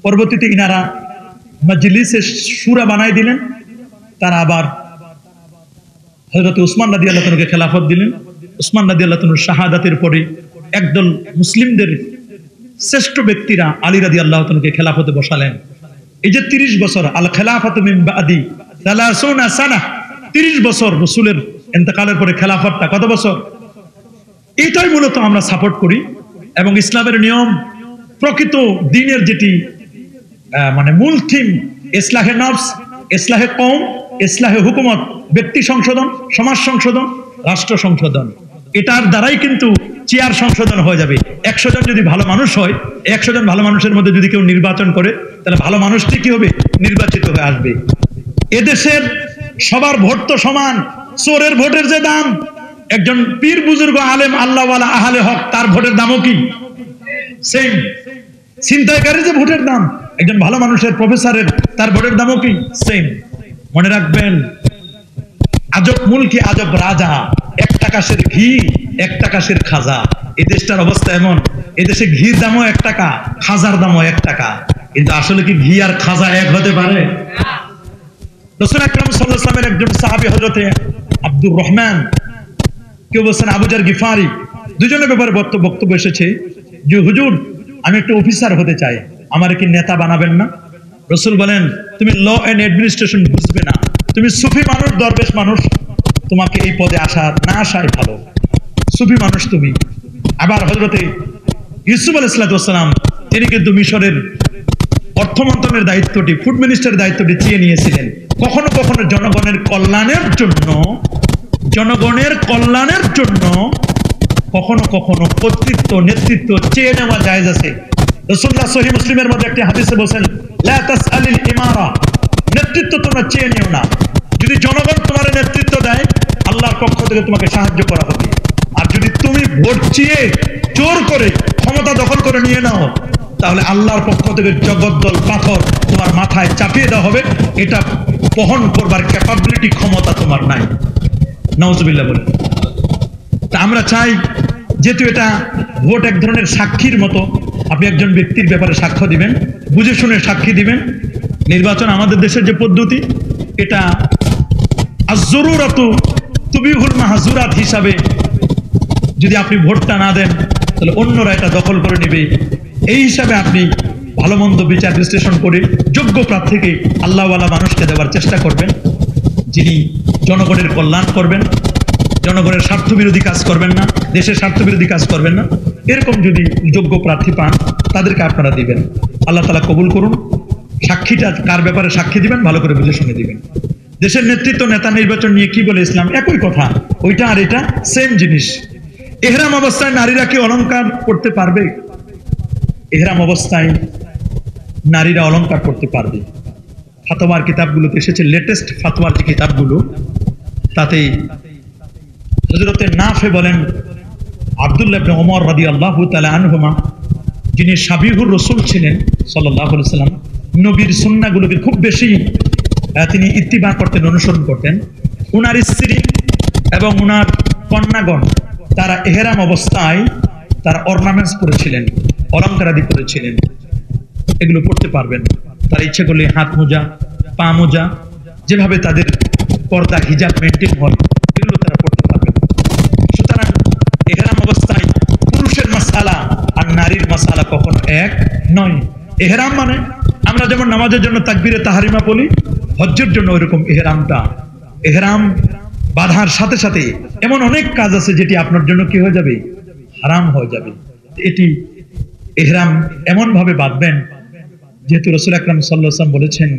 পরবর্তীতে ইনারা মজলিসে শুরা বানাই দিলেন। তারা আবার হযরত উসমান রাদিয়াল্লাহু তাআলাকে খেলাফত দিলেন। উসমান রাদিয়াল্লাহু তাআলার শাহাদাতের পরে একদল মুসলিমদের শ্রেষ্ঠ ব্যক্তিরা আলী রাদিয়াল্লাহু তাআলাকে খেলাফতে বসালেন। এই যে 30 বছর, আল খেলাফাতু মিন বাদি 30 সানা, 30 বছর রাসূলের ইন্তেকালের পরে খেলাফতটা কত বছর? এটাই মূলত আমরা সাপোর্ট করি। এবং ইসলামের নিয়ম, প্রকৃত দ্বীনের যেটি মানে মূল থিম, ইসলাহে নফস, ইসলাহে কওম, ইসলাহে হুকুমত, ব্যক্তি সংশোধন, সমাজ সংশোধন, রাষ্ট্র সংশোধন, এটার দ্বারাই কিন্তু চেয়ার সংশোধন হয়ে যাবে। 100 জন যদি ভালো মানুষ হয়, 100 জন ভালো মানুষের মধ্যে যদি কেউ নির্বাচন করে, তাহলে ভালো মানুষটি কি হবে? নির্বাচিত হয়ে আসবে। এদেশের সবার ভোট তো সমান। চোরের ভোটের যে দাম, একজন পীর বুজুর্গ আলেম আল্লাহওয়ালা আহলে হক তার ভোটের দামও কি সেম। ছিনতাইকারীর যে ভোটের দাম, একজন ভালো মানুষের প্রফেসরের তার ভোটের দামও কি সেম। মনে রাখবেন, আজব মুলকি আজব রাজা, 1 টাকাশের ঘি 1 টাকাশের খাজা। এই দেশটার অবস্থা এমন, এদেশে ঘির দামও 1 টাকা, খাজার দামও 1 টাকা। কিন্তু আসলে কি ঘি আর খাজা এক হতে পারে? রাসূল আকরাম সাল্লাল্লাহু আলাইহি ওয়াসাল্লামের একজন সাহাবী হযরতে আব্দুর রহমান, কেউ বলছেন আবু জার গিফারি, দুজনের ব্যাপারে বক্তব্য এসেছে যে হুজুর, আমি একটা অফিসার হতে চাই, আমার কি নেতা বানাবেন না? রাসূল বলেন, তুমি ল এন্ড অ্যাডমিনিস্ট্রেশন বুঝবে না, তুমি সুফি মানুষ, দরবেশ মানুষ, তোমাকে এই পদে আসা না আসাই ভালো, সুফি মানুষ তুমি। আবার হযরতে ইউসুফ আলাইহিস সালাম, তিনি কিন্তু মিশরের অর্থ মন্ত্রণের দায়িত্বটি, ফুড মিনিস্টারের দায়িত্বটি চেয়ে নিয়েছিলেন। কখনো কখনো জনগণের কল্যাণের জন্য, জনগণের কল্যাণের জন্য কখনো কখনো কর্তৃত্ব, নেতৃত্ব চেয়ে নেওয়া জায়েজ আছে। রাসূলুল্লাহ সহিহ মুসলিমের মধ্যে একটি হাদিসে বলেন, লা তাসআলিল ইমারা, নেতৃত্ব তোমরা চেয়ে নিও না। যদি জনগণ তোমার নেতৃত্ব দেয়, আল্লাহর পক্ষ থেকে তোমাকে সাহায্য করা হবে। আর যদি তুমি ভোট চেয়ে জোর করে ক্ষমতা দখল করে নিয়ে নাও, তাহলে আল্লাহর পক্ষ থেকে জগদ্দল পাথর তোমার মাথায় চাপিয়ে দেওয়া হবে। এটা বহন করবার ক্যাপাবিলিটি, ক্ষমতা তোমার নাই। নাউজুবিল্লাহ বলে। তা আমরা চাই, যেহেতু এটা ভোট এক ধরনের সাক্ষীর মতো, আপনি একজন ব্যক্তির ব্যাপারে সাক্ষ্য দিবেন, বুঝে শুনে সাক্ষী দিবেন। নির্বাচন আমাদের দেশের যে পদ্ধতি, এটা আয-যুরুরাতু তুবিহুল মাহজুরাত হিসাবে যদি আপনি ভোটটা না দেন, তাহলে অন্যরা এটা দখল করে নেবে। এই হিসাবে আপনি ভালো মন্দ বিচার বিশ্লেষণ করে যোগ্য প্রার্থীকে, আল্লাহওয়ালা মানুষকে দেওয়ার চেষ্টা করবেন, যিনি জনগণের কল্যাণ করবেন, জনগণের স্বার্থ বিরোধী কাজ করবেন না, দেশের স্বার্থ বিরোধী কাজ করবেন না। এরকম যদি যোগ্য প্রার্থী পান, তাদেরকে আপনারা দিবেন। আল্লাহ তাআলা কবুল করুন। সাক্ষীটা কার ব্যাপারে সাক্ষী দিবেন, ভালো করে বুঝে শুনে দিবেন। দেশের নেতৃত্ব, নেতা নির্বাচন নিয়ে কি বলে ইসলাম? একই কথা, ওইটা আর এটা সেম জিনিস। ইহরাম অবস্থায় নারীরা কি অলংকার করতে পারবে? ইহরাম অবস্থায় নারীরা অলংকার করতে পারবে। ফাতোয়ার কিতাবগুলোতে এসেছে, লেটেস্ট ফাতোয়ার যে কিতাবগুলো, তাতে হযরতে নাফে বলেন, আব্দুল্লাহ ইবনে ওমর রাদিয়াল্লাহু তাআলা আনহুমা, যিনি সাবিহুর রাসূল ছিলেন সাল্লাল্লাহু আলাইহি ওয়াসাল্লাম, নবীর সুন্নাহগুলোকে খুব বেশি তিনি ইত্তিবা করতেন, অনুসরণ করতেন। উনার স্ত্রী এবং উনার কন্যাগণ, তারা ইহরাম অবস্থায় তারা অর্নামেন্টস করেছিলেন, অলংকারাদি করেছিলেন। এগুলো পড়তে পারবেন। তারা ইচ্ছে করলে হাত মোজা, পা মোজা, যেভাবে তাদের পর্দা হিজাব মেনটেন হয়, এগুলো তারা পড়তে পারবেন। সুতরাং ইহরাম অবস্থায় পুরুষের মাসআলা আর নারীর মাসআলা কখনো এক নয়। ইহরাম মানে আমরা যেমন নামাজের জন্য তাকবীরে তাহরিমা বলি, হজ্জের জন্য ওইরকম ইহরামটা। ইহরাম বাঁধার সাথে সাথে এমন অনেক কাজ আছে যেটি আপনার জন্য কি হয়ে যাবে? হারাম হয়ে যাবে। এটি ইহরাম এমন ভাবে বাঁধবেন, যেহেতু রাসূল আকরাম সাল্লাল্লাহু আলাইহি ওয়াসাল্লাম বলেছেন,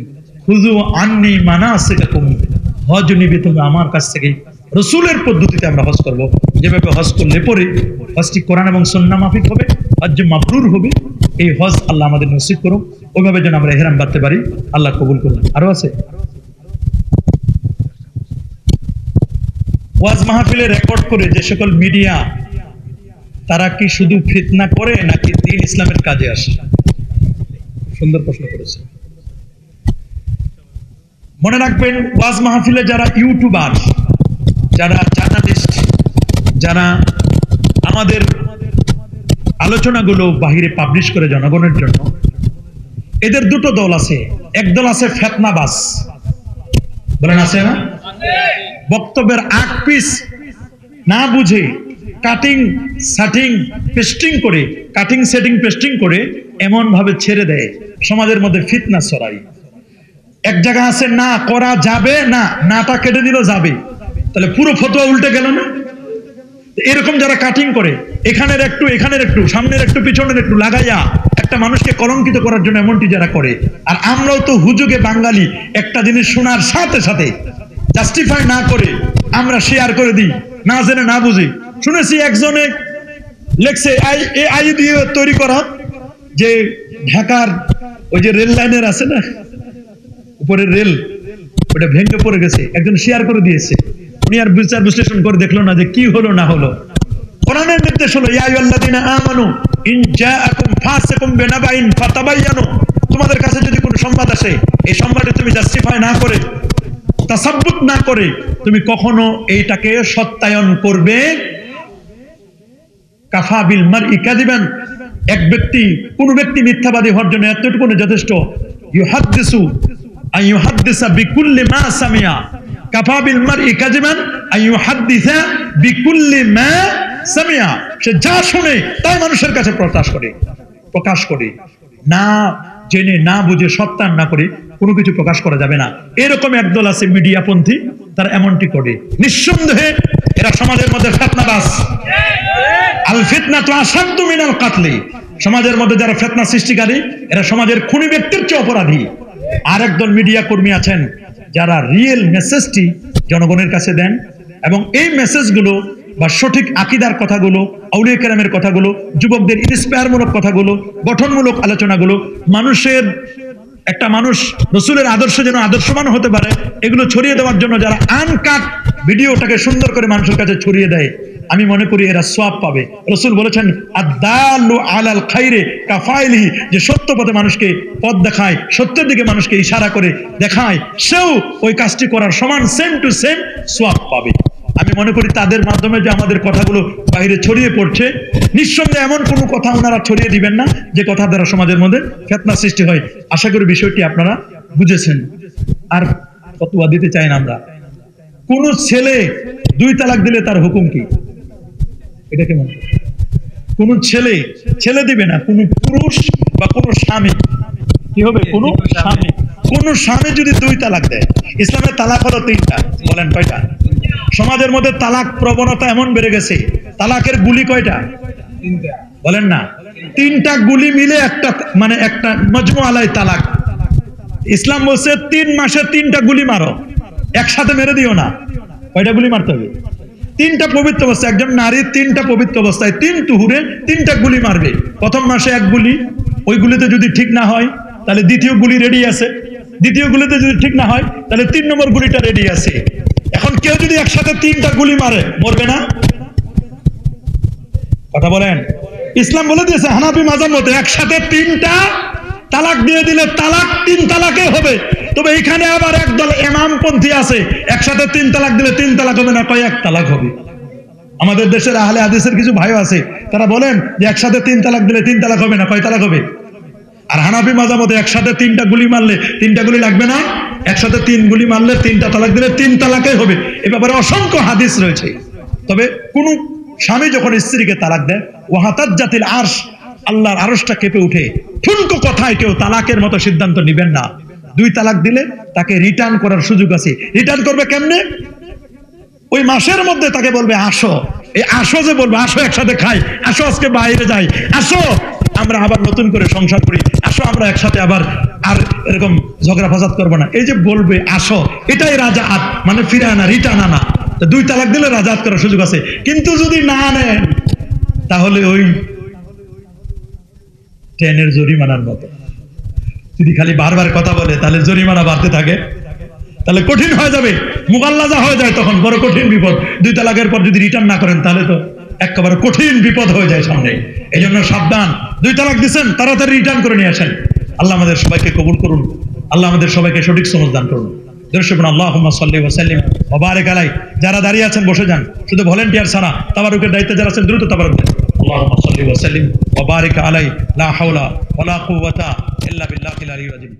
খুযু আন্নী মানাসিকাকুম, হজ নিবে তুমি আমার কাছ থেকে। রাসূলের পদ্ধতিতে আমরা হজ করব, যেভাবে হজ করলে পরে হজটি কোরআন এবং সুন্নাহ মাফিক হবে, হজ মাবরুর হবে। এই হজ আল্লাহ আমাদের নসিব করুন, ওইভাবে যেন আমরা ইহরাম বাঁধতে পারি, আল্লাহ কবুল করুন। আরো আছে ওয়াজ মাহফিলে রেকর্ড করে যে সকল মিডিয়া, তারা কি শুধু ফিতনা করে নাকি দ্বীন ইসলামের কাজে আসে? সুন্দর প্রশ্ন করেছে। মনে রাখবেন, ওয়াজ মাহফিলে যারা ইউটিউবার, যারা জার্নালিস্ট, যারা আমাদের আলোচনাগুলো বাহিরে পাবলিশ করে জনগণের জন্য, এদের দুটো দল আছে। একদল আছে ফিতনাবাজ, বলেন আছে না? বক্তব্যের আগ পিস না বুঝে কাটিং সেটিং পেস্টিং করে, কাটিং সেটিং পেস্টিং করে এমন ভাবে ছেড়ে দেয়, সমাজের মধ্যে ফিতনা ছড়ায়। এক জায়গা আছে না করা যাবে না, নাটা কেটে দিল যাবে, তাহলে পুরো ফতোয়া উল্টে গেল না? এরকম যারা কাটিং করে, এখানের একটু এখানের একটু, সামনের একটু পিছনের একটু লাগাইয়া একটা মানুষকে কলঙ্কিত করার জন্য এমনটি যারা করে। আর আমরাও তো হুজুগে বাঙালি, একটা জিনিস শোনার সাথে সাথে জাস্টিফাই না করে আমরা শেয়ার করে দিই, না জেনে না বুঝি। শুনেছি একজনে লেখছে আই দিয়ে তৈরি করা, যে ঢাকার ওই যে রেল লাইনের আছে না উপরের রেল, ওটা ভেঙে পড়ে গেছে, একজন শেয়ার করে দিয়েছে। উনি আর বিচার বিশ্লেষণ করে দেখলো না যে কি হলো না হলো। কোরআনের নির্দেশ হলো ইয়া আইয়ুহাল্লাযীনা আমানু ইন জাআকুম ফাসিকুম বিনাবাইন ফাতাবায়ানু, তোমাদের কাছে যদি কোনো সংবাদ আসে, এই সংবাদে তুমি জাস্টিফাই না করে, তাসাব্বুত না করে তুমি কখনো এইটাকে সত্যায়ন করবে। কাফা বিল মারই কাযিবান, এক ব্যক্তি, কোন ব্যক্তি মিথ্যাবাদী হওয়ার জন্য এতটুকু যথেষ্ট। ইউহাদ্দিসু আইয়ুহাদ্দিসা বিকুল্লি মা সামিয়া, কাফা বিল মারই কাযিবান আইয়ুহাদ্দিসা বিকুল্লি মা সামিয়া, সে যা শুনে তাই মানুষের কাছে প্রকাশ করে, না জেনে না বুঝে সত্যায়ন না করে কোনো কিছু প্রকাশ করা যাবে না। এরকম একদল আছে মিডিয়াপন্থী, তারা এমনটি করে। নিঃসন্দেহে এরা সমাজের মধ্যে ফিতনাবাজ। আল ফিতনাতু আশাদ্দু মিনাল কাতলি, সমাজের মধ্যে যারা ফিতনা সৃষ্টিকারী, এরা সমাজের খুনি ব্যক্তির চেয়ে অপরাধী। আর একদল মিডিয়া কর্মী আছেন যারা রিয়েল মেসেজটি জনগণের কাছে দেন, এবং এই মেসেজগুলো বা সঠিক আকীদার কথাগুলো, আউলিয়া কেরামের কথাগুলো, যুবকদের ইন্সপায়ারমূলক কথাগুলো, গঠনমূলক আলোচনাগুলো, মানুষের একটা মানুষ রাসূলের আদর্শ যেন আদর্শবান হতে পারে, এগুলো ছড়িয়ে দেওয়ার জন্য যারা আনকাট ভিডিওটাকে সুন্দর করে মানুষের কাছে ছড়িয়ে দেয়, আমি মনে করি এরা সওয়াব পাবে। রাসূল বলেছেন আদ-দাল্লু আলাল খাইরি কাফাইলিহি, যে সত্য পথে মানুষকে পথ দেখায়, সত্যের দিকে মানুষকে ইশারা করে দেখায়, সেও ওই কাজটি করার সমান সেম টু সেম সওয়াব পাবে। আমি মনে করি তাদের মাধ্যমে যে আমাদের কথাগুলো বাইরে ছড়িয়ে পড়ছে, নিঃসন্দেহে এমন কোনো কথা ওনারা ছড়িয়ে দিবেন না যে কথা দ্বারা সমাজের মধ্যে ফিতনা সৃষ্টি হয়। আশা করি বিষয়টি আপনারা বুঝেছেন। আর ফতোয়া দিতে চাই না আমরা। কোন ছেলে 2 তালাক দিলে তার হুকুম কি? এটা কেমন? কোন ছেলে দিবে না, কোন পুরুষ বা কোন স্বামী কি হবে? কোন স্বামী যদি 2 তালাক দেয়, ইসলামের তালাক হলো 3টা, বলেন কয়টা? সমাজের মধ্যে তালাক প্রবণতা এমন বেড়ে গেছে, তালাকের গুলি কয়টা? 3টা, বলেন না? 3টা গুলি মিলে একটা, মানে একটা মজমু আলাই তালাক। ইসলাম বলছে 3 মাসে 3টা গুলি মারো, একসাথে মেরে দিও না। কয়টা গুলি মারতে হবে? 3টা পবিত্র অবস্থায়, একজন নারী 3টা পবিত্র অবস্থায় 3 তুহুরে 3টা গুলি মারবে। প্রথম মাসে 1 গুলি, ওই গুলিতে যদি ঠিক না হয় তাহলে দ্বিতীয় গুলি রেডি আছে, দ্বিতীয় গুলিতে যদি ঠিক না হয় তাহলে 3 নম্বর গুলিটা রেডি আছে। এখন কেউ যদি একসাথে 3টা গুলি মারে, মরবে না? কথা বলেন। ইসলাম বলে দিয়েছে হানাফি মাযহাব মতে একসাথে 3টা তালাক দিয়ে দিলে তালাক 3 তালাকে হবে। তবে এখানে আবার একদল ইমামপন্থী আছে, একসাথে 3 তালাক দিলে 3 তালাক হবে না, কয়েক তালাক হবে। আমাদের দেশের আহলে হাদিসের কিছু ভাই আছে, তারা বলেন যে একসাথে 3 তালাক দিলে 3 তালাক হবে না, কয় তালাক হবে? আর হানাফি মাযহাব মতে একসাথে 3টা গুলি মারলে 3টা গুলি লাগবে না, একসাথে 3 গুলি মারলে 3টা তালাক দিলে 3 তালাকে হবে। এ ব্যাপারে অসংখ্য হাদিস রয়েছে। তবে কোন স্বামী যখন স্ত্রীকে তালাক দেয়, ওয়াহাতাজ্জাতিল আরশ, আল্লাহর আরশটা কেঁপে উঠে। ঠুনকো কথায় কেউ তালাকের মতো সিদ্ধান্ত নেবেন না। 2 তালাক দিলে তাকে রিটার্ন করার সুযোগ আছে। রিটার্ন করবে কেমনে? ওই মাসের মধ্যে তাকে বলবে আসো, এই আসো যে বলবে, আসো একসাথে খাই, আসো আজকে বাইরে যাই, আসো আমরা আবার নতুন করে সংসার করি, আসো আমরা একসাথে আবার আর এরকম ঝগড়া ফাসাদ করবো না। এই যে বলবে আসো, এটাই রাজাআত, মানে ফিরে আনা, রিটার্ন আনা। তো 2 তালাক দিলে রাজাআত করার সুযোগ আছে, কিন্তু যদি না নেন তাহলে ওই ট্রেনের জরিমানার মতো। যদি খালি বারবার কথা বলে তাহলে জরিমানা বাড়তে থাকে, তাহলে কঠিন হয়ে যাবে, মুগাল্লাজা হয়ে যায়, তখন বড় কঠিন বিপদ। 2 তালাকের পর যদি রিটার্ন না করেন তাহলে তো একেবারে কঠিন বিপদ হয়ে যায় সামনে। এই জন্য সাবধান, 2 তালাক দিচ্ছেন তাড়াতাড়ি রিটার্ন করে নিয়ে আসেন। আল্লাহ আমাদের সবাইকে কবুল করুন, আল্লাহ আমাদের সবাইকে সঠিক সমঝ দান করুন। দর্শক আল্লাহুম্মা সাল্লি ওয়া সাল্লিম ওয়া বারিক আলাইহি। যারা দাঁড়িয়ে আছেন বসে যান, শুধু ভলান্টিয়ার ছাড়া তাবারুকের দায়িত্বে যারা আছেন দ্রুত তাবারুক দেন। আল্লাহুম্মা সাল্লি ওয়া সাল্লিম ওয়া বারিক আলাইহি লা হাওলা ওয়া লা কুওয়াতা ইল্লা বিল্লাহিল আলিয়্যিল আযীম।